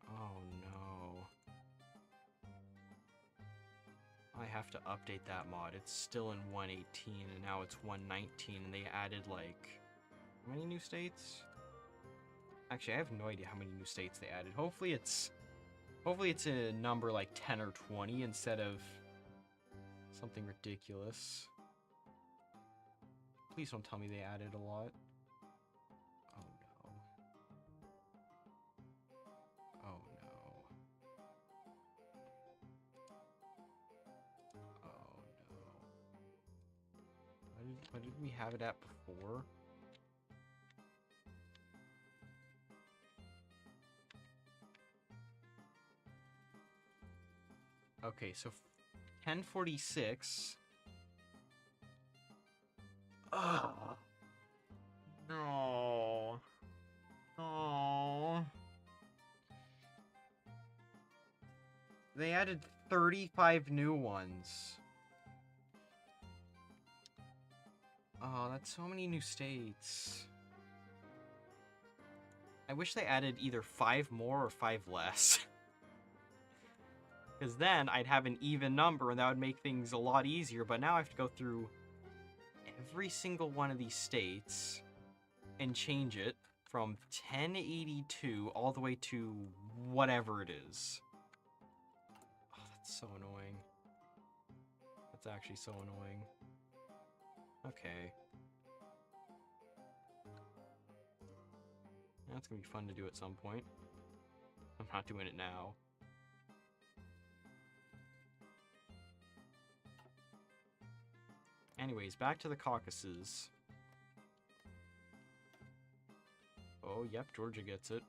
Oh no. I have to update that mod. It's still in 118 and now it's 119 and they added like how many new states? Actually, I have no idea how many new states they added. Hopefully it's a number like 10 or 20 instead of something ridiculous. Please don't tell me they added a lot. Oh no. Oh no. Oh no. What did we have it at before? Okay, so 1046. Ugh. Oh. Oh. They added 35 new ones. Oh, that's so many new states. I wish they added either 5 more or 5 less. Because then I'd have an even number and that would make things a lot easier. But now I have to go through every single one of these states and change it from 1082 all the way to whatever it is. Oh, that's so annoying. That's actually so annoying. Okay. That's gonna be fun to do at some point. I'm not doing it now. Anyways, back to the Caucasus. Oh, yep, Georgia gets it.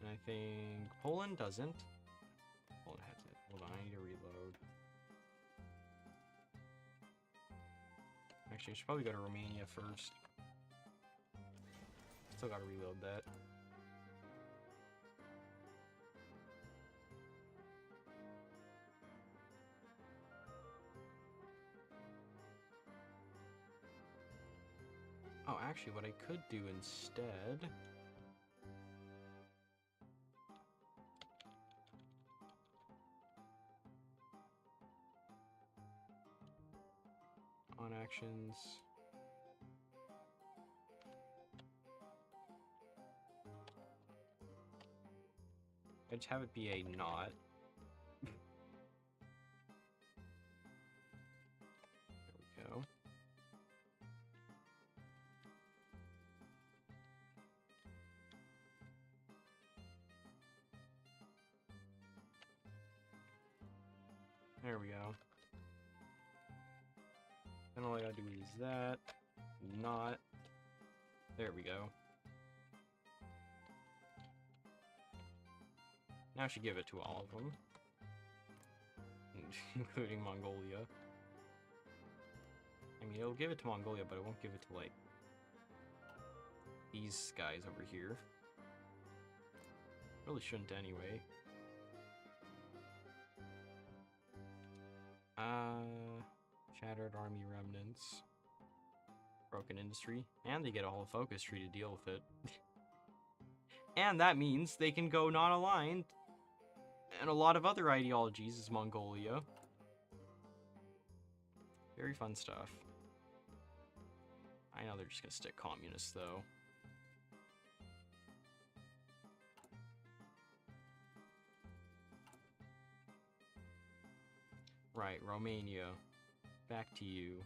And I think Poland doesn't. Poland has it. Hold on, I need to reload. Actually, I should probably go to Romania first. Still gotta reload that. Oh, actually, what I could do instead... on actions... I just have it be a not. There we go. There we go. And all I gotta do is that. Not. There we go. Now I should give it to all of them. Including Mongolia. I mean, it'll give it to Mongolia, but it won't give it to, like, these guys over here. Really shouldn't anyway. Shattered army remnants. Broken industry. And they get a whole focus tree to deal with it. And that means they can go non-aligned. And a lot of other ideologies is Mongolia. Very fun stuff. I know they're just gonna stick communists, though. Right, Romania. Back to you.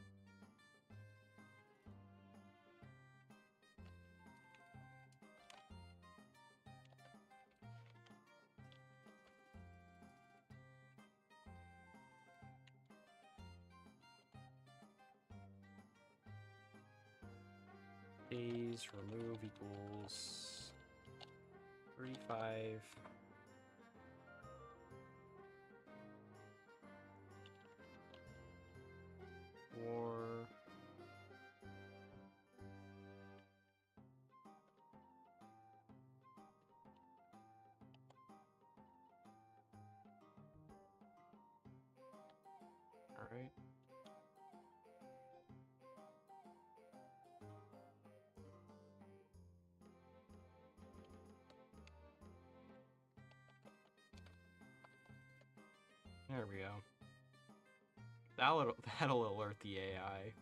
Days remove equals 35. War. All right. There we go. That'll alert the AI.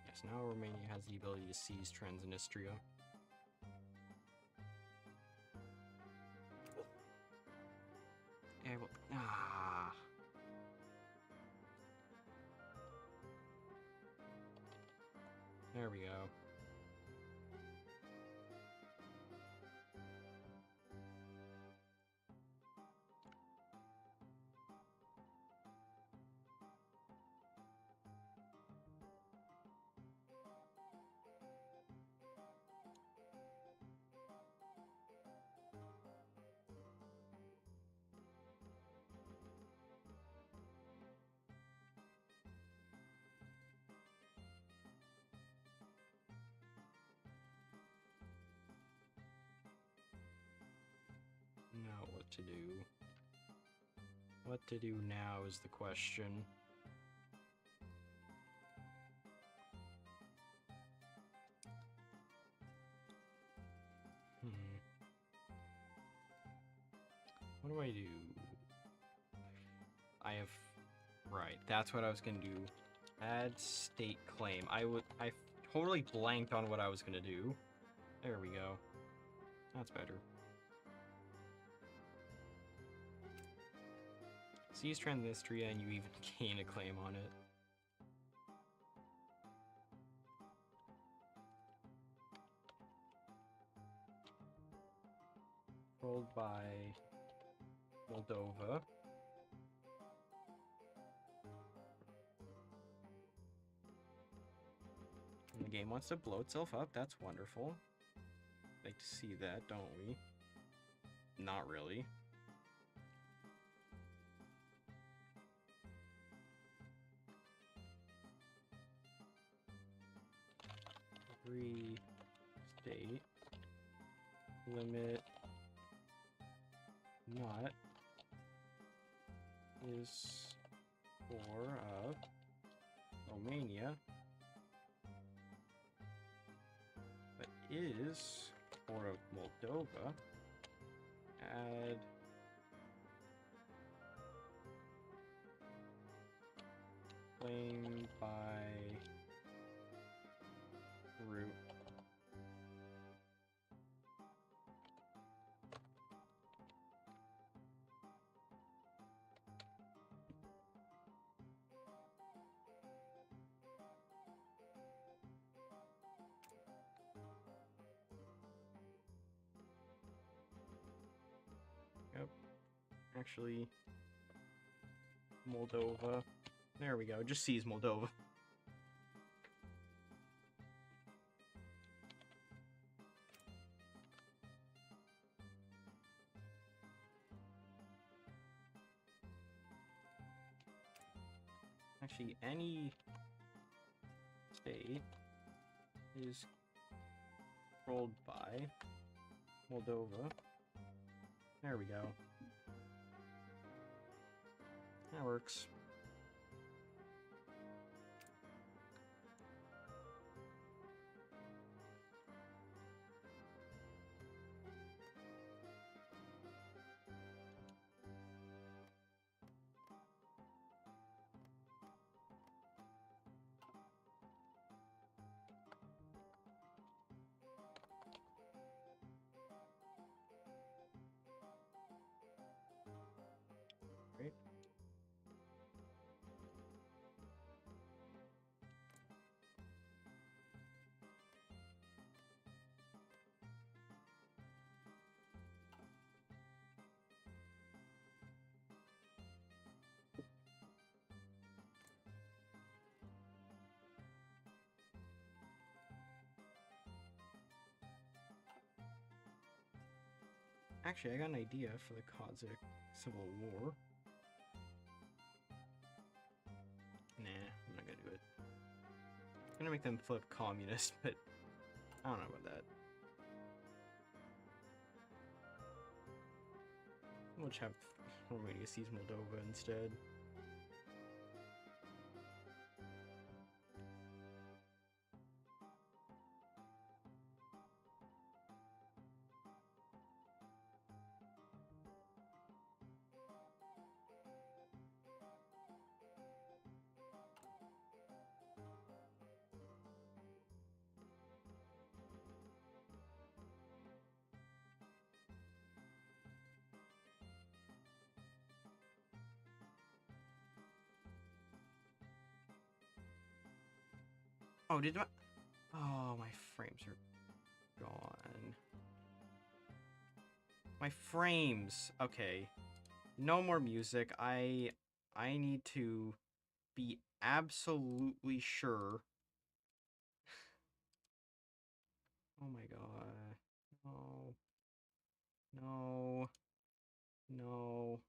Yes, now Romania has the ability to seize Transnistria. Yeah, well, There we go. to do. What to do now is the question. What do I do? I have... Right, that's what I was gonna do. Add state claim. I totally blanked on what I was gonna do. There we go. That's better. Seize Transnistria and you even gain a claim on it. Controlled by Moldova. And the game wants to blow itself up. That's wonderful. Like to see that, don't we? Not really. Free state limit not is for Romania, but is for Moldova. Add claim by root. Yep. Actually, Moldova. There we go. Just seize Moldova. Actually, any state is controlled by Moldova. There we go. That works. Great. Actually, I got an idea for the Cossack Civil War. Nah, I'm not gonna do it. I'm gonna make them flip communist, but I don't know about that. We'll just have Romania seize Moldova instead. Oh, did my... Oh, my frames are gone. My frames. Okay. No more music. I need to be absolutely sure. Oh my god. No. No. No.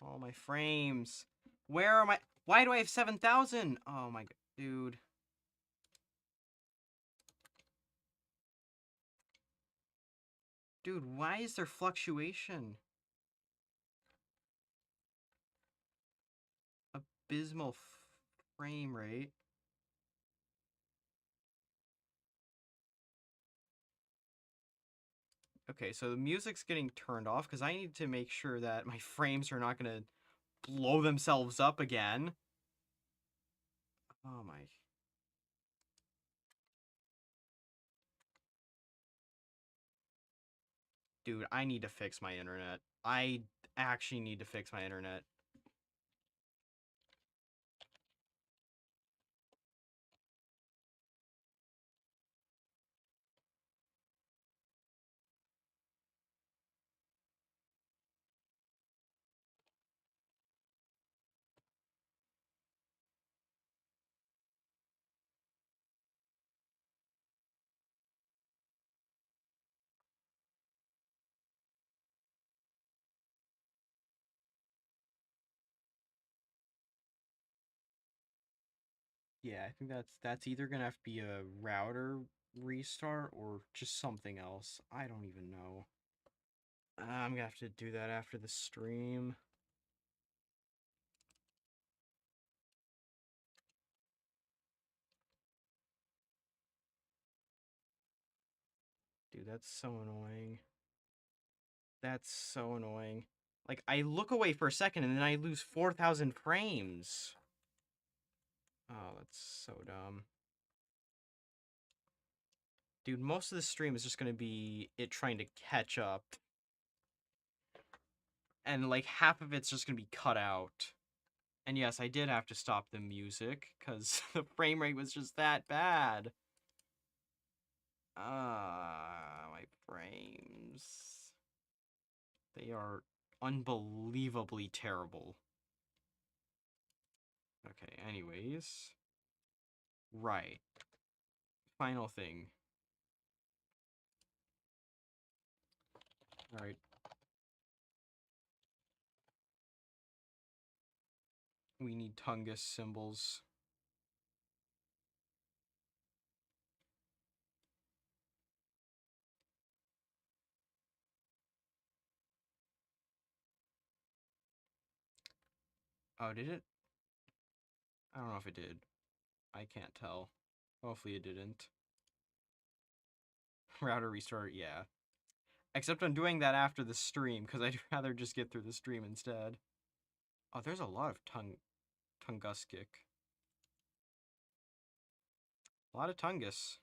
All my frames. Where are my... Why do I have 7,000? Oh my god. Dude. Dude, why is there fluctuation? abysmal frame rate. Okay, so the music's getting turned off because I need to make sure that my frames are not going to blow themselves up again. Oh my. Dude, I need to fix my internet. I actually need to fix my internet. Yeah, I think that's either gonna have to be a router restart or just something else. I don't even know. I'm gonna have to do that after the stream. Dude, that's so annoying. That's so annoying. Like, I look away for a second and then I lose 4,000 frames. Oh, that's so dumb. Dude, most of the stream is just gonna be it trying to catch up. And, like, half of it's just gonna be cut out. And yes, I did have to stop the music, because the frame rate was just that bad. My frames. They are unbelievably terrible. Okay, anyways. Right. Final thing. Alright. We need Tungus symbols. Oh, did it? I don't know if it did. I can't tell. Hopefully it didn't. Router restart, yeah. Except I'm doing that after the stream, because I'd rather just get through the stream instead. Oh, there's a lot of Tunguskic. A lot of Tungus.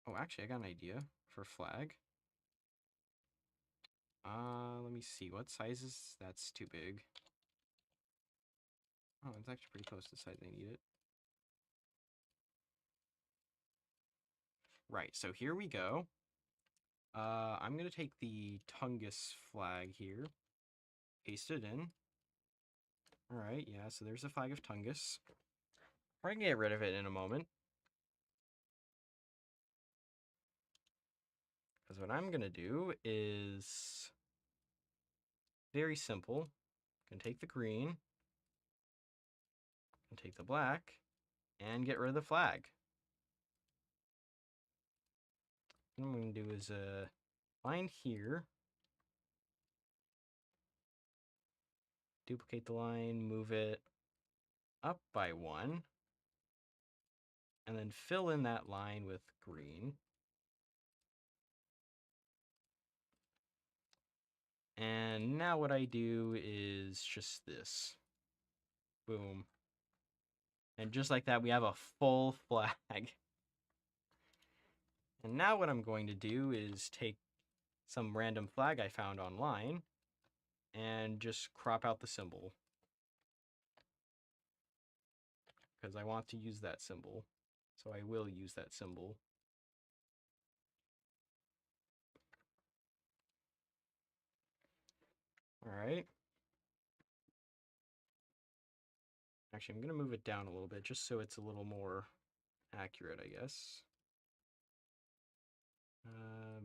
Oh, actually, I got an idea for flag. Let me see. What size is... That's too big. Oh, it's actually pretty close to the size I need it. Right, so here we go. I'm gonna take the Tungus flag here. Paste it in. Alright, yeah, so there's a flag of Tungus. We're gonna get rid of it in a moment. Because what I'm gonna do is... very simple. I'm gonna take the green. And take the black. And get rid of the flag. What I'm gonna do is, line here. Duplicate the line, move it up by 1. And then fill in that line with green. And now what I do is just this. Boom. And just like that, we have a full flag. And now what I'm going to do is take some random flag I found online and just crop out the symbol. Because I want to use that symbol. So I will use that symbol. Alright. Actually, I'm going to move it down a little bit just so it's a little more accurate, I guess.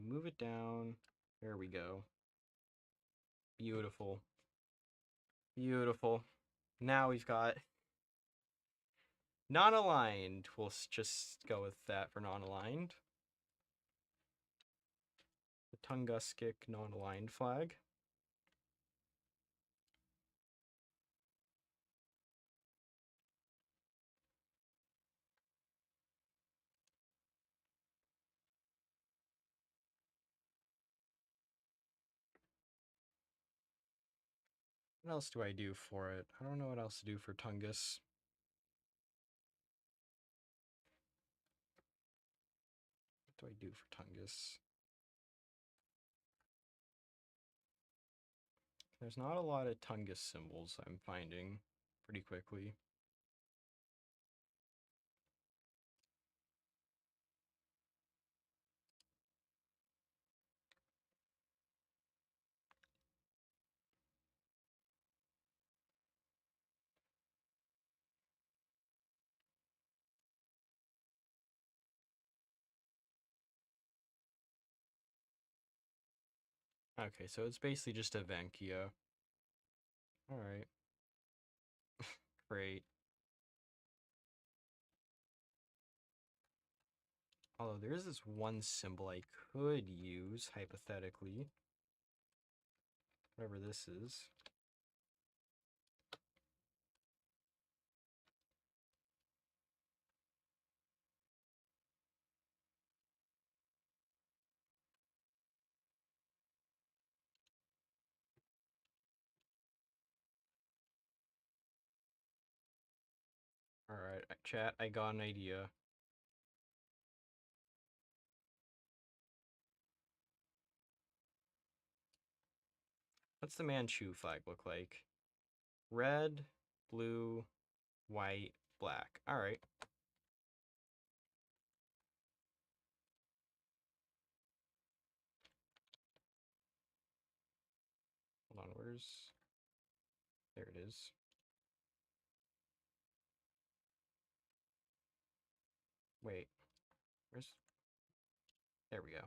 Move it down. There we go. Beautiful. Beautiful. Now we've got Non-aligned. We'll just go with that for non-aligned. The Tunguskic non-aligned flag. What else do I do for it? I don't know what else to do for Tungus. What do I do for Tungus? There's not a lot of Tungus symbols I'm finding pretty quickly. Okay, so it's basically just a Venkia. Alright. Great. Although there is this one symbol I could use, hypothetically. Whatever this is. Alright, chat, I got an idea. What's the Manchu flag look like? Red, blue, white, black. Alright. Hold on, where's... There it is. Wait. Where's... There we go.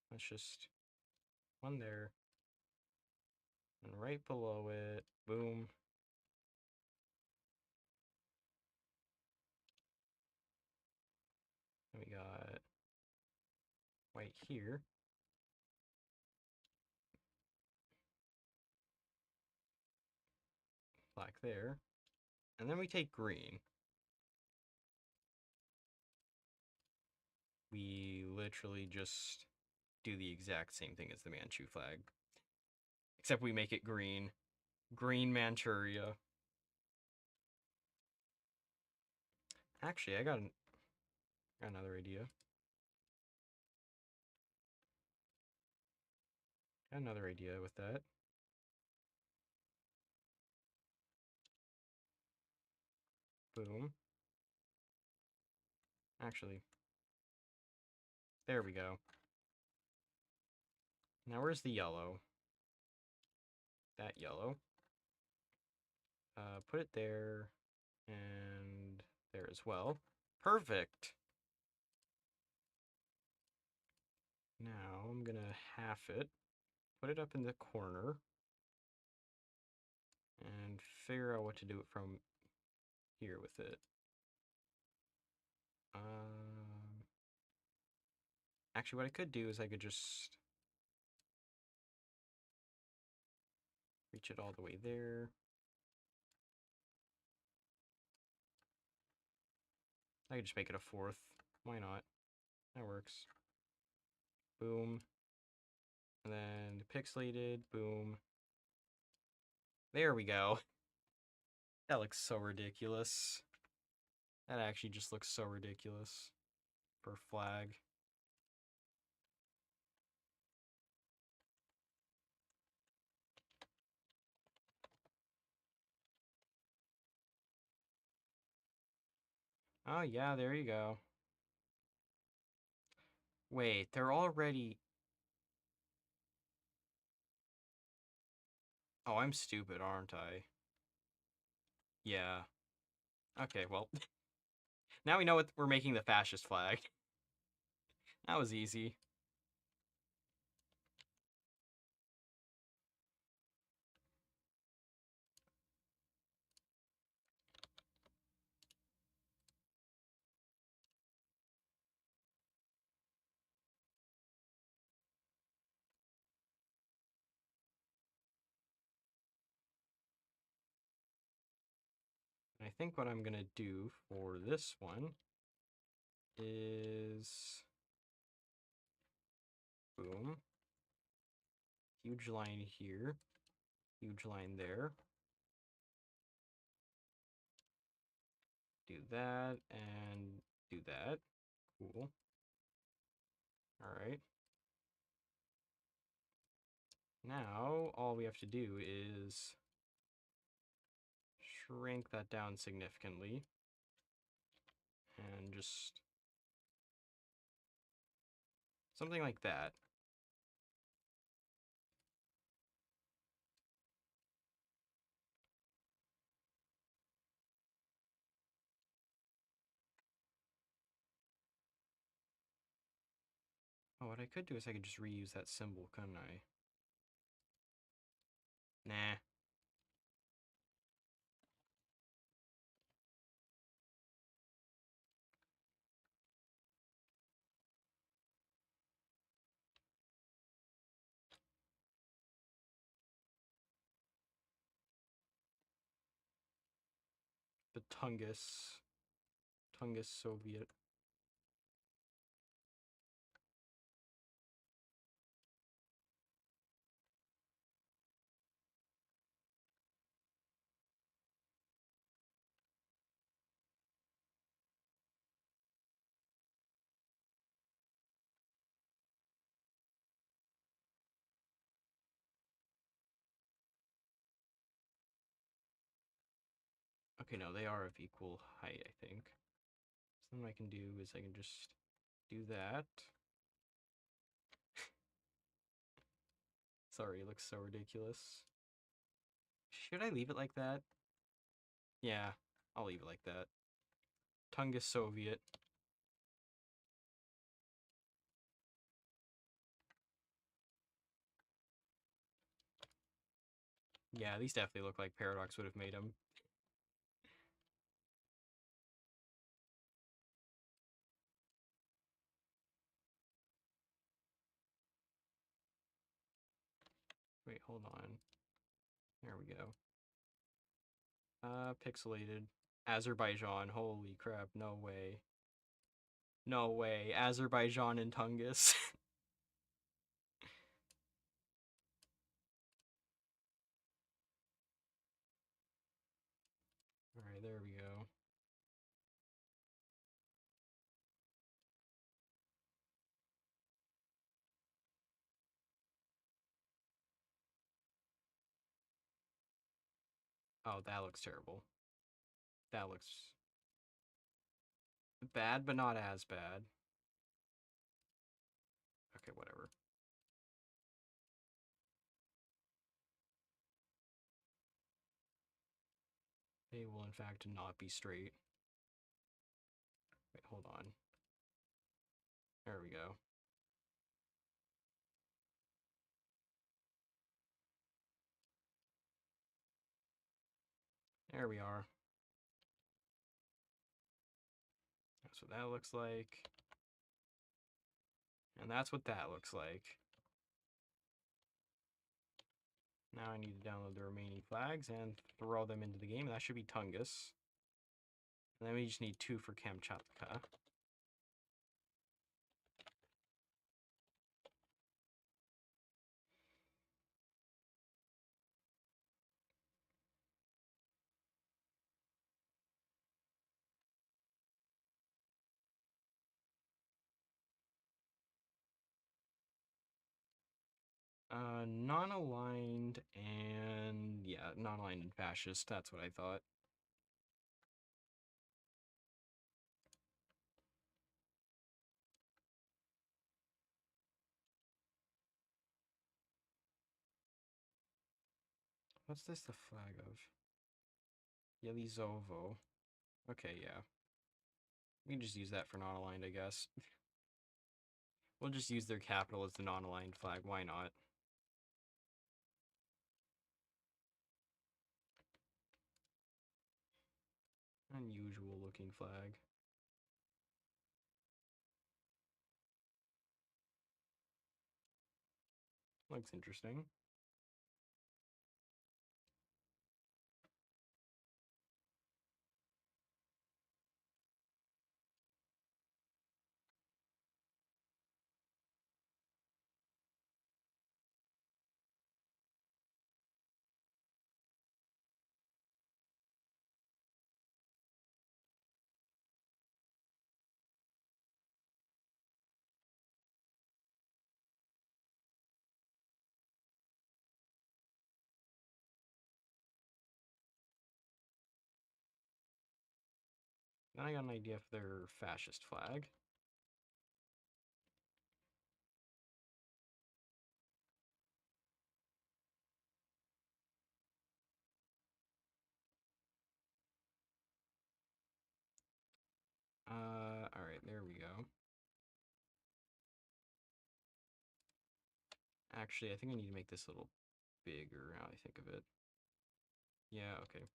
Let's just... One there. And right below it, boom. And we got white here. Black there. And then we take green. We literally just do the exact same thing as the Manchu flag. Except we make it green. Green Manchuria. Actually, I got another idea. Got another idea with that. Boom. Actually, there we go. Now where's the yellow? That yellow. Put it there, and there as well. Perfect! Now I'm gonna half it, put it up in the corner, and figure out what to do from here with it. Actually, what I could do is I could just reach it all the way there. I could just make it a fourth. Why not? That works. Boom. And then pixelated, boom. There we go. That looks so ridiculous. That actually just looks so ridiculous for a flag. Oh yeah, there you go. Wait, they're already... Oh, I'm stupid, aren't I? Yeah. Okay, well. Now we know what we're making the fascist flag. That was easy. I think what I'm gonna do for this one is boom, huge line here, huge line there. Do that and do that. Cool. All right. Now all we have to do is shrink that down significantly and just something like that. Oh, what I could do is I could just reuse that symbol, couldn't I? Nah. The Tungus Soviet. Okay, no, they are of equal height, I think. So what I can do is I can just do that. Sorry, it looks so ridiculous. Should I leave it like that? Yeah, I'll leave it like that. Tungus Soviet. Yeah, these definitely look like Paradox would have made them. Wait, hold on. There we go. Pixelated. Azerbaijan. Holy crap, no way. No way. Azerbaijan and Tungus. Alright, there we go. Oh, that looks terrible. That looks bad, but not as bad. Okay, whatever. They will, in fact, not be straight. Wait, hold on. There we go. There we are. That's what that looks like. And that's what that looks like. Now I need to download the remaining flags and throw them into the game. And that should be Tungus. And then we just need 2 for Kamchatka. Non-aligned and yeah, non-aligned and fascist. That's what I thought. What's this the flag of? Yelizovo. Okay, yeah. We can just use that for non-aligned, I guess. We'll just use their capital as the non-aligned flag. Why not? Unusual looking flag. Looks interesting. Then I got an idea for their fascist flag. Alright, there we go. Actually, I think I need to make this a little bigger now I think of it. Yeah, okay.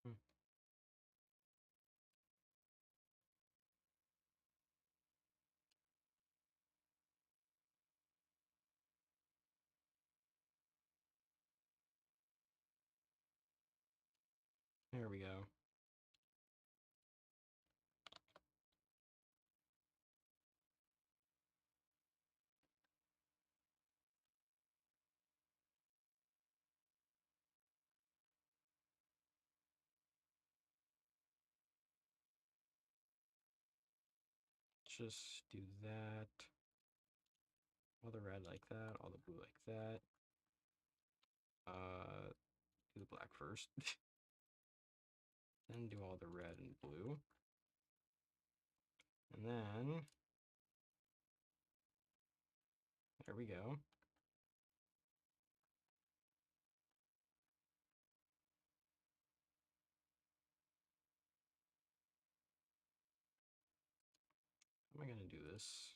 Hmm. There we go. Just do that. All the red like that, all the blue like that. Do the black first. Then do all the red and blue. And then, there we go. How am I gonna do this?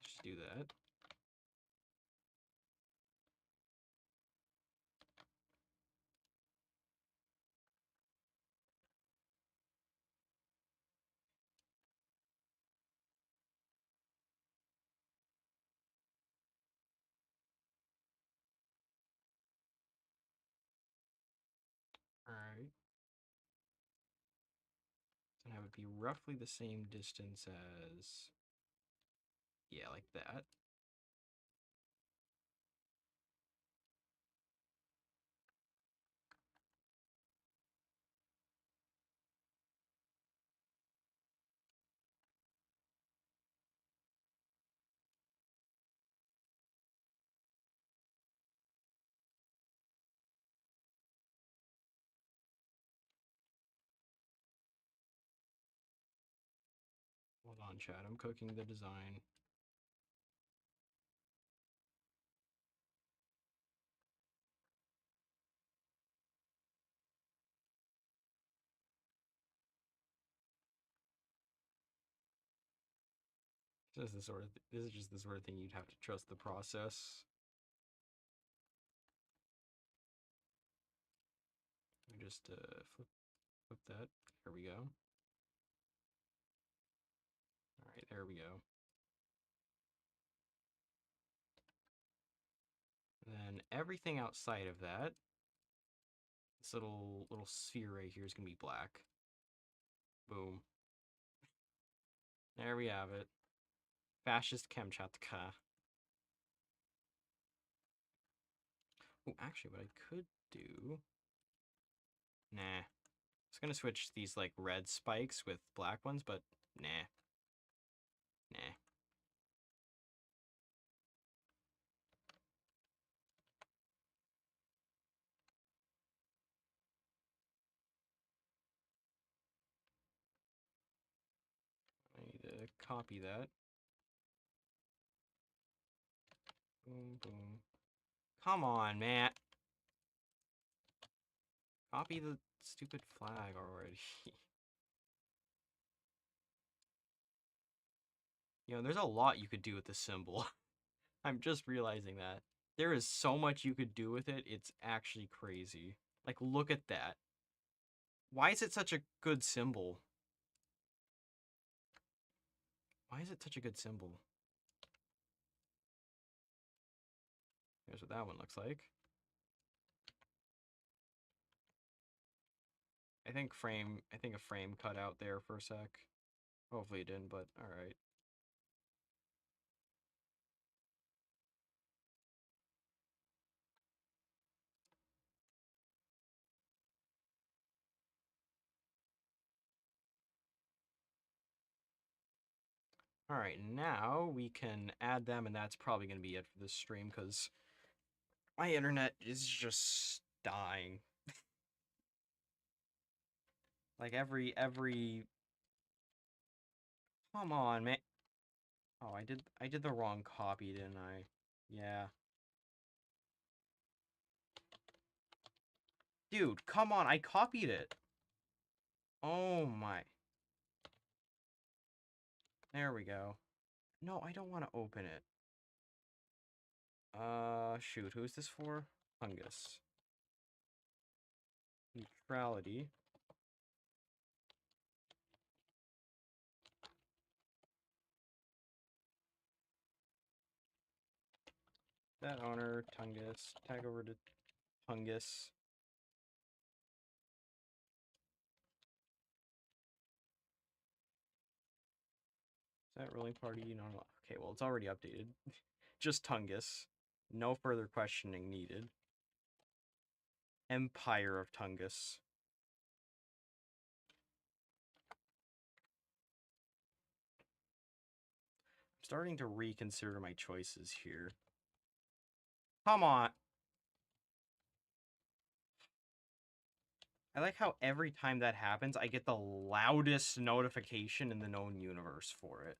Just do that. Alright. And have it be roughly the same distance as, yeah, like that. Hold on, chat. I'm cooking the design. This is just the sort of thing you'd have to trust the process. Let me just flip that. Here we go. All right, there we go. And then everything outside of that, this little sphere right here is gonna be black. Boom. There we have it. Fascist Kamchatka. Oh, actually, what I could do... Nah. I was gonna switch these, like, red spikes with black ones, but nah. Nah. I need to copy that. Boom, boom. Come on, Matt. Copy the stupid flag already. You know, there's a lot you could do with this symbol. I'm just realizing that. There is so much you could do with it, it's actually crazy. Like, look at that. Why is it such a good symbol? Why is it such a good symbol? Here's what that one looks like. I think a frame cut out there for a sec. Hopefully it didn't, but alright. Alright, now we can add them, and that's probably going to be it for this stream, because my internet is just dying. Like, every... Come on, man. Oh, I did the wrong copy, didn't I? Yeah. Dude, come on, I copied it. Oh my. There we go. No, I don't want to open it. Shoot, who's this for? Fungus. Neutrality. That owner, Tungus. Tag over to Tungus. Is that ruling party? No, no. Okay, well, it's already updated. Just Tungus. No further questioning needed. Empire of Tungus. I'm starting to reconsider my choices here. Come on. I like how every time that happens, I get the loudest notification in the known universe for it.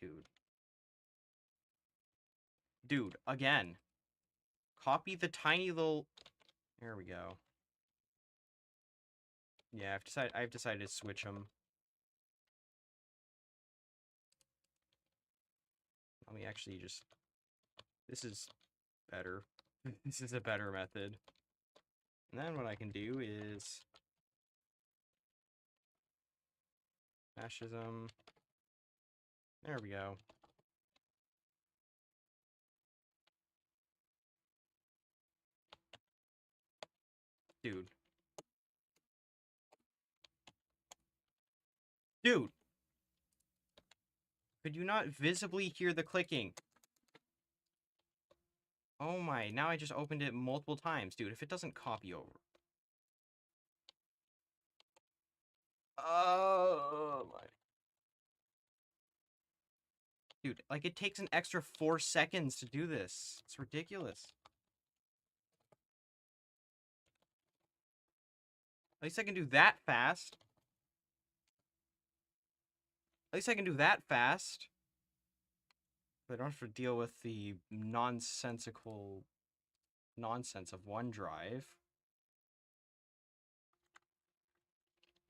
Dude. Dude, again. Copy the tiny little... There we go. Yeah, I've decided to switch them. Let me actually just... This is better. This is a better method. And then what I can do is... Fascism. There we go. Dude. Dude! Could you not visibly hear the clicking? Oh my, now I just opened it multiple times. Dude, if it doesn't copy over. Oh my. Dude, like it takes an extra 4 seconds to do this. It's ridiculous. At least I can do that fast. At least I can do that fast. I don't have to deal with the nonsensical nonsense of OneDrive.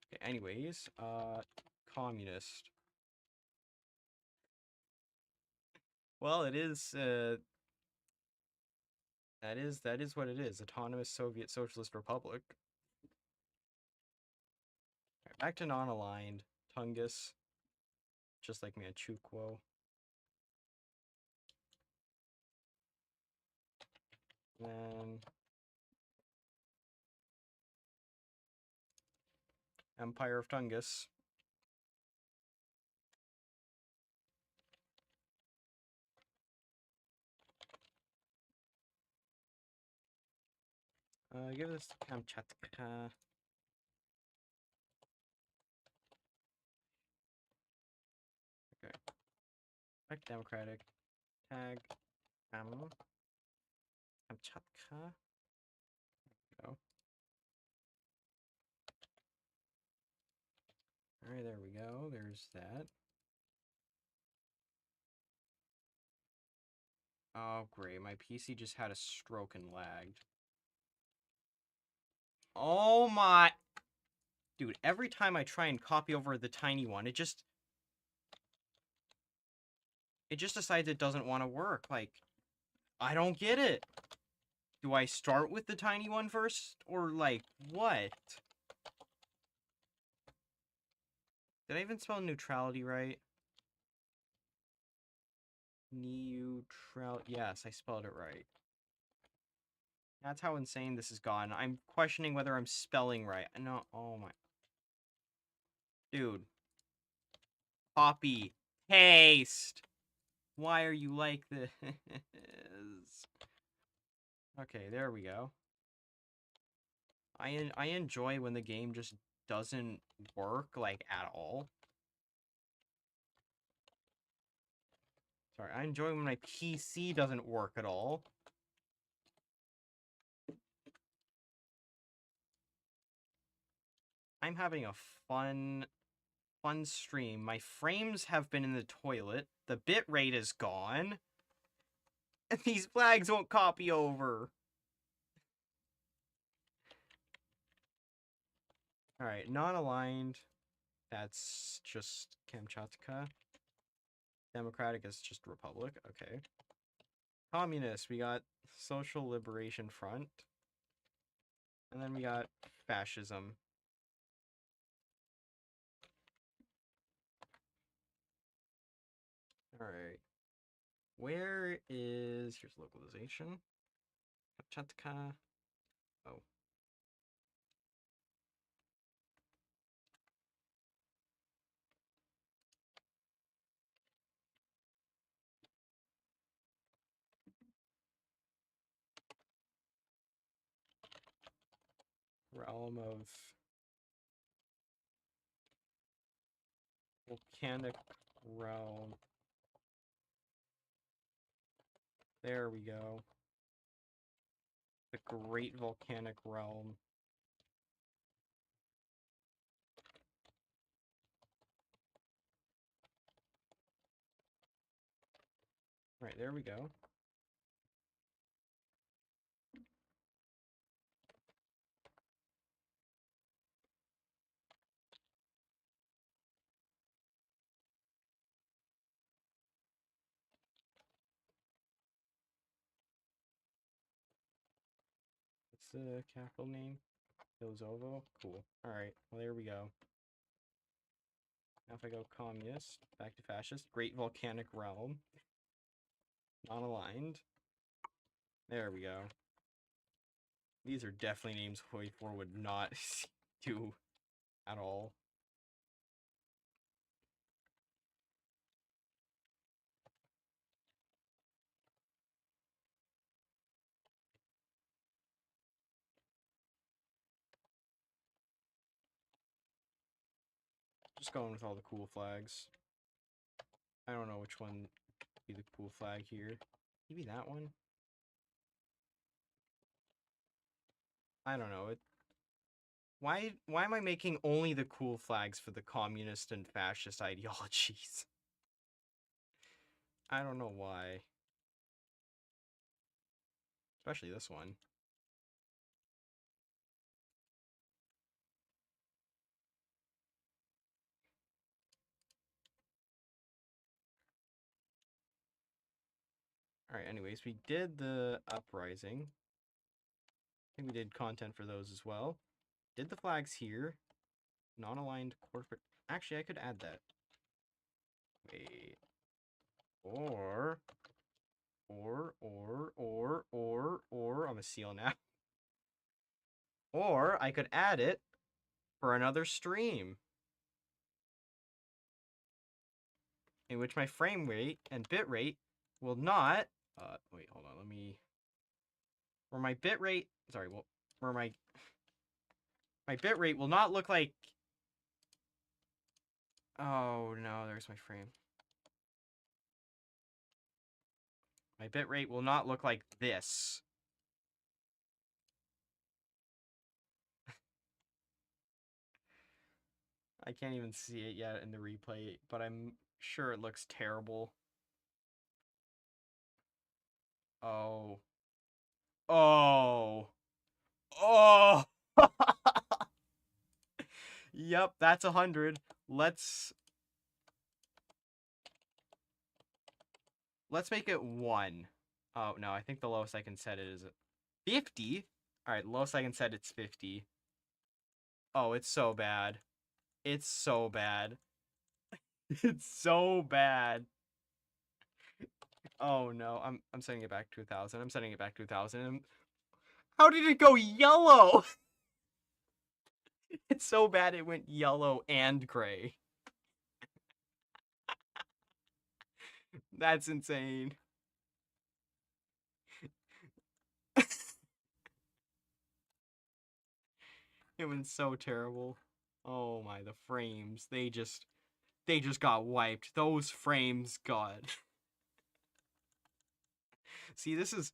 Okay, anyways, communist. Well, it is, that is what it is. Autonomous Soviet Socialist Republic. Right, back to non-aligned. Tungus. Just like Manchukuo. Then... Empire of Tungus. Give this to Kamchatka. Okay. Back to Democratic. Tag. Kamchatka. Go. Alright, there we go. There's that. Oh, great. My PC just had a stroke and lagged. Oh my... Dude, every time I try and copy over the tiny one, it just decides it doesn't want to work. Like, I don't get it. Do I start with the tiny one first? Or, like, what? Did I even spell neutrality right? Neutral... Yes, I spelled it right. That's how insane this has gone. I'm questioning whether I'm spelling right. No, oh my. Dude. Copy. Paste. Why are you like this? Okay, there we go. I enjoy when the game just doesn't work, like, at all. Sorry, I enjoy when my PC doesn't work at all. I'm having a fun stream. My frames have been in the toilet. The bitrate is gone. And these flags won't copy over. Alright, non-aligned. That's just Kamchatka. Democratic is just Republic. Okay. Communist, we got Social Liberation Front. And then we got Fascism. Alright. Where is... Here's localization. Kamchatka. Oh. Realm of Volcanic Realm. There we go. The Great Volcanic Realm. Right, there we go. What's the capital name? Kosovo? Cool. Alright, well there we go. Now if I go communist, back to fascist, Great Volcanic Realm. Not aligned. There we go. These are definitely names HoI4 would not do at all. Just going with all the cool flags. I don't know which one would be the cool flag here. Maybe that one? I don't know. Why am I making only the cool flags for the communist and fascist ideologies? I don't know why. Especially this one. Alright, anyways, we did the uprising. I think we did content for those as well. Did the flags here. Non-aligned corporate... Actually, I could add that. Wait. Or... I'm a seal now. Or I could add it for another stream. In which my frame rate and bit rate will not... wait, hold on, let me... Where my bit rate... Sorry, well, where my bit rate will not look like... Oh, no, there's my frame. My bit rate will not look like this. I can't even see it yet in the replay, but I'm sure it looks terrible. Oh. Oh. Oh! Yep, that's 100. Let's make it 1. Oh, no, I think the lowest I can set it is 50? Alright, lowest I can set it's 50. Oh, it's so bad. It's so bad. It's so bad. Oh no, I'm setting it back to 1,000. I'm setting it back to 1,000. How did it go yellow? It's so bad it went yellow and gray. That's insane. It went so terrible. Oh my, the frames. They just got wiped. Those frames got. See, this is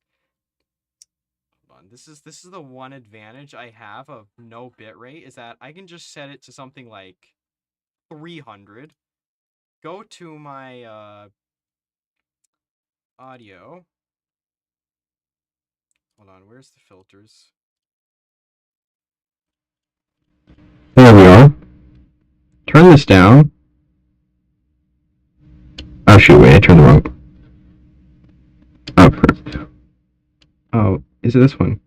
hold on. This is the one advantage I have of no bitrate is that I can just set it to something like 300. Go to my audio. Hold on, where's the filters? There we are. Turn this down. Oh shoot, wait, I turned the wrong. Oh, perfect. Oh, is it this one?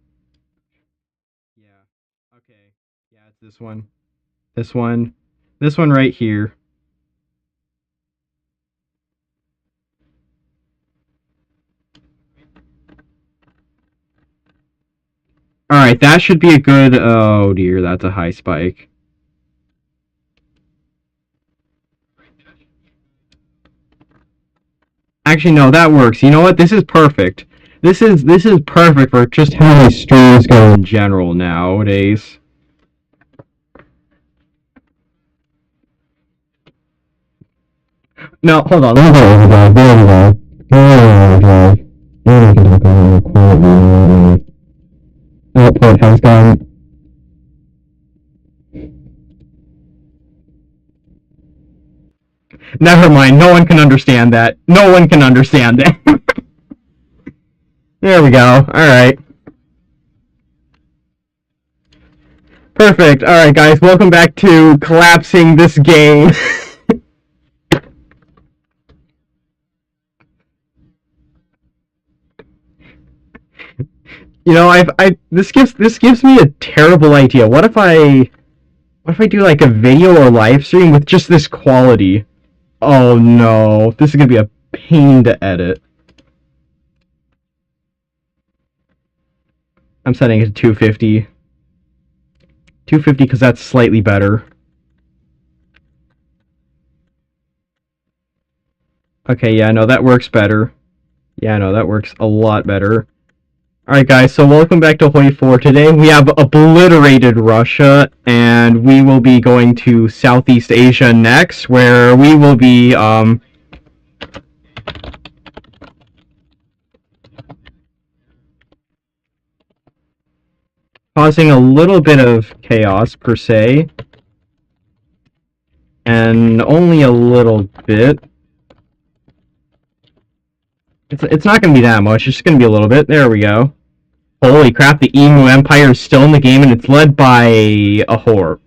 Yeah. Okay. Yeah, it's this one. This one right here. Alright, that should be a good... Oh dear, that's a high spike. Actually, no, that works. You know what? This is perfect. This is perfect for just how these streams go in general nowadays. No, hold on. There we go. There we go. There we go. Now we can talk about quality. Output has gone. Never mind. No one can understand that. No one can understand that. There we go. Alright. Perfect. Alright, guys. Welcome back to collapsing this game. You know, this gives me a terrible idea. What if I do like a video or live stream with just this quality? Oh no, this is gonna be a pain to edit. I'm setting it to 250. 250 because that's slightly better. Okay, yeah, no, that works better. Yeah, no, that works a lot better. Alright guys, so welcome back to HoI4. Today we have obliterated Russia, and we will be going to Southeast Asia next, where we will be, causing a little bit of chaos, per se. And only a little bit. It's not going to be that much, it's just going to be a little bit. There we go. Holy crap, the Emu Empire is still in the game, and it's led by a whore.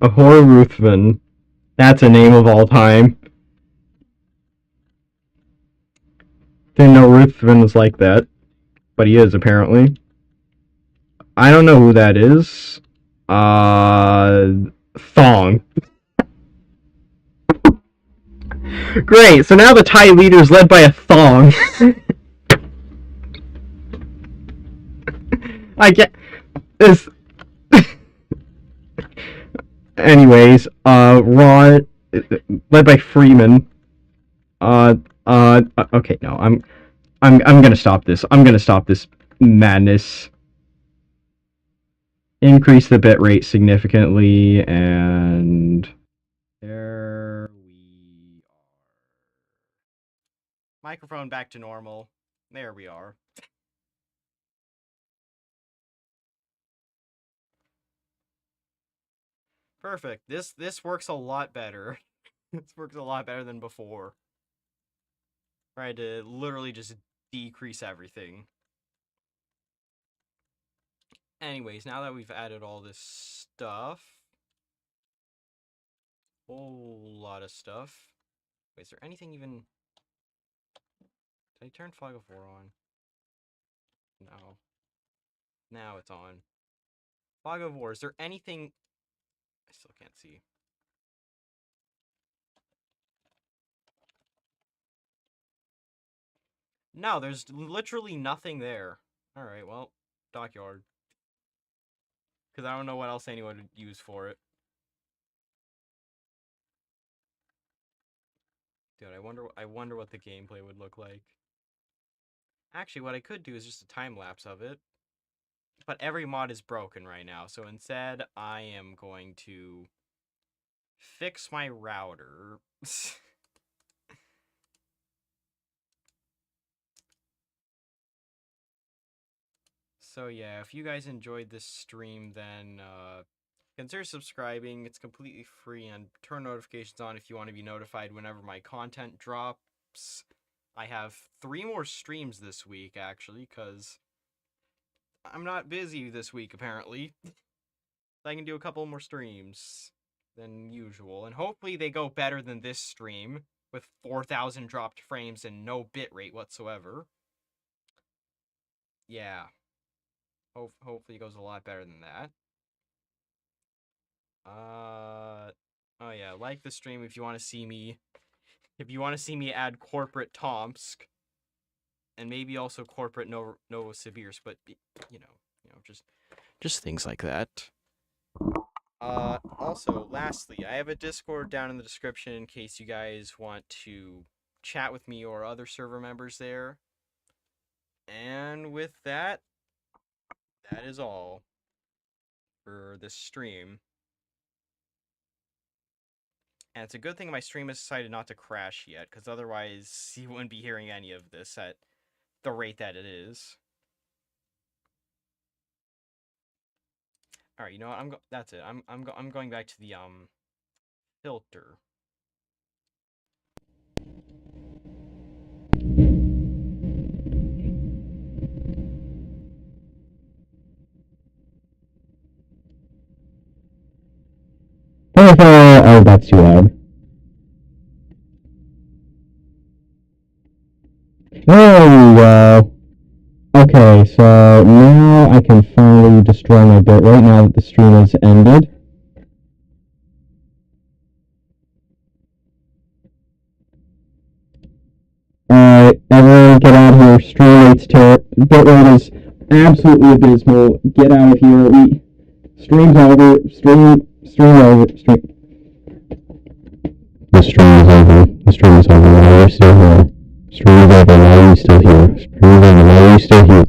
A whore Ruthven. That's a name of all time. Didn't know Ruthven was like that. But he is, apparently. I don't know who that is. Thong. Great, so now the Thai leader is led by a thong. I get this. Anyways, Raw, led by Freeman. Okay, no, I'm gonna stop this. I'm gonna stop this madness. Increase the bitrate significantly, and there we are. Microphone back to normal. There we are. Perfect. This works a lot better. This works a lot better than before. Tried to literally just decrease everything. Anyways, now that we've added all this stuff, whole lot of stuff. Wait, is there anything even? Did I turn Fog of War on? No. Now it's on. Fog of War. Is there anything? I still can't see. No, there's literally nothing there. Alright, well, dockyard. Because I don't know what else anyone would use for it. Dude, I wonder what the gameplay would look like. Actually, what I could do is just a time lapse of it. But every mod is broken right now, so instead I am going to fix my router. So yeah, if you guys enjoyed this stream, then consider subscribing. It's completely free, and turn notifications on if you want to be notified whenever my content drops. I have 3 more streams this week, actually, because I'm not busy this week, apparently. I can do a couple more streams than usual, and hopefully they go better than this stream, with 4,000 dropped frames and no bitrate whatsoever. Yeah. Hopefully it goes a lot better than that. Oh yeah, like the stream if you want to see me. If you want to see me add corporate Tomsk, and maybe also corporate Novosibirsk, but you know, just things like that. Also, lastly, I have a Discord down in the description in case you guys want to chat with me or other server members there. And with that, that is all for this stream. And it's a good thing my stream has decided not to crash yet, because otherwise you wouldn't be hearing any of this at the rate that it is. All right, you know what? That's it. I'm going back to the filter. Oh, that's too loud. Oh, okay, so now I can finally destroy my bit right now that the stream has ended. Alright, everyone get out of here. Stream rate's bit rate is absolutely abysmal. Get out of here. Stream's over. Stream over. The stream is over. The stream is over. Why are you still here? Stream is over. Why are you still here? Stream is over. Why are you still here?